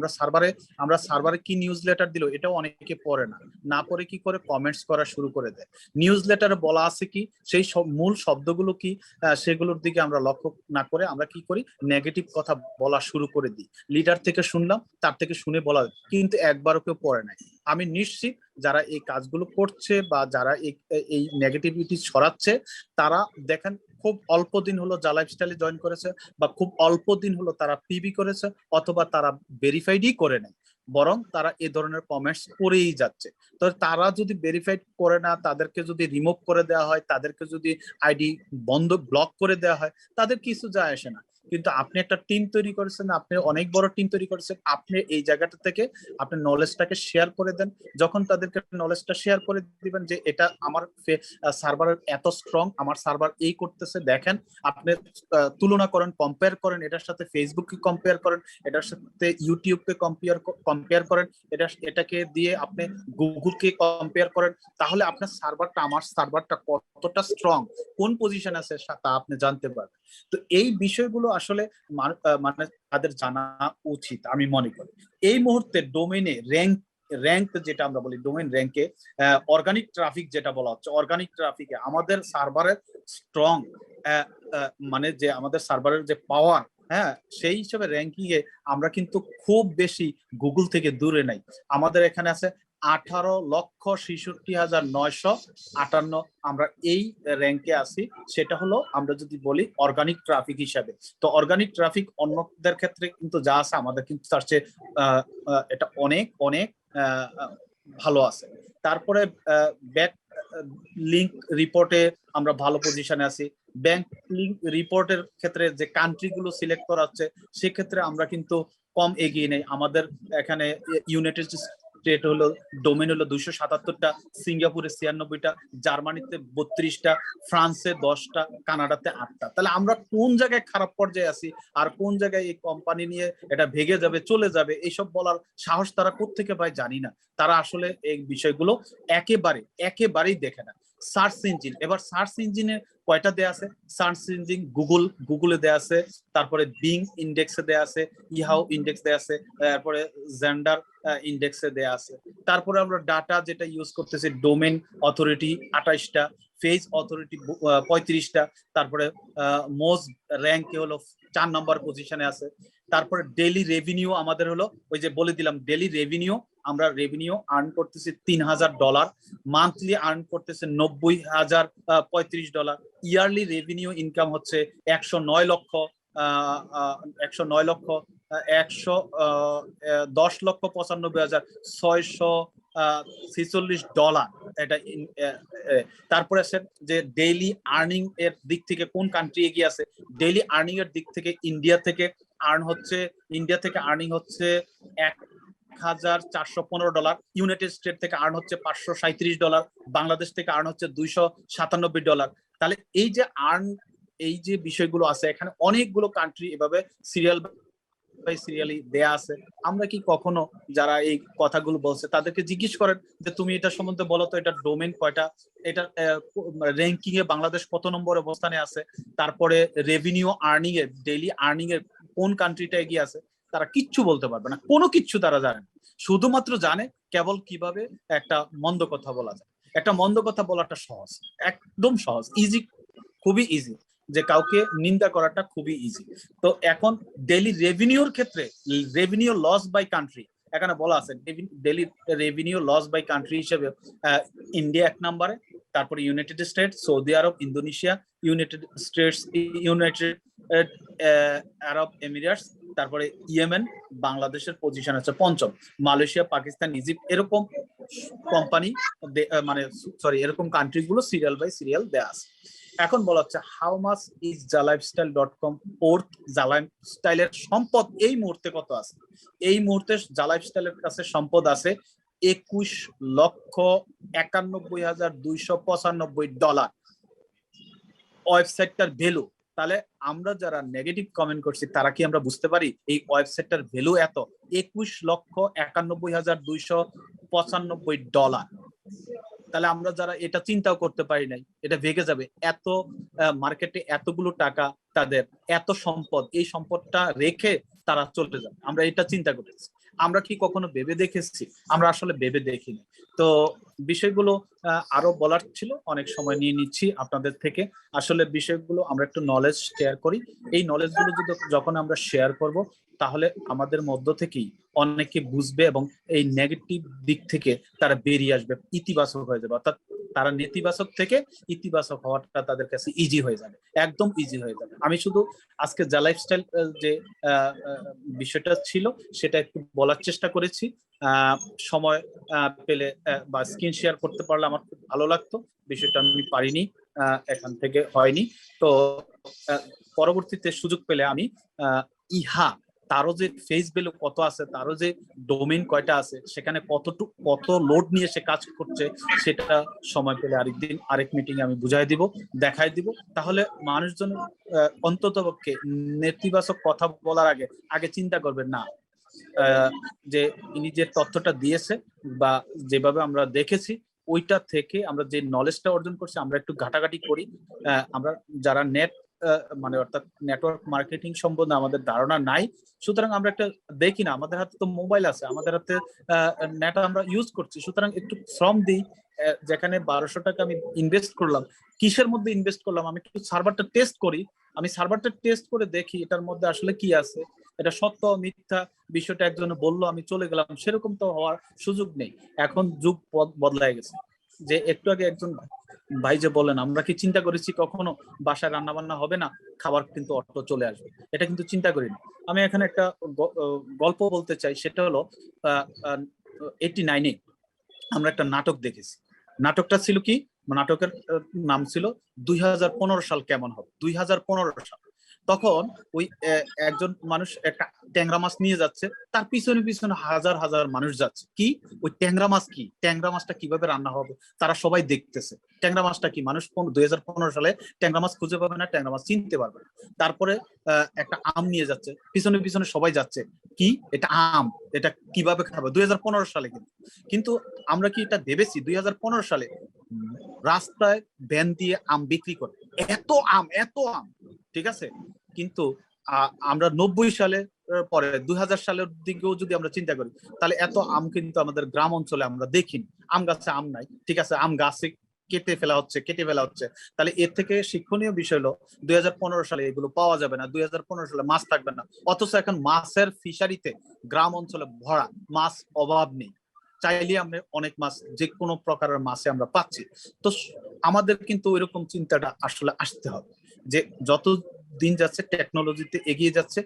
আমরা সার্ভারে কি নিউজ লেটার দিল এটাও অনেকে পড়ে না পড়ে কি করে কমেন্টস করা শুরু করে দেয়। নিউজ লেটারে বলা আছে কি, সেই সব মূল শব্দগুলো কি সেগুলোর দিকে আমরা লক্ষ্য না করে আমরা কি করি, নেগেটিভ কথা বলা শুরু করে দিই। লিডার থেকে শুনলাম, তার থেকে শুনে বলা, কিন্তু একবারও কেউ পড়ে নাই। আমি নিশ্চিত যারা এই কাজগুলো করছে বা যারা এই নেগেটিভিটি ছড়াচ্ছে তারা দেখেন খুব অল্প দিন হলো জালাইফস্টাইলে জয়েন করেছে বা খুব অল্প দিন হলো তারা পিবি করেছে অথবা তারা ভেরিফাইডই করে নেয়, বরং তারা এ ধরনের কমেন্টস করেই যাচ্ছে। তো তারা যদি ভেরিফাইড করে না, তাদেরকে যদি রিমুভ করে দেওয়া হয়, তাদেরকে যদি আইডি ব্লক করে দেওয়া হয়, তাদের কিছু যায় আসে না। কিন্তু আপনি একটা টিম তৈরি করেছেন, আপনি অনেক বড় টিম তৈরি করেছেন, আপনি এই জায়গাটা থেকে আপনি নলেজটাকে শেয়ার করে দেন। যখন তাদেরকে নলেজটা শেয়ার করে দিবেন যে এটা আমার সার্ভারের এত স্ট্রং, আমার সার্ভার এই করতেছে, দেখেন আপনি তুলনা করেন, কম্পেয়ার করেন, এটার সাথে ফেসবুককে কম্পেয়ার করেন, এটার সাথে ইউটিউবকে কম্পেয়ার করেন, এটাকে দিয়ে আপনি গুগলকে কম্পেয়ার করেন, তাহলে আপনার সার্ভারটা, আমার সার্ভারটা কতটা স্ট্রং, কোন পজিশন আছে তা আপনি জানতে পারবেন। তো এই বিষয়গুলো আসলে মানে তাদের জানা উচিত আমি মনে করি। এই মুহূর্তে ডোমেইনে র্যাঙ্ক যেটা আমরা বলি, ডোমেইন র্যাঙ্কে অর্গানিক ট্রাফিক যেটা বলা হচ্ছে, অর্গানিক ট্রাফিকে আমাদের সার্ভারের স্ট্রং মানে যে আমাদের সার্ভারের যে পাওয়ার, হ্যাঁ, সেই হিসেবে র্যাঙ্কিং এ আমরা কিন্তু খুব বেশি গুগল থেকে দূরে নাই। আমাদের এখানে আছে 18,66,958, আমরা এই র্যাঙ্কে আছি। সেটা হলো আমরা যদি বলি অর্গানিক ট্রাফিক হিসাবে। তো অর্গানিক ট্রাফিক অন্যদের ক্ষেত্রে কিন্তু যা আছে আমাদের কিন্তু তার চেয়ে এটা অনেক অনেক ভালো আছে। তারপরে ব্যাক লিঙ্ক রিপোর্টে আমরা ভালো পজিশনে আছি। ব্যাংক লিঙ্ক রিপোর্টের ক্ষেত্রে যে কান্ট্রি গুলো সিলেক্ট করা হচ্ছে সেক্ষেত্রে আমরা কিন্তু কম এগিয়ে নেই। আমাদের এখানে ইউনাইটেড স্টেট হলো ডোমেন হলো 277টা, সিঙ্গাপুরে 96টা, জার্মানিতে 32টা, ফ্রান্সে 10টা, কানাডাতে 8টা। তাহলে আমরা কোন জায়গায় খারাপ পর্যায়ে আছি আর কোন জায়গায় এই কোম্পানি নিয়ে এটা ভেঙে যাবে, চলে যাবে, এইসব বলার সাহস তারা কোত্থেকে পায় জানি না। তারা আসলে এই বিষয়গুলো একেবারেই দেখে না। সার্চ ইঞ্জিন, এবার সার্চ ইঞ্জিনে কয়টা দেয়া আছে? সার্চ ইঞ্জিন গুগলে দেয়া আছে, তারপরে বিং ইন্ডেক্সে দেয়া আছে, ইহাও ইন্ডেক্স দেয়া আছে, তারপরে জেন্ডার ইন্ডেক্সে দেয়া আছে। তারপরে আমরা ডাটা যেটা ইউজ করতেছি, ডোমেন অথরিটি 28টা, ফেজ অথরিটি 35টা, তারপরে মোজ র্যাঙ্কে হলো 4 নম্বর পজিশনে আছে। তারপরে ডেইলি রেভিনিউ আমাদের হলো, ওই যে বলে দিলাম ডেইলি রেভিনিউ, আমরা রেভিনিউ আর্ন করতেছি $3,000, মান্থলি আর্ন করতেছে $90,035, ইয়ারলি রেভিনিউ ইনকাম হচ্ছে 110,95,646 এটা। তারপরে আছে যে ডেইলি আর্নিং এর দিক থেকে কোন কান্ট্রি এগিয়ে আছে। ডেইলি আর্নিং এর দিক থেকে ইন্ডিয়া থেকে আর্নিং হচ্ছে $1,415, ইউনাইটেড স্টেট থেকে আর্ন হচ্ছে $537, বাংলাদেশ থেকে আর্ন হচ্ছে $297। তাহলে এই যে বিষয়গুলো আছে, এখানে অনেকগুলো কান্ট্রি এভাবে সিরিয়ালি দেয়া আছে। আমরা কি কখনো যারা এই কথাগুলো বলছে তাদেরকে জিজ্ঞেস করেন যে তুমি এটা সম্বন্ধে বলো তো, এটা ডোমেন কয়টা, এটা র্যাঙ্কিং এ বাংলাদেশ কত নম্বর অবস্থানে আছে, তারপরে রেভিনিউ আর্নিং এর, ডেইলি আর্নিং এর কোন কান্ট্রিটা এগিয়ে আছে? তারা কিচ্ছু বলতে পারবে না, কোনো কিচ্ছু তারা জানে না। শুধুমাত্র জানে কেবল কিভাবে একটা মন্দ কথা বলা যায়। একটা মন্দ কথা বলাটা সহজ, একদম সহজ, ইজি, খুবই ইজি, যে কাউকে নিন্দা করাটা খুবই ইজি। তো এখন ডেইলি রেভিনিউর ক্ষেত্রে রেভিনিউ লস বাই কান্ট্রি এখানে বলা আছে। Daily revenue loss by country হিসেবে ইন্ডিয়া 1 নম্বরে, তারপরে ইউনাইটেড স্টেটস, সৌদি আরব, Indonesia, united states, united Arab Emirates, তারপরে ইয়েমেন, বাংলাদেশের পজিশন আছে 5ম, মালয়েশিয়া, পাকিস্তান, ইজিপ্ট, এরকম কোম্পানি এরকম কান্ট্রি গুলো সিরিয়াল বাই সিরিয়াল দেয়া আছে। এখন বলা হচ্ছে how much is jalifestyle.com worth? জালাইফস্টাইলের সম্পদ এই মুহূর্তে কত আছে? এই মুহূর্তে জালাইফস্টাইলের কাছে সম্পদ আছে $21,91,295। ওয়েবসাইটটার ভ্যালু। তাহলে আমরা যারা নেগেটিভ কমেন্ট করছি তারা কি আমরা বুঝতে পারি এই ওয়েবসাইটটার ভ্যালু এত? $21,91,295। তাহলে আমরা যারা এটা চিন্তাও করতে পারি নাই, এটা ভেঙে যাবে, এত মার্কেটে এতগুলো টাকা, তাদের এত সম্পদ, এই সম্পদটা রেখে তারা চলে যাবে, আমরা এটা চিন্তা করেছি। আমরা কি কখনো ভেবে দেখেছি? আমরা আসলে ভেবে দেখিনি। তো বিষয়গুলো আরো বলার ছিল, অনেক সময় নিয়ে নিচ্ছি আপনাদের থেকে। আসলে বিষয়গুলো আমরা একটু নলেজ শেয়ার করি। এই নলেজগুলো যখন আমরা শেয়ার করব তাহলে আমাদের মধ্য থেকেই অনেকে বুঝবে এবং এই নেগেটিভ দিক থেকে তারা বেরিয়ে আসবে, ইতিবাচক হয়ে যাবে। অর্থাৎ তারা নেতিবাচক থেকে ইতিবাচক হওয়াটা তাদের কাছে ইজি হয়ে যাবে, একদম ইজি হয়ে যাবে। আমি শুধু আজকে যা লাইফস্টাইল যে বিষয়টা ছিল সেটা একটু বলার চেষ্টা করেছি। সময় পেলে বা স্ক্রিন শেয়ার করতে পারলে আমার খুব ভালো লাগতো, বিষয়টা আমি পারিনি, এখান থেকে হয়নি। তো পরবর্তীতে সুযোগ পেলে আমি ইহা তারও যে ফেস ভ্যালু কত আছে, তারও যে ডোমেইন কয়টা আছে, সেখানে কত লোড নিয়ে সে কাজ করছে, সেটা সময় পেলে আরেকদিন আরেক মিটিং আমি বুঝাই দিব, দেখাই দিব। তাহলে মানুষজন অন্ততপক্ষে নেতিবাচক কথা বলার আগে চিন্তা করবেন না যে ইনি যে তথ্যটা দিয়েছে বা যেভাবে আমরা দেখেছি ওইটা থেকে আমরা যে নলেজটা অর্জন করছি, আমরা একটু ঘাটাঘাটি করি। আমরা যারা মানে অর্থাৎ নেটওয়ার্ক মার্কেটিং সম্বন্ধে আমাদের ধারণা নাই, সুতরাং আমরা একটা দেখি না, আমাদের হাতে তো মোবাইল আছে, আমাদের হাতে নেট আমরা ইউজ করছি, সুতরাং একটু শ্রম দিই। যেখানে 1200 টাকা আমি ইনভেস্ট করলাম, কিসের মধ্যে ইনভেস্ট করলাম, আমি একটু সার্ভারটা টেস্ট করি, আমি সার্ভারটা টেস্ট করে দেখি এটার মধ্যে আসলে কি আছে, এটা সত্য মিথ্যা বিষয়টা একজনে বললো আমি চলে গেলাম, সেরকম তো হওয়ার সুযোগ নেই। এখন যুগ বদলায় গেছে। যে একটু আগে একজন ভাই যে বলেন, আমরা কি চিন্তা করেছি কখনো বাসায় রান্না বান্না হবে না, খাবার কিন্তু অটো চলে আসবে, এটা কিন্তু চিন্তা করি না। আমি এখানে একটা গল্প বলতে চাই, সেটা হলো 89-এ আমরা একটা নাটক দেখেছি। নাটকটা ছিল কি, নাটকের নাম ছিল 2015 সাল কেমন হবে। 2015 সাল, তখন ওই একজন মানুষ একটা ট্যাংরা মাছ নিয়ে যাচ্ছে, তার পিছনে পিছনে হাজার হাজার মানুষ যাচ্ছে। কি ওই ট্যাংরা মাছ, কি ট্যাংরা মাছটা কিভাবে রান্না হবে তারা সবাই দেখতেছে। ট্যাংরা মাছটা কি, মানুষ 2015 সালে ট্যাংরা মাছ খুঁজে পাবে না, ট্যাংরা মাছ চিনতে পারবে না। তারপরে একটা আম নিয়ে যাচ্ছে, পিছনে পিছনে সবাই যাচ্ছে, কি এটা আম, এটা কিভাবে খাবে 2015 সালে। কিন্তু আমরা কি এটা ভেবেছি 2015 সালে রাস্তায় ভ্যান দিয়ে আম বিক্রি করে, এত আম এত আম, ঠিক আছে? কিন্তু আমরা 90 সালে পরে 2000 সালের দিকেও যদি আমরা চিন্তা করি, তাহলে এত আম কিন্তু আমাদের গ্রাম অঞ্চলে আমরা দেখিনি। আম গাছে আম নাই, ঠিক আছে, আম গাছে কেটে ফেলা হচ্ছে। তাহলে এর থেকে শিক্ষণীয় বিষয় হলো 2015 সালে এগুলো পাওয়া যাবে না, 2015 সালে মাছ থাকবে না। অথচ এখন মাছের ফিশারিতে গ্রাম অঞ্চলে ভরা, মাছ অভাব নেই, চাইলে আমরা অনেক মাছ, যে কোনো প্রকারের মাছে আমরা পাচ্ছি। তো আমাদের কিন্তু ওইরকম চিন্তাটা আসলে আসতে হবে যে যত দিন যাচ্ছে টেকনোলজিতে এগিয়ে যাচ্ছে,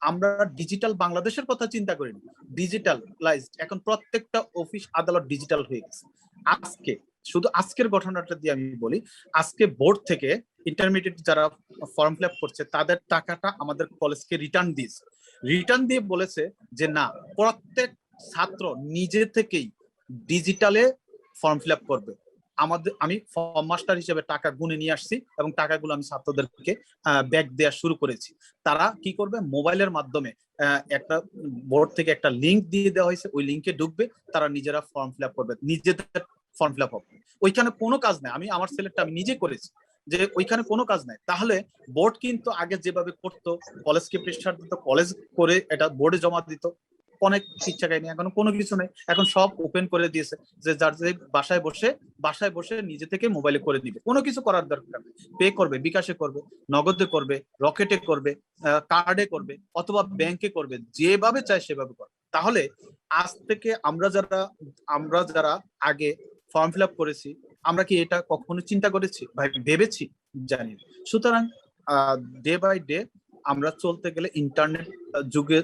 আমরা ডিজিটাল বাংলাদেশের কথা চিন্তা করি না, ডিজিটালাইজড এখন প্রত্যেকটা অফিস আদালত ডিজিটাল হয়ে গেছে। আজকে শুধু আজকের ঘটনাটা দিয়ে আমি বলি, আজকে বোর্ড থেকে ইন্টারমিডিয়েট যারা ফর্ম ফিল আপ করছে তাদের টাকাটা আমাদের কলেজকে রিটার্ন দিয়ে বলেছে যে না, প্রত্যেক ছাত্র নিজে থেকেই ডিজিটালে ফর্ম ফিল আপ করবে। আমি ফর্ম মাস্টার হিসেবে টাকা গুনে নিয়ে আসছি এবং টাকাগুলো আমি ছাত্রদেরকে ব্যাক দেওয়া শুরু করেছি। তারা কি করবে, মোবাইলের মাধ্যমে একটা বোর্ড থেকে একটা লিংক দিয়ে দেওয়া হয়েছে, ওই লিংকে ঢুকবে, তারা নিজেরা ফর্ম ফিল আপ করবে, নিজেদের ফর্ম ফিল আপ হবে। ওইখানে কোনো কাজ নাই, আমি আমার ছেলেটা আমি নিজে করেছি, যে ওইখানে কোনো কাজ নাই। তাহলে বোর্ড কিন্তু আগে যেভাবে করতো, কলেজকে প্রেসার দিত, কলেজ করে এটা বোর্ডে জমা দিত, অনেক শিক্ষা কাহিনী, এখন কোনো কিছু নেই, এখন সব ওপেন করে দিয়েছে যে যার যে বাসায় বসে নিজে থেকে মোবাইলে করে দিবে, কোনো কিছু করার দরকার নেই। পে করবে, বিকাশে করবে, নগদে করবে, রকেটে করবে, কার্ডে করবে, অথবা ব্যাংকে করবে, যেভাবে চায় সেভাবে করবে। তাহলে আজ থেকে আমরা যারা আগে ফর্ম ফিল আপ করেছি, আমরা কি এটা কখনো চিন্তা করেছি, ভাই ভেবেছি? জানি না। সুতরাং ডে বাই ডে আমরা চলতে গেলে ইন্টারনেট যুগে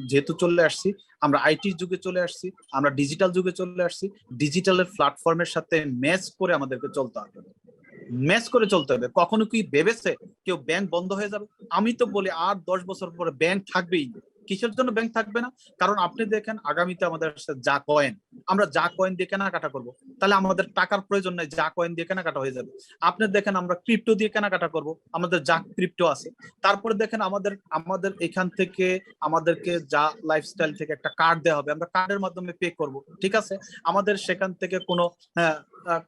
যেহেতু চলে আসছি, আমরা আইটি যুগে চলে আসছি, আমরা ডিজিটাল যুগে চলে আসছি, ডিজিটালের প্ল্যাটফর্মের সাথে ম্যাচ করে আমাদেরকে চলতে হবে, কখনো কি ভেবেছে কেউ ব্যাংক বন্ধ হয়ে যাবে? আমি তো বলি আর 10 বছর পরে ব্যাংক থাকবেই না। কিসের জন্য ব্যাংক থাকবে না? কারণ আপনি দেখেন আগামীতে আমাদের যা কয়েন, আমরা যা কয়েন দিয়ে কেনাকাটা করবো, তাহলে আমাদের টাকার প্রয়োজন নাই, যা কয়েন দিয়ে কেনাকাটা হয়ে যাবে। আপনি দেখেন আমরা ক্রিপ্টো দিয়ে কেনাকাটা করব, আমাদের যা ক্রিপ্টো আছে। তারপরে দেখেন আমাদের এখান থেকে আমাদেরকে যা লাইফস্টাইল থেকে একটা কার্ড দেওয়া হবে, আমরা কার্ডের মাধ্যমে পে করব, ঠিক আছে? আমাদের সেখান থেকে কোনো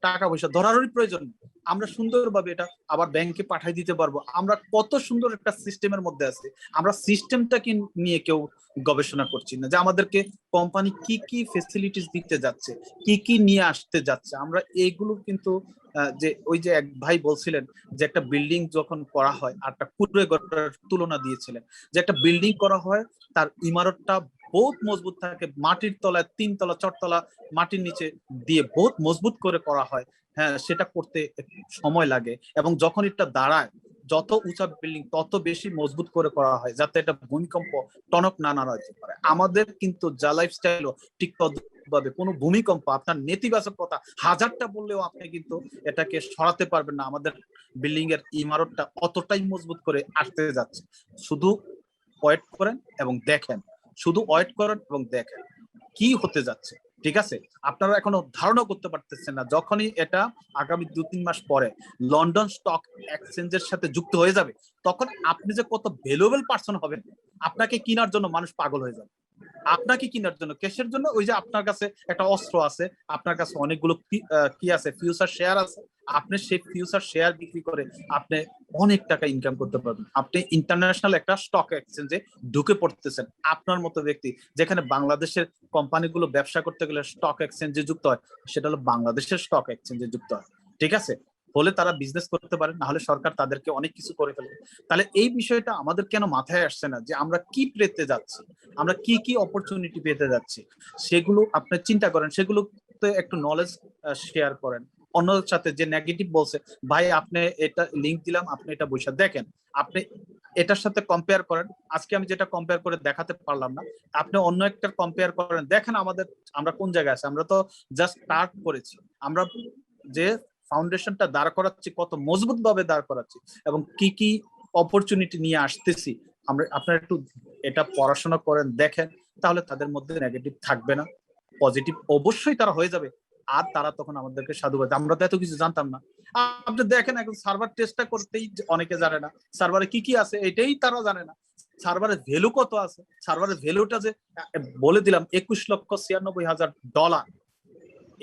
টাকা পয়সা ধরারই প্রয়োজন নেই, আমরা সুন্দরভাবে এটা আবার ব্যাংকে পাঠিয়ে দিতে পারবো। আমরা কত সুন্দর একটা সিস্টেমের মধ্যে আছি, আমরা সিস্টেমটাকে নিয়ে কেউ গবেষণা করছি না যে আমাদেরকে কোম্পানি কি কি ফেসিলিটিস দিতে যাচ্ছে, কি কি নিয়ে আসতে যাচ্ছে। আমরা এইগুলো কিন্তু যে ওই যে এক ভাই বলছিলেন যে একটা বিল্ডিং যখন করা হয় আর একটা কুড়ে ঘরের তুলনা দিয়েছিলেন, যে একটা বিল্ডিং করা হয় তার ইমারতটা বহুত মজবুত থাকে, মাটির তলায় 3 তলা 4 তলা মাটির নিচে দিয়ে বহুত মজবুত করে করা হয়। হ্যাঁ সেটা করতে একটু সময় লাগে, এবং যখন এটা দাঁড়ায় যত উঁচা বিল্ডিং তত বেশি মজবুত করে করা হয় যাতে এটা ভূমিকম্প টনক না নাড়াতে পারে। আমাদের কিন্তু যা লাইফস্টাইলও ঠিক তদ্রুপভাবে কোনো ভূমিকম্প আপনার নেতিবাচক কথা হাজারটা বললেও আপনি কিন্তু এটাকে সরাতে পারবেন না। আমাদের বিল্ডিং এর ইমারতটা অতটাই মজবুত করে আসতে যাচ্ছে। শুধু ওয়েট করেন এবং দেখেন, শুধু ওয়েট করেন এবং দেখেন কি হতে যাচ্ছে। ঠিক আছে, আপনারা এখনো ধারণা করতে পারতেছেন না, যখনই এটা আগামী 2-3 মাস পরে লন্ডন স্টক এক্সচেঞ্জের সাথে যুক্ত হয়ে যাবে, তখন আপনি যে কত ভ্যালুয়েবল পারসন হবেন। আপনাকে কেনার জন্য মানুষ পাগল হয়ে যাবে। আপনাকে কেনার জন্য, কেসের জন্য? ওই যে আপনার কাছে একটা অস্ত্র আছে, আপনার কাছে অনেকগুলো কি আছে, ফিউচার শেয়ার আছে, আপনি সেই ফিউচার শেয়ার বিক্রি করে আপনি অনেক টাকা ইনকাম করতে পারবেন। আপনি ইন্টারন্যাশনাল একটা স্টক এক্সচেঞ্জে ঢুকে পড়তেছেন। আপনার মতো ব্যক্তি যেখানে বাংলাদেশের কোম্পানিগুলো ব্যবসা করতে গেলে স্টক এক্সচেঞ্জে যুক্ত হয়, সেটা হলো বাংলাদেশের স্টক এক্সচেঞ্জে যুক্ত হয়। ঠিক আছে, হলে তারা বিজনেস করতে পারে, না হলে সরকার তাদেরকে অনেক কিছু করে ফেলে। তাহলে এই বিষয়টা আমাদের কেন মাথায় আসছে না যে আমরা কি পেতে যাচ্ছি, আমরা কি কি অপরচুনিটি পেতে যাচ্ছি, সেগুলো আপনি চিন্তা করেন, সেগুলোতে একটু নলেজ শেয়ার করেন অন্যদের সাথে। যে নেগেটিভ বলছে, ভাই আপনি এটা লিংক দিলাম, আপনি এটা বসে দেখেন, আপনি এটার সাথে কম্পেয়ার করেন। আজকে আমি যেটা কম্পেয়ার করে দেখাতে পারলাম না, আপনি অন্য একটা কম্পেয়ার করেন, দেখেন আমরা কোন জায়গায় আছি। আমরা তো জাস্ট স্টার্ট করেছি, আমরা যে ফাউন্ডেশনটা দাঁড় করাচ্ছি কত মজবুত ভাবে দাঁড় করাচ্ছি এবং কি কি অপরচুনিটি নিয়ে আসতেছি। আপনারা একটু এটা পড়াশোনা করেন, দেখেন, তাহলে তাদের মধ্যে নেগেটিভ থাকবে না, পজিটিভ অবশ্যই তারা হয়ে যাবে। আর তারা তখন আমাদেরকে সাধুবাদ, আমরা তো এত কিছু জানতাম না। আপনি দেখেন এখন সার্ভার টেস্টটা করতেই অনেকে জানে না, সার্ভারে কি কি আছে এটাই তারা জানে না, সার্ভারের ভ্যালু কত আছে। সার্ভারের ভ্যালুটা যে বলে দিলাম $21,96,000,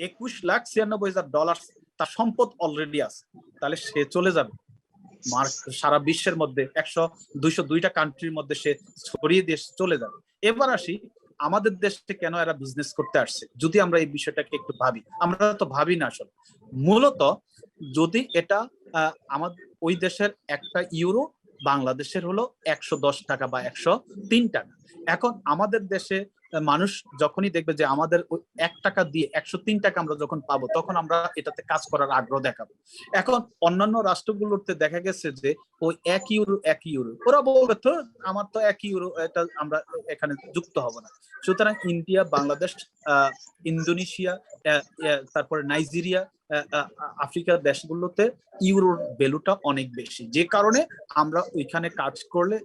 $21,96,000 তার সম্পদ অলরেডি আছে। তাহলে সে চলে যাবে সারা বিশ্বের মধ্যে 100-202টা কান্ট্রির মধ্যে সে ছড়িয়ে দিয়ে চলে যাবে। এবার আসি আমাদের দেশে কেন এরা বিজনেস করতে আসছে, যদি আমরা এই বিষয়টাকে একটু ভাবি। আমরা তো ভাবি না আসলে। মূলত যদি এটা আমাদের ওই দেশের একটা ইউরো বাংলাদেশের হলো 110 টাকা বা 103 টাকা। এখন আমাদের দেশে মানুষ যখনই দেখবে যে আমাদের ওই 1 টাকা দিয়ে 103 টাকা আমরা যখন পাবো, তখন আমরা এটাতে কাজ করার আগ্রহ দেখাবো। এখন অন্যান্য রাষ্ট্রগুলোতে দেখা গেছে যে ওই 1 ইউরো ওরা বলবে তো আমার তো 1 ইউরো, এটা আমরা এখানে যুক্ত হব না। সুতরাং ইন্ডিয়া, বাংলাদেশ, ইন্দোনেশিয়া, তারপরে নাইজেরিয়া, আফ্রিকার দেশগুলোতে ইউরোর ভ্যালুটা অনেক বেশি, যে কারণে আমরা ওইখানে কাজ করলে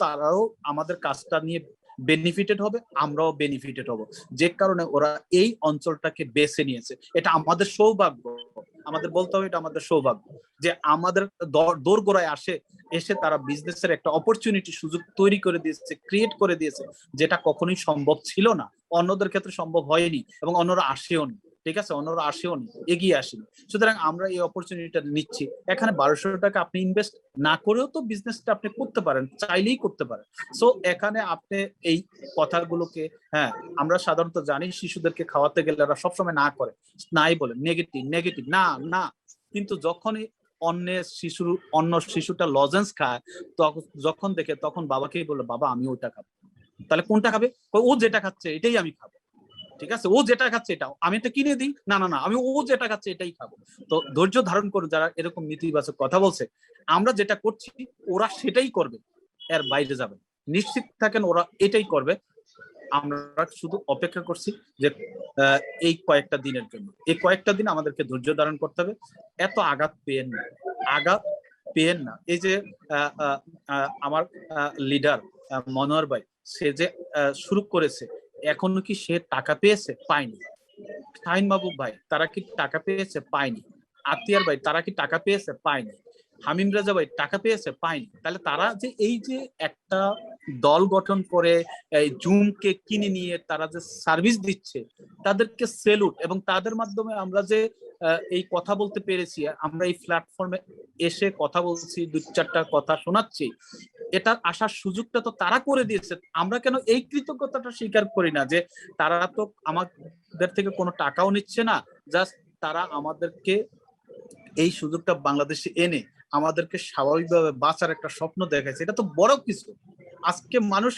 তারাও আমাদের কাজটা নিয়ে বেনিফিটেড হবে, আমরাও বেনিফিটেড হব। যে কারণে ওরা এই অঞ্চলটাকে বেছে নিয়েছে। এটা আমাদের সৌভাগ্য, আমাদের বলতে হবে এটা আমাদের সৌভাগ্য যে আমাদের দোরগোড়ায় এসে তারা বিজনেসের একটা অপরচুনিটি, সুযোগ তৈরি করে দিয়েছে, ক্রিয়েট করে দিয়েছে, যেটা কখনোই সম্ভব ছিল না, অন্যদের ক্ষেত্রে সম্ভব হয়নি এবং অন্যরা আসেও নি। ঠিক আছে, অন্যরা আসেও নি, এগিয়ে আসেনি। সুতরাং আমরা এই অপরচুনিটিটা নিচ্ছি। এখানে 1200 টাকা আপনি ইনভেস্ট না করেও তো বিজনেসটা আপনি করতে পারেন, চাইলেই করতে পারেন। সো এখানে আপনি এই কথাগুলোকে, হ্যাঁ আমরা সাধারণত জানি শিশুদেরকে খাওয়াতে গেলে ওরা সবসময় না করে, নাই বলে নেগেটিভ না, কিন্তু যখনই অন্য শিশুটা লজেন্স খায়, যখন দেখে তখন বাবাকেই বললো, বাবা আমি ওইটা খাবো। তাহলে কোনটা খাবে? ও যেটা খাচ্ছে এটাই আমি খাবো। ঠিক আছে, ও যেটা খাচ্ছে এটাও আমি এটা কিনে দিই, না আমি ও যেটা খাচ্ছে এটাই খাবো। তো ধৈর্য ধারণ করুন যারা এরকম নেতিবাচক কথা বলছে। আমরা যেটা করছি ওরা সেটাই করবে, এর বাইরে যাবে, নিশ্চিত থাকেন ওরা এটাই করবে। আমরা শুধু অপেক্ষা করছি যে এই কয়েকটা দিনের জন্য, এই কয়েকটা দিন আমাদেরকে ধৈর্য ধারণ করতে হবে। এত আঘাত পেয়েন না। এই যে আমার লিডার মনোহর ভাই, সে যে শুরু করেছে, এখনো কি সে টাকা পেয়েছে? পায়নি। শাহিন মাহবুব ভাই তারা কি টাকা পেয়েছে? পায়নি। আতিয়ার ভাই তারা কি টাকা পেয়েছে? পায়নি। হামিম রাজা ভাই টাকা পেয়েছে? পায়নি। তাহলে তারা যে এই যে একটা দল গঠন করে এই জুমকে কিনে নিয়ে তারা যে সার্ভিস দিচ্ছে, তাদেরকে সেলুট। এবং তাদের মাধ্যমে আমরা যে এই কথা বলতে পেরেছি, আমরা এই প্ল্যাটফর্মে এসে কথা বলছি, 2-4টা কথা শোনাচ্ছি, এটা আসার সুযোগটা তো তারা করে দিয়েছে। আমরা কেন এই কৃতজ্ঞতাটা স্বীকার করি না যে তারা তো আমাদের থেকে কোনো টাকাও নিচ্ছে না, জাস্ট তারা আমাদেরকে এই সুযোগটা বাংলাদেশে এনে আমাদেরকে স্বাভাবিকভাবে বাঁচার একটা স্বপ্ন দেখাইছে। এটা তো বড় কিছু। আজকে মানুষ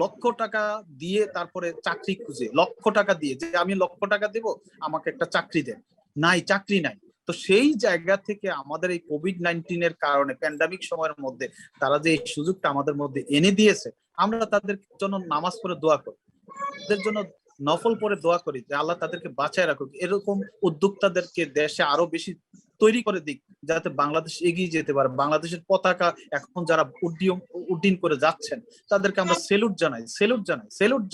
লক্ষ টাকা দিয়ে তারপরে চাকরি খুঁজে, লক্ষ টাকা দিয়ে যে আমি লক্ষ টাকা দেব আমাকে একটা চাকরি দেন। নাই, চাকরি নাই। তো সেই জায়গা থেকে আমাদের এই কোভিড-19 কারণে প্যান্ডামিক সময়ের মধ্যে তারা যে এই সুযোগটা আমাদের মধ্যে এনে দিয়েছে, আমরা তাদের জন্য নামাজ পড়ে দোয়া করি, তাদের জন্য নফল পড়ে দোয়া করি যে আল্লাহ তাদেরকে বাঁচায় রাখুক। এরকম উদ্যোক্তাদেরকে দেশে আরো বেশি তৈরি করে দিক, যাতে বাংলাদেশ এগিয়ে যেতে পারে। বাংলাদেশের পতাকা এখন যারা উড্ডীন করে যাচ্ছেন তাদেরকে আমরা সেলুট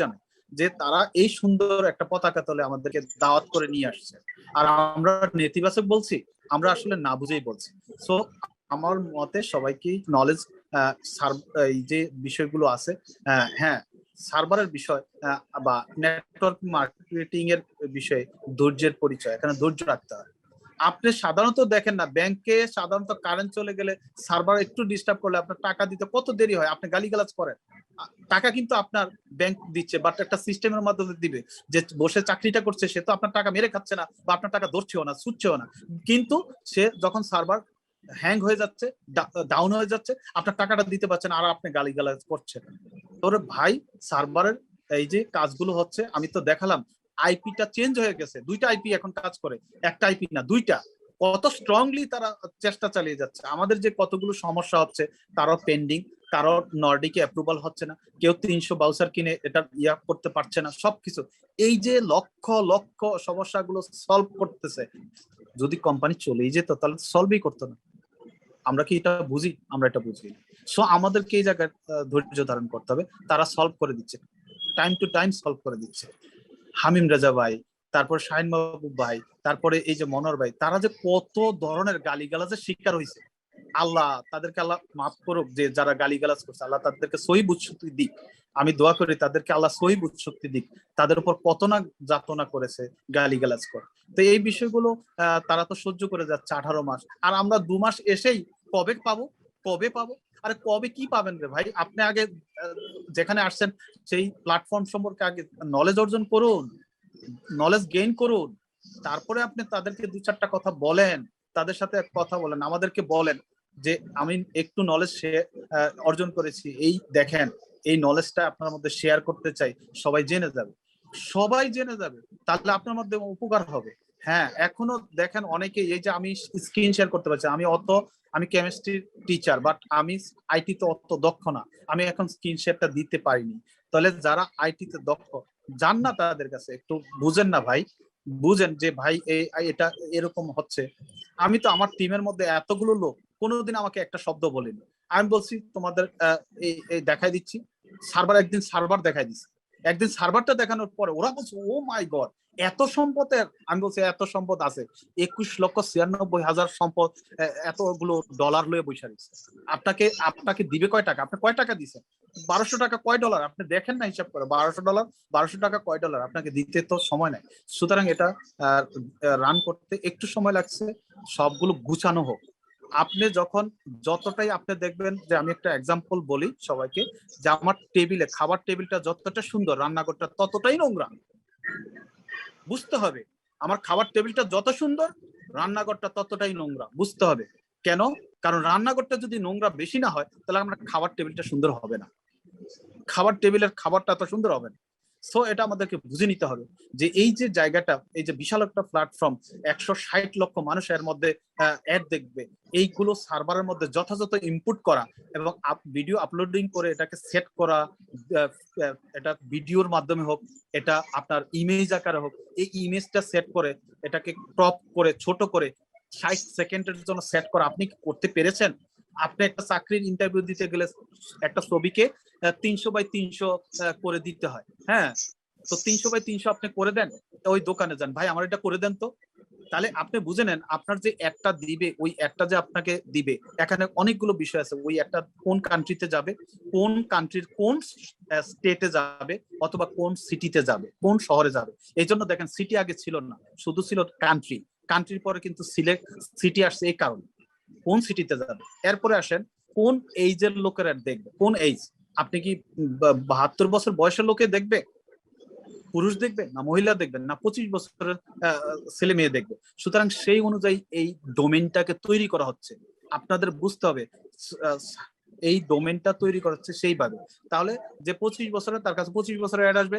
জানাই যে তারা এই সুন্দর একটা পতাকা তলে আমাদেরকে দাওয়াত করে নিয়ে আসছে। আর আমরা নেতিবাচক বলছি, আমরা আসলে না বুঝেই বলছি। সো আমার মতে সবাইকে নলেজ এই যে বিষয়গুলো আছে, হ্যাঁ সার্ভারের বিষয় বা নেটওয়ার্ক মার্কেটিং এর বিষয়ে ধৈর্যের পরিচয়, এখানে ধৈর্য রাখতে হয়। আপনি সাধারণত দেখেন না, ব্যাংকে সাধারণত কারেন্ট চলে গেলে সার্ভার একটু ডিস্টার্ব করলে আপনার টাকা দিতে কত দেরি হয়, আপনি গালিগালাজ করেন। টাকা কিন্তু আপনার ব্যাংক দিচ্ছে, বাট একটা সিস্টেমের মাধ্যমে দিবে। যে বসে চাকরিটা করছে সে তো আপনার টাকা মেরে খাচ্ছে না, বা আপনার টাকা ধরছেও না, ছুটছেও না, কিন্তু সে যখন সার্ভার হ্যাং হয়ে যাচ্ছে, ডাউন হয়ে যাচ্ছে, আপনার টাকাটা দিতে পারছেন আর আপনি গালিগালাজ করছেন। তোর ভাই সার্ভারের এই যে কাজগুলো হচ্ছে, আমি তো দেখালাম আইপিটা চেঞ্জ হয়ে গেছে, 2টা আইপি এখন কাজ করে, একটা আইপি না 2টা। কত স্ট্রংলি তারা চেষ্টা চালিয়ে যাচ্ছে। আমাদের যে কতগুলো সমস্যা হচ্ছে, তারও পেন্ডিং, কারো নর্ডিকে অ্যাপ্রুভাল হচ্ছে না, কেউ 300 বাউচার কিনে এটা ইয়া করতে পারছে না, সবকিছু এই যে লক্ষ লক্ষ সমস্যাগুলো সলভ করতেছে। যদি কোম্পানি চলেই যেত তাহলে সলভই করতো না। আমরা কি এটা বুঝি? আমরা এটা বুঝি না। সো আমাদেরকে এই জায়গায় ধৈর্য ধারণ করতে হবে। তারা সলভ করে দিচ্ছে, টাইম টু টাইম সলভ করে দিচ্ছে। হামিম রেজা ভাই, তারপর শাহিন মাহবুব ভাই, তারপরে এই যে মনোর ভাই, তারা যে কত ধরনের গালিগালাজের শিকার হয়েছে, আল্লাহ তাদেরকে আল্লাহ মাফ করুক। যে যারা গালিগালাজ করছে আল্লাহ তাদেরকে সহি বুঝশক্তি দিক। আমি দোয়া করি তাদেরকে আল্লাহ সহি বুঝশক্তি দিক। তাদের উপর কত না যাতনা করেছে গালিগালাজ করে। তো এই বিষয়গুলো তারা তো সহ্য করে যাচ্ছে 18 মাস, আর আমরা 2 মাস এসেই কবে পাবো? আরে কবে কি পাবেন রে ভাই? আপনি আগে যেখানে আসছেন সেই প্ল্যাটফর্ম সম্পর্কে আগে নলেজ অর্জন করুন, নলেজ গেইন করুন, তারপরে আপনি তাদেরকে 2-4টা কথা বলেন, তাদের সাথে কথা বলেন, আমাদেরকে বলেন যে আমি একটু নলেজ অর্জন করেছি, এই দেখেন এই নলেজটা আপনার মধ্যে শেয়ার করতে চাই, সবাই জেনে যাবে, তাহলে আপনার মধ্যে উপকার হবে। হ্যাঁ, এখনো দেখেন অনেকে, এই যে আমি স্ক্রিন শেয়ার করতে পারছি, আমি কেমিস্ট্রি টিচার, বাট আমি আইটি তে অত দক্ষ না, আমি এখন স্ক্রিন শেয়ারটা দিতে পারিনি। তাহলে যারা আইটি তে দক্ষ, যান না তাদের কাছে, একটু বুঝেন না ভাই, বুঝেন যে ভাই এটা এরকম হচ্ছে। আমি তো আমার টিমের মধ্যে এতগুলো লোক কোনোদিন আমাকে একটা শব্দ বলেনি। আমি বলছি তোমাদের এই দেখাই দিচ্ছি, একদিন সার্ভার দেখাই দিচ্ছি, একদিন সার্ভারটা দেখানোর পরে ওরা বলছে ও মাই গড এত সম্পদের। আমি বলছি এত সম্পদ আছে, 21,96,000 সম্পদ, এতগুলো ডলার লয়ে বসে রয়েছে। আপনাকে দিবে কয় টাকা? আপনি কয় টাকা দিচ্ছেন? 1200 টাকা কয় ডলার? আপনি দেখেন না হিসাব করে, 1200 টাকা কয় ডলার? আপনাকে দিতে তো সময় নাই। সুতরাং এটা রান করতে একটু সময় লাগছে, সবগুলো গুছানো হোক। আপনি যখন যতটাই আপনি দেখবেন, যে আমি একটা এক্সাম্পল বলি সবাইকে, যে আমার টেবিলে খাবার টেবিলটা যতটা সুন্দর, রান্নাঘরটা ততটাই নোংরা। বুঝতে হবে আমার খাবার টেবিলটা যত সুন্দর, রান্নাঘরটা ততটাই নোংরা। বুঝতে হবে কেন? কারণ রান্নাঘরটা যদি নোংরা বেশি না হয়, তাহলে আমার খাবার টেবিলটা সুন্দর হবে না, খাবার টেবিলের খাবারটা এত সুন্দর হবে না। সো এটা আমাদেরকে বুঝে নিতে হবে যে এই যে জায়গাটা, এই যে বিশাল একটা প্ল্যাটফর্ম, 160 লক্ষ মানুষ এর মধ্যে অ্যাড দেখবে, এইগুলো সার্ভারের মধ্যে যথাযথ ইনপুট করা এবং ভিডিও আপলোডিং করে এটাকে সেট করা, এটা ভিডিওর মাধ্যমে হোক, এটা আপনার ইমেজ আকারে হোক, এই ইমেজটা সেট করে এটাকে ক্রপ করে ছোট করে 60 সেকেন্ডের জন্য সেট করা, আপনি করতে পেরেছেন? আপনি একটা চাকরির ইন্টারভিউ দিতে গেলে একটা ছবিকে 300x300 করে দিতে হয়। হ্যাঁ, তো 300x300 আপনি করে দেন, ওই দোকানে যান, ভাই আমার এটা করে দেন তো। তাহলে আপনি বুঝে নেন আপনার যে একটা দিবে, ওই একটা যে আপনাকে দিবে, এখানে অনেকগুলো বিষয় আছে। ওই একটা কোন কান্ট্রিতে যাবে, কোন কান্ট্রির কোন স্টেটে যাবে, অথবা কোন সিটিতে যাবে, কোন শহরে যাবে। এই জন্য দেখেন সিটি আগে ছিল না, শুধু ছিল কান্ট্রি। কান্ট্রির পরে কিন্তু সিটি আসছে এই কারণে, কোন সিটিতে যাবে। এরপরে আসেন কোন এইজের লোকেরা দেখবে, কোন এইজ। আপনি কি 72 বছর বয়সের লোকে দেখবে, পুরুষ দেখবে না মহিলা দেখবেন, না 25 বছরের ছেলে মেয়ে দেখবে। সুতরাং সেই অনুযায়ী এই ডোমেনটাকে তৈরি করা হচ্ছে। আপনাদের বুঝতে হবে এই ডোমেনটা তৈরি করা হচ্ছে সেইভাবে। তাহলে যে 25 বছরের, তার কাছে 25 বছরের অ্যাড আসবে,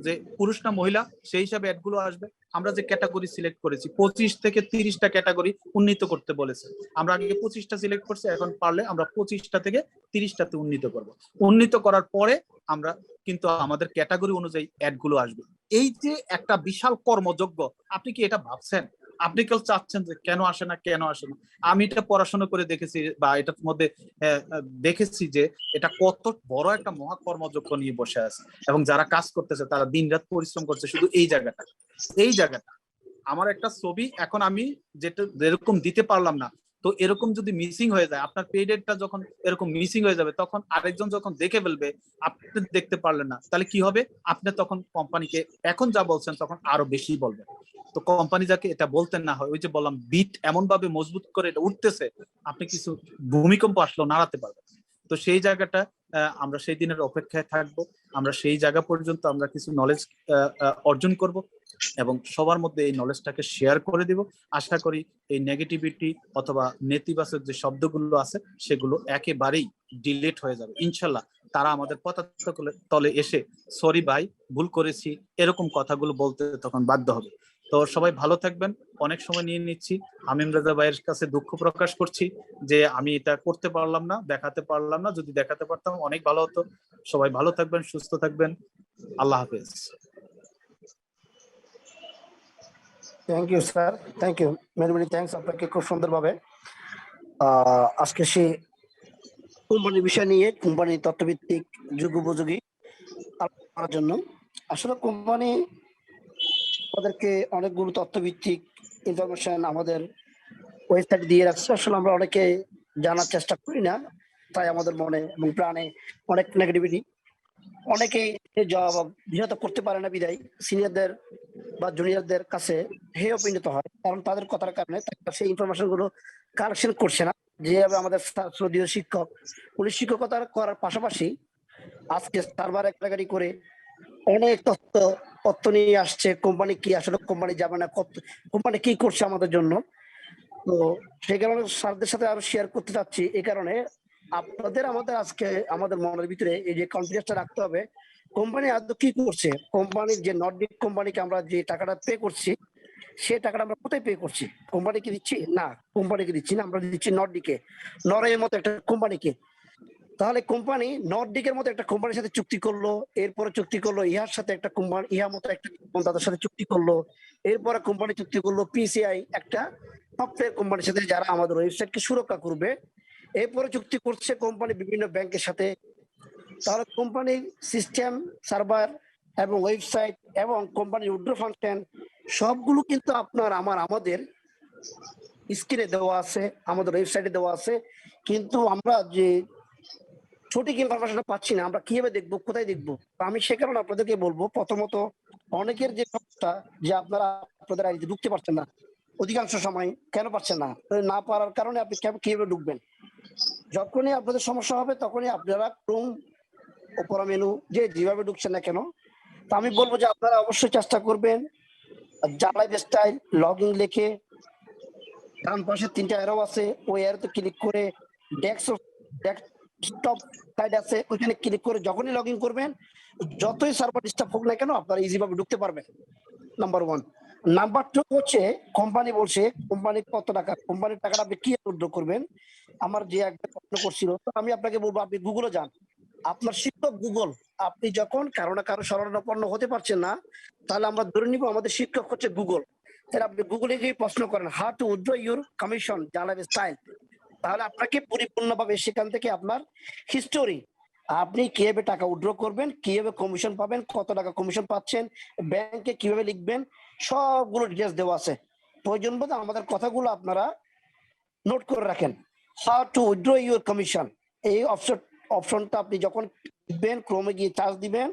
যে পুরুষ না মহিলা সেই হিসাবে অ্যাড গুলো আসবে। আমরা যে ক্যাটাগরি সিলেক্ট করেছি 25 থেকে 30টা ক্যাটাগরি উন্নীত করতে বলেছে, আমরা আগে 25টা সিলেক্ট করছি, এখন পারলে আমরা 25টা থেকে 30টাতে উন্নীত করব। উন্নীত করার পরে আমরা কিন্তু আমাদের ক্যাটাগরি অনুযায়ী অ্যাড গুলো আসবে। এই যে একটা বিশাল কর্মযজ্ঞ, আপনি কি এটা ভাবছেন? আপনি কেউ চাচ্ছেন যে কেন আসে না কেন আসে না? আমি এটা পড়াশোনা করে দেখেছি বা এটার মধ্যে দেখেছি যে এটা কত বড় একটা মহা কর্মযজ্ঞ নিয়ে বসে আছে, এবং যারা কাজ করতেছে তারা দিনরাত পরিশ্রম করছে শুধু এই জায়গাটা। আমার একটা ছবি এখন আমি যেটা যেরকম দিতে পারলাম না, তো এরকম যদি মিসিং হয়ে যায়, আপনার পেডেটটা যখন এরকম মিসিং হয়ে যাবে, তখন আরেকজন যখন দেখে ফেলবে আপনি দেখতে পারলেন না, তাহলে কি হবে? আপনি তখন কোম্পানিকে এখন যা বলছেন তখন আরো বেশি বলবেন। তো কোম্পানি যাকে এটা বলতে না হয়, ওই যে বললাম বিট এমন ভাবে মজবুত করে এটা উঠতেছে, আপনি কিছু ভূমিকম্প আসলো নাড়াতে পারবেন। তো সেই জায়গাটা আমরা সেই দিনের অপেক্ষায় থাকবো। আমরা সেই জায়গা পর্যন্ত আমরা কিছু নলেজ অর্জন করব এবং সবার মধ্যে এই নলেজটাকে শেয়ার করে দিব। আশা করি এই নেগেটিভিটি অথবা নেতিবাচক যে শব্দগুলো আছে সেগুলো একেবারেই ডিলিট হয়ে যাবে ইনশাল্লাহ। তারা আমাদের পতাকা তলে এসে সরি ভাই ভুল করেছি এরকম কথাগুলো বলতে তখন বাধ্য হবে। তো সবাই ভালো থাকবেন। অনেক সময় নিয়ে নিচ্ছি, হামিম রাজা ভাইয়ের কাছে দুঃখ প্রকাশ করছি যে আমি এটা করতে পারলাম না, দেখাতে পারলাম না। যদি দেখাতে পারতাম অনেক ভালো হতো। সবাই ভালো থাকবেন, সুস্থ থাকবেন। আল্লাহ হাফেজ। Thank you sir, thank you, many many thanks আপনাকে খুব সুন্দরভাবে আজকে সে কোম্পানির বিষয় নিয়ে, কোম্পানির তথ্যভিত্তিক যুগোপযোগী আলোচনা করার জন্য। আসলে কোম্পানি আমাদেরকে অনেকগুলো তথ্যভিত্তিক ইনফরমেশন আমাদের ওয়েবসাইট দিয়ে রাখছে। আসলে আমরা অনেকে জানার চেষ্টা করি না, তাই আমাদের মনে এবং প্রাণে অনেক নেগেটিভিটি, অনেকে জবাব বিহত করতে পারে না, বিদায় সিনিয়রদের বা জুনিয়রদের কাছে হেয় পরিণত হয়, কারণ তাদের কথার কারণে তারা সেই ইনফরমেশন গুলো কালেকশন করছে না। যেভাবে আমাদের শ্রদ্ধেয় শিক্ষক উনি শিক্ষকতা করার পাশাপাশি আজকে সার্ভার একটাগাড়ি করে অনেক তথ্য নিয়ে আসছে, কোম্পানি কি আসলে কোম্পানি যাবে না, কোম্পানি কি করছে আমাদের জন্য। তো সেই কারণে স্যারদের সাথে আরো শেয়ার করতে চাচ্ছি। এই কারণে আপনাদের আমাদের আজকে আমাদের মনের ভিতরে এই যে কনফিডেন্সটা রাখতে হবে, কোম্পানি আদৌ কি করছে। কোম্পানির যে নর্ডিক কোম্পানিকে আমরা যে টাকাটা পে করছি, সে টাকাটা আমরা কোথায় পে করছি? কোম্পানিকে দিচ্ছি না, কোম্পানিকে দিচ্ছি না, আমরা দিচ্ছি নর্ডিকে, নরওয়ের মতো একটা কোম্পানিকে। তাহলে কোম্পানি নর্ডিকের মতো একটা কোম্পানির সাথে চুক্তি করলো, এরপরে চুক্তি করলো ইহার সাথে একটা কোম্পানি, ইহার মতো একটা তাদের সাথে চুক্তি করলো, এরপরে কোম্পানি চুক্তি করলো পিসিআই একটা সফটওয়্যার কোম্পানির সাথে যারা আমাদের ওয়েবসাইটকে সুরক্ষা করবে, এরপরে চুক্তি করছে কোম্পানি বিভিন্ন ব্যাংকের সাথে। তাহলে কোম্পানির সিস্টেম, সার্ভার এবং ওয়েবসাইট এবং কোম্পানির উইথড্র ফাংশন সবগুলো কিন্তু আপনার আমাদের স্ক্রিনে দেওয়া আছে, আমাদের ওয়েবসাইটে দেওয়া আছে। কিন্তু আমরা যে সঠিক ইনফরমেশনটা পাচ্ছি না, আমরা কিভাবে দেখবো, কোথায় দেখবো? আমি সে কারণে আপনাদেরকে বলবো, প্রথমত অনেকের যে সমস্যা যে আপনারা আপনাদের আইডিতে ঢুকতে পারছেন না, অধিকাংশ সময় কেন পারছেন না? না পারার কারণে আপনি কিভাবে ঢুকবেন? যখনই আপনাদের সমস্যা হবে তখনই আপনারা ক্রোম ওপরা মেনু যেভাবে ঢুকছেন না কেন, তো আমি বলবো যে আপনারা অবশ্যই চেষ্টা করবেন জালাইভ স্টাইল লগইন লিখে, ডান পাশে 3টা অ্যারো আছে, ওই অ্যারোতে ক্লিক করে ডেস্কটপ সাইড আছে ওইখানে ক্লিক করে যখনই লগ ইন করবেন, যতই সার্ভার ডিস্টার্ব হোক না কেন আপনারা ইজি ভাবে ঢুকতে পারবেন। নাম্বার 1। নাম্বার 2 হচ্ছে কোম্পানি বলছে কোম্পানির কত টাকা, কোম্পানির টাকাটা আপনি কি উইথড্র করবেন। আমার যে একটা প্রশ্ন করছিল, তো আমি আপনাকে বলবো আপনি গুগলে যান, আপনার শিক্ষক গুগল। আপনি যখন কারো না কারো শরণাপন্ন হতে পারছেন না, তাহলে আমরা ধরে নিব আমাদের শিক্ষক হচ্ছে গুগল। তাহলে আপনি গুগলে গিয়ে প্রশ্ন করেন how to withdraw your commission jalive style, তাহলে আপনাকে পরিপূর্ণভাবে সেখান থেকে আপনার হিস্টোরি, আপনি কিভাবে টাকা উইথড্র করবেন, কিভাবে কমিশন পাবেন, কত টাকা কমিশন পাচ্ছেন, ব্যাংকে কিভাবে লিখবেন, সবগুলো ডিটেলস দেওয়া আছে। প্রয়োজন বোধ আমাদের কথাগুলো আপনারা নোট করে রাখেন। How to withdraw your commission, এই অপশনটা আপনি যখন দিবেন, ক্রমে গিয়ে চার্জ দিবেন,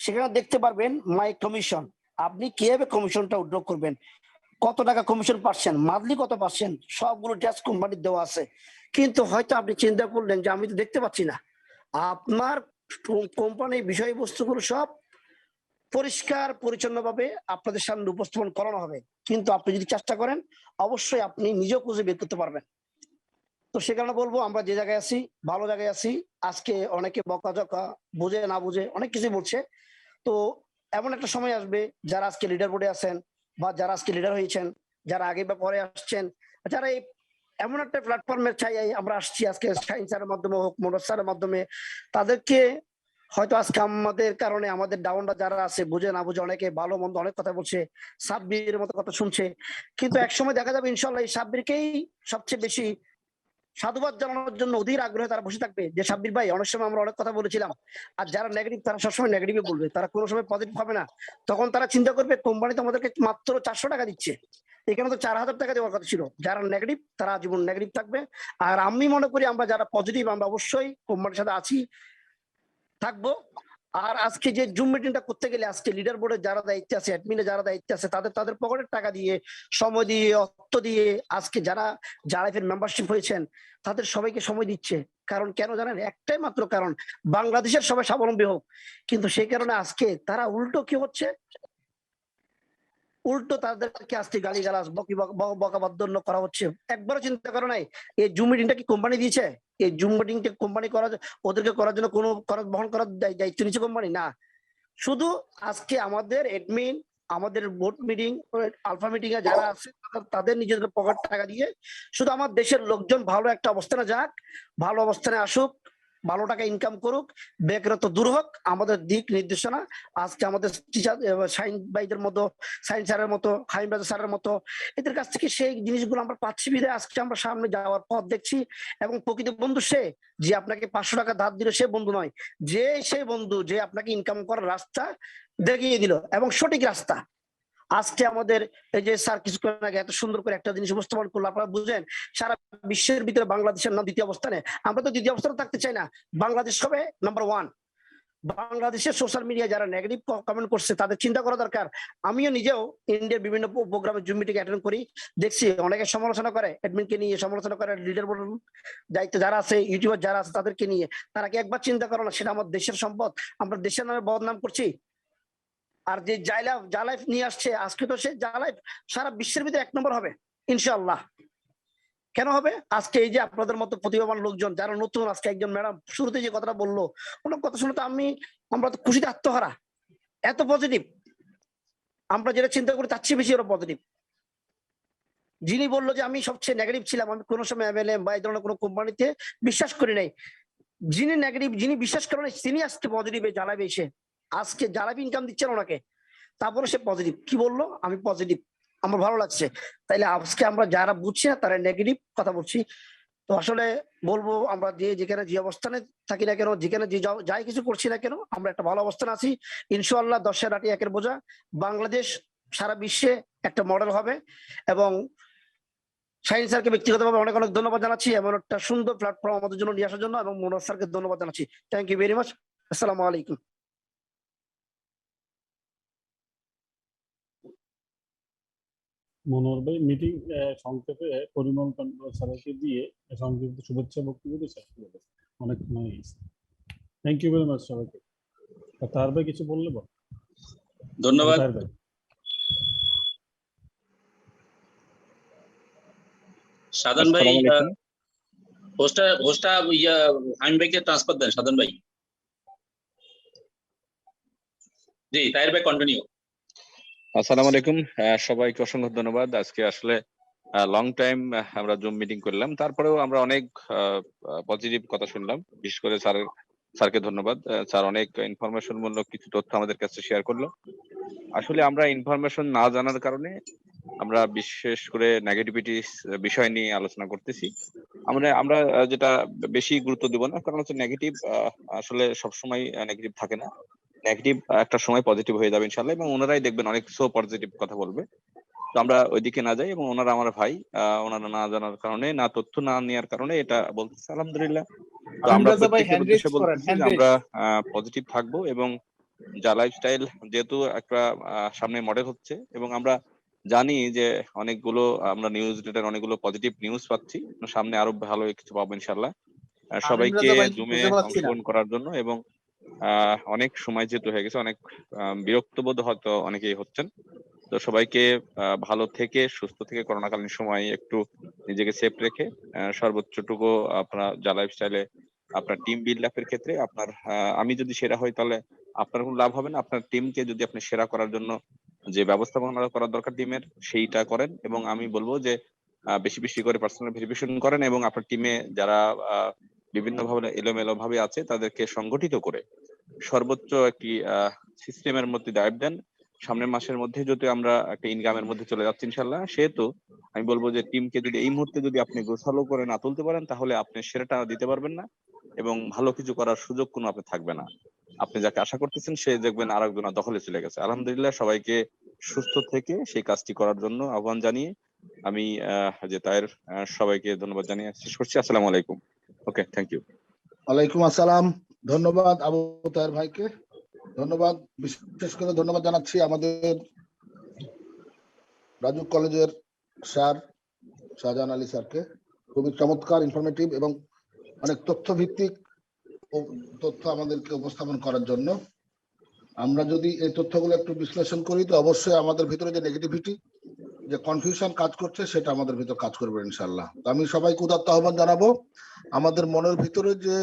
সেখানে দেখতে পারবেন মাই কমিশন, আপনি কিভাবে কমিশনটা উইথড্র করবেন, কত টাকা কমিশন পাচ্ছেন, মান্থলি কত পাচ্ছেন, সবগুলো ট্যাক্স কোম্পানির দেওয়া আছে। কিন্তু হয়তো আপনি চিন্তা করলেন যে আমি তো দেখতে পাচ্ছি না, আপনার কোম্পানির বিষয়বস্তুগুলো সব পরিষ্কার পরিচ্ছন্নভাবে আপনাদের সামনে উপস্থাপন করানো হবে। কিন্তু আপনি যদি চেষ্টা করেন অবশ্যই আপনি নিজেও খুঁজে বের করতে পারবেন। তো সে কারণে বলবো আমরা যে জায়গায় আছি ভালো জায়গায় আছি। আজকে অনেকে বকাঝকা বুঝে না বুঝে অনেক কিছু বলছে, তো এমন একটা সময় আসবে যারা আজকে লিডার বোর্ডে আছেন বা যারা আজকে লিডার হয়েছেন, যারা আগে বা পরে আসছেন, যারা এই এমন একটা প্ল্যাটফর্মের ছায়ায় আমরা আসছি আজকে শাহিন স্যারের মাধ্যমে হোক, মনোজ স্যারের মাধ্যমে, তাদেরকে হয়তো আজকে আমাদের কারণে আমাদের ডাউনরা যারা আছে বুঝে না বুঝে অনেকে ভালো মন্দ অনেক কথা বলছে, সাব্বিরের মতো কথা শুনছে, কিন্তু একসময় দেখা যাবে ইনশাল্লাহ এই সাব্বিরকেই সবচেয়ে বেশি সাধুবাদ জানানোর জন্য অধীর আগ্রহে তারা বসে থাকবে যে সাব্বির ভাই অনেক সময় আমরা অনেক কথা বলেছিলাম, আর যারা নেগেটিভ তারা সবসময় নেগেটিভে বলবে, তারা কোনো সময় পজিটিভ হবে না। তখন তারা চিন্তা করবে কোম্পানি তো আমাদেরকে মাত্র 400 টাকা দিচ্ছে, এখানে তো 4000 টাকা দেওয়ার কথা ছিল। যারা নেগেটিভ তারা জীবন নেগেটিভ থাকবে, আর আমি মনে করি আমরা যারা পজিটিভ আমরা অবশ্যই কোম্পানির সাথে আছি, থাকবো। আর আজকে যে জুম মিটিংটা করতে গেলে আজকে লিডার বোর্ডে যারা দায়িত্বে আছে, অ্যাডমিনে যারা দায়িত্বে আছে, তাদের পকেটের টাকা দিয়ে, সময় দিয়ে, অর্থ দিয়ে আজকে যারা জালাইফের মেম্বারশিপ হয়েছেন তাদের সবাইকে সময় দিচ্ছে। কারণ কেন জানেন? একটাই মাত্র কারণ, বাংলাদেশের সবাই স্বাবলম্বী হোক। কিন্তু সেই কারণে আজকে তারা উল্টো কি হচ্ছে, উল্টো তাদেরকে আজকে গালিগালাজ বকাবাদ্য করা হচ্ছে। একবারও চিন্তা করো নাই এই জুম মিটিংটা কি কোম্পানি দিয়েছে? এই জুম মিটিংটা কোম্পানি ওদেরকে করার জন্য কোনো খরচ বহন করার দায়িত্ব নিচ্ছে কোম্পানি না। শুধু আজকে আমাদের এডমিন, আমাদের বোর্ড মিটিং, আলফা মিটিং এ যারা আছে তাদের নিজেদের পকেট টাকা দিয়ে শুধু আমার দেশের লোকজন ভালো একটা অবস্থানে যাক, ভালো অবস্থানে আসুক, ভালো টাকা ইনকাম করুক, বেকারত্ব দূর হোক, আমাদের দিক নির্দেশনা আজকে আমাদের টিচার সাইন ভাইদের মতো, সাইন্স স্যারের মতো, হাইম রাজা স্যারের মতো এদের কাছ থেকে সেই জিনিসগুলো আমরা পাচ্ছি বিধায় আজকে আমরা সামনে যাওয়ার পথ দেখছি। এবং প্রকৃত বন্ধু সে যে আপনাকে 500 টাকা ধার দিল সে বন্ধু নয়, যে সেই বন্ধু যে আপনাকে ইনকাম করার রাস্তা দেখিয়ে দিল এবং সঠিক রাস্তা। আজকে আমাদের এই যে স্যার কিছুক্ষণ আগে এত সুন্দর করে একটা জিনিস উপস্থাপন করলো, আপনারা বুঝেন সারা বিশ্বের ভিতরে বাংলাদেশের নাম দ্বিতীয় অবস্থানে। আমরা তো দ্বিতীয় অবস্থানে থাকতে চাই না, বাংলাদেশ হবে নাম্বার 1। বাংলাদেশের সোশ্যাল মিডিয়া যারা নেগেটিভ কমেন্ট করছে তাদের চিন্তা করা দরকার। আমিও নিজেও ইন্ডিয়ার বিভিন্ন প্রোগ্রামে জুম মিটিং অ্যাটেন্ড করি, দেখছি অনেকে সমালোচনা করে, অ্যাডমিনকে নিয়ে সমালোচনা করে, লিডার বোর্ড দায়িত্ব যারা আছে, ইউটিউবার যারা আছে তাদেরকে নিয়ে। তারা কি একবার চিন্তা করো না সেটা আমার দেশের সম্পদ, আমরা দেশের নামে বদনাম করছি। আর যে জালাইফ নিয়ে আসছে আজকে তো সে জালাইফ সারা বিশ্বের ভিতরে 1 নম্বর হবে ইনশাআল্লাহ। কেন হবে? আজকে এই যে আপনাদের মতো প্রতিভাবান লোকজন যারা নতুন, আজকে একজন ম্যাডাম শুরুতে যে কথাটা বললো, ওনার কথা শুনে তো আমরা তো খুশিতে আত্মহারা, এত পজিটিভ। আমরা যেটা চিন্তা করি তার চেয়ে বেশি ওরা পজিটিভ। যিনি বললো যে আমি সবচেয়ে নেগেটিভ ছিলাম, আমি কোনো সময় এমএলএম বা এই ধরনের কোনো কোম্পানিতে বিশ্বাস করি নাই, যিনি নেগেটিভ, যিনি বিশ্বাস করেন তিনি আজকে পজিটিভে জ্বালাবে এসে আজকে জ্বালাবি ইনকাম দিচ্ছেন ওনাকে, তারপরে সে পজিটিভ কি বললো, আমি পজিটিভ, আমার ভালো লাগছে। তাইলে আজকে আমরা যারা বুঝছি না তারা নেগেটিভ কথা বলছি। তো আসলে বলবো আমরা যেখানে যে অবস্থানে থাকি না কেন, যেখানে যে যাই কিছু করছি না কেন, আমরা একটা ভালো অবস্থানে আছি ইনশাআল্লাহ। 10-এর আটি 1-এর বোঝা, বাংলাদেশ সারা বিশ্বে একটা মডেল হবে। এবং শাহিন স্যারকে ব্যক্তিগতভাবে অনেক অনেক ধন্যবাদ জানাচ্ছি এমন একটা সুন্দর প্ল্যাটফর্ম আমাদের জন্য নিয়ে আসার জন্য, এবং মনোজ স্যারকে ধন্যবাদ জানাচ্ছি। Thank you very much. আসসালামু আলাইকুম। মনোহর ভাই মিটিং সংক্ষেপে পরিমল স্যারকে দিয়ে সংক্ষিপ্ত শুভেচ্ছা বক্তব্য দিয়ে শেষ করে দেন, অনেক সময় গেছে। থ্যাংক ইউ ভেরি মাচ সবাইকে। তার ভাই কিছু বললে বল। ধন্যবাদ। সাধন ভাই হোস্টটা হামিম ভাইকে ট্রান্সফার দেন। সাধন ভাই জি, তাহের ভাই কন্টিনিউ। আসসালামু আলাইকুম, সবাইকে অসংখ্য ধন্যবাদ। আজকে আসলে লং টাইম আমরা জুম মিটিং করলাম, তারপরেও আমরা অনেক পজিটিভ কথা শুনলাম। বিশেষ করে স্যারকে ধন্যবাদ। স্যার অনেক ইনফরমেশন মূলক কিছু তথ্য আমাদের কাছে শেয়ার করলো। আসলে আমরা ইনফরমেশন না জানার কারণে আমরা বিশেষ করে নেগেটিভিটি বিষয় নিয়ে আলোচনা করতেছি। আমরা যেটা বেশি গুরুত্ব দিব না, কারণ হচ্ছে নেগেটিভ আসলে সবসময় নেগেটিভ থাকে না, নেগেটিভ একটা সময় পজিটিভ হয়ে যাবে ইনশাআল্লাহ, এবং ওনারাই দেখবেন অনেক সো পজিটিভ কথা বলবে। তো আমরা ওইদিকে না যাই, এবং ওনারা আমার ভাই, ওনারা না জানার কারণে, না তথ্য না নেওয়ার কারণে এটা বলতেছি আলহামদুলিল্লাহ। তো আমরা প্রত্যেকের উদ্দেশ্যে বলতেছি যে আমরা পজিটিভ থাকবো, এবং যা লাইফস্টাইল যেহেতু একটা সামনে মডেল হচ্ছে, এবং আমরা জানি যে অনেকগুলো আমরা নিউজ রিলেটেড অনেকগুলো পজিটিভ নিউজ পাচ্ছি, সামনে আরো ভালো কিছু পাবো ইনশাআল্লাহ। সবাইকে জুমে অংশগ্রহণ করার জন্য, এবং অনেক সময় যেহেতু হয়ে গেছে, অনেক বিরক্তবোধ হয়তো অনেকেই হচ্ছেন। তো সবাইকে ভালো থেকে সুস্থ থেকে করোনাকালীন সময় একটু নিজেকে সেফ রেখে সর্বোচ্চটুকু আপনার যা লাইফস্টাইলে আপনার টিম বিল্ড আপের ক্ষেত্রে আপনার আমি যদি সেরা হই তাহলে আপনার কোনো লাভ হবে না। আপনার টিমকে যদি আপনি সেরা করার জন্য যে ব্যবস্থাপনা করার দরকার টিমের সেইটা করেন, এবং আমি বলবো যে বেশি বেশি করে পার্সোনাল ভেরিফিকেশন করেন, এবং আপনার টিমে যারা বিভিন্ন ভাবে এলোমেলো ভাবে আছে তাদেরকে সংগঠিত করে সর্বোচ্চ একটি সিস্টেমের মধ্যে দায়িত্ব দেন। সামনের মাসের মধ্যে যদি আমরা একটা ইনকামের মধ্যে চলে যাচ্ছি ইনশাল্লাহ, সেহেতু আমি বলবো যে টিমকে যদি এই মুহূর্তে যদি আপনি গোছালো করে না তুলতে পারেন, তাহলে আপনি সেরাটা দিতে পারবেন না এবং ভালো কিছু করার সুযোগ কোনো আপনি থাকবে না। আপনি যাকে আশা করতেছেন সে দেখবেন আরেকজন দখলে চলে গেছে। আলহামদুলিল্লাহ, সবাইকে সুস্থ থেকে সেই কাজটি করার জন্য আহ্বান জানিয়ে আমি যে তায়ের সবাইকে ধন্যবাদ জানিয়ে শেষ করছি। আসসালামু আলাইকুম। ওকে, থ্যাংক ইউ। ওয়ালাইকুম আসসালাম। ধন্যবাদ আবু তাহের ভাইকে, ধন্যবাদ। বিশেষ করে ধন্যবাদ জানাচ্ছি আমাদের রাজু কলেজের স্যার শাহজাহান আলী স্যারকে, খুবই চমৎকার, ইনফরমেটিভ এবং অনেক তথ্য ভিত্তিক তথ্য আমাদেরকে উপস্থাপন করার জন্য। আমরা যদি এই তথ্যগুলো একটু বিশ্লেষণ করি, তো অবশ্যই আমাদের ভিতরে যে নেগেটিভিটি, যে কনফিউশন কাজ করছে, সেটা আমাদের ভিতর কাজ করবে ইনশাল্লাহ। তো আমি সবাইকে উদাত্ত আহ্বান জানাবো, আমাদের মনের ভিতরে যে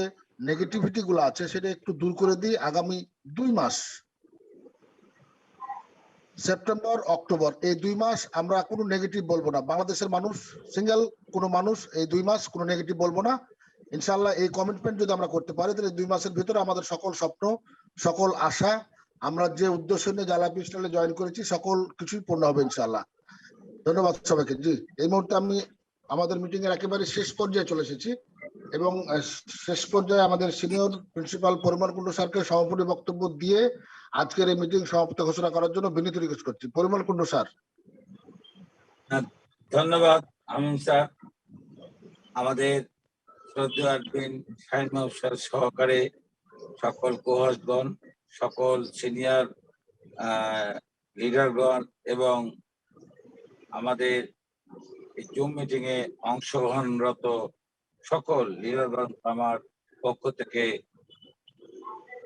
নেগেটিভিটি গুলো আছে সেটা একটু দূর করে দিই। আগামী 2 মাস, সেপ্টেম্বর অক্টোবর, এই 2 মাস আমরা কোনো নেগেটিভ বলবো না। বাংলাদেশের মানুষ, সিঙ্গেল কোনো মানুষ এই 2 মাস কোনো নেগেটিভ বলবো না ইনশাল্লাহ। এই কমিটমেন্ট যদি আমরা করতে পারি, তাহলে 2 মাসের ভিতরে আমাদের সকল স্বপ্ন, সকল আশা, আমরা যে উদ্দেশ্য নিয়ে জালাপি স্টাইলে জয়েন করেছি, সকল কিছুই পূর্ণ হবে ইনশাল্লাহ। ধন্যবাদ সবাইকে। জি, এই মুহূর্তে আমি আমাদের মিটিং এর একেবারে শেষ পর্যায়ে চলে এসেছি এবং শেষ পর্যায়ে আমাদের সিনিয়র প্রিন্সিপাল পরিমল কুণ্ডু স্যারকে সমাপনী বক্তব্য দিয়ে আজকের এই মিটিং সমাপ্ত ঘোষণা করার জন্য বিনীত রিকোয়েস্ট করছি। পরিমল কুণ্ডু স্যার। ধন্যবাদ আমিন স্যার। আমাদের শ্রদ্ধেয় অ্যাডমিন শাহিন মাহবুব স্যার সহকারে সকল কোহসগণ, সকল সিনিয়র লিডারগণ এবং আমাদের এই জুম মিটিং এ অংশগ্রহণরত সকল লিডারগণ, আমার পক্ষ থেকে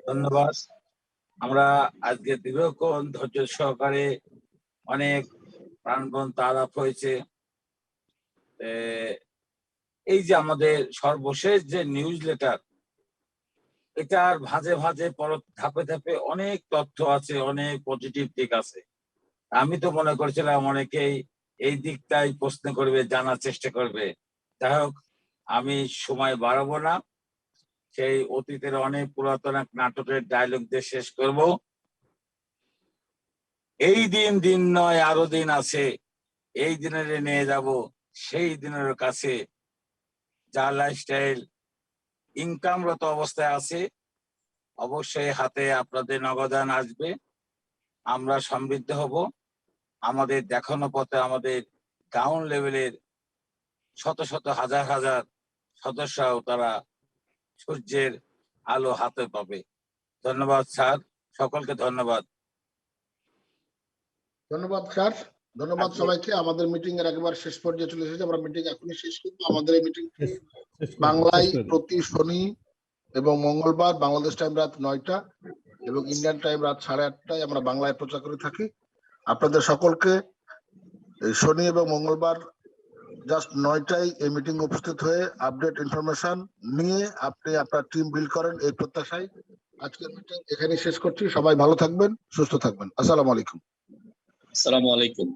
ধন্যবাদ। আমরা আজকে দীর্ঘক্ষণ ধৈর্য সহকারে অনেক প্রাণবন্ত আলাপ হয়েছে। এই যে আমাদের সর্বশেষ যে নিউজ লেটার, এটার ভাঁজে ভাঁজে ধাপে ধাপে অনেক তথ্য আছে, অনেক পজিটিভ দিক আছে। আমি তো মনে করছিলাম অনেকেই এই দিকটাই প্রশ্ন করবে, জানার চেষ্টা করবে। যাই হোক, আমি সময় বাড়াবো না, সেই অতীতের অনেক পুরাতন এক নাটকের ডায়লগ দিয়ে শেষ করব। এই দিন দিন নয়, আরো দিন আছে, এই দিনের নিয়ে যাব সেই দিনের কাছে। যা লাইফস্টাইল ইনকামরত অবস্থায় আছে, অবশ্যই হাতে আপনাদের নগদান আসবে, আমরা সমৃদ্ধ হব। আমাদের দেখানো পথে আমাদের গ্রাউন্ড লেভেলের শত শত হাজার হাজার সদস্যরাও তারা সূর্যের আলো হাতে পাবে। ধন্যবাদ স্যার, সকলকে ধন্যবাদ। ধন্যবাদ স্যার, ধন্যবাদ সবাইকে। আমাদের মিটিং এর একেবারে শেষ পর্যায়ে চলে এসেছে। আমরা মিটিং এখনই শেষ করবো। আমাদের এই মিটিং বাংলায় প্রতি শনি এবং মঙ্গলবার বাংলাদেশ টাইম রাত 9টা এবং ইন্ডিয়ান টাইম রাত 8:30টায় আমরা বাংলায় প্রচার করে থাকি। আপনাদের সকলকে শনি এবং মঙ্গলবার জাস্ট 9টায় এই মিটিং উপস্থিত হয়ে আপডেট ইনফরমেশন নিয়ে আপনি আপনার টিম বিল্ড করেন, এই প্রত্যাশায় আজকের মিটিং এখানেই শেষ করছি। সবাই ভালো থাকবেন, সুস্থ থাকবেন। আসসালামু আলাইকুম। আসসালামু আলাইকুম।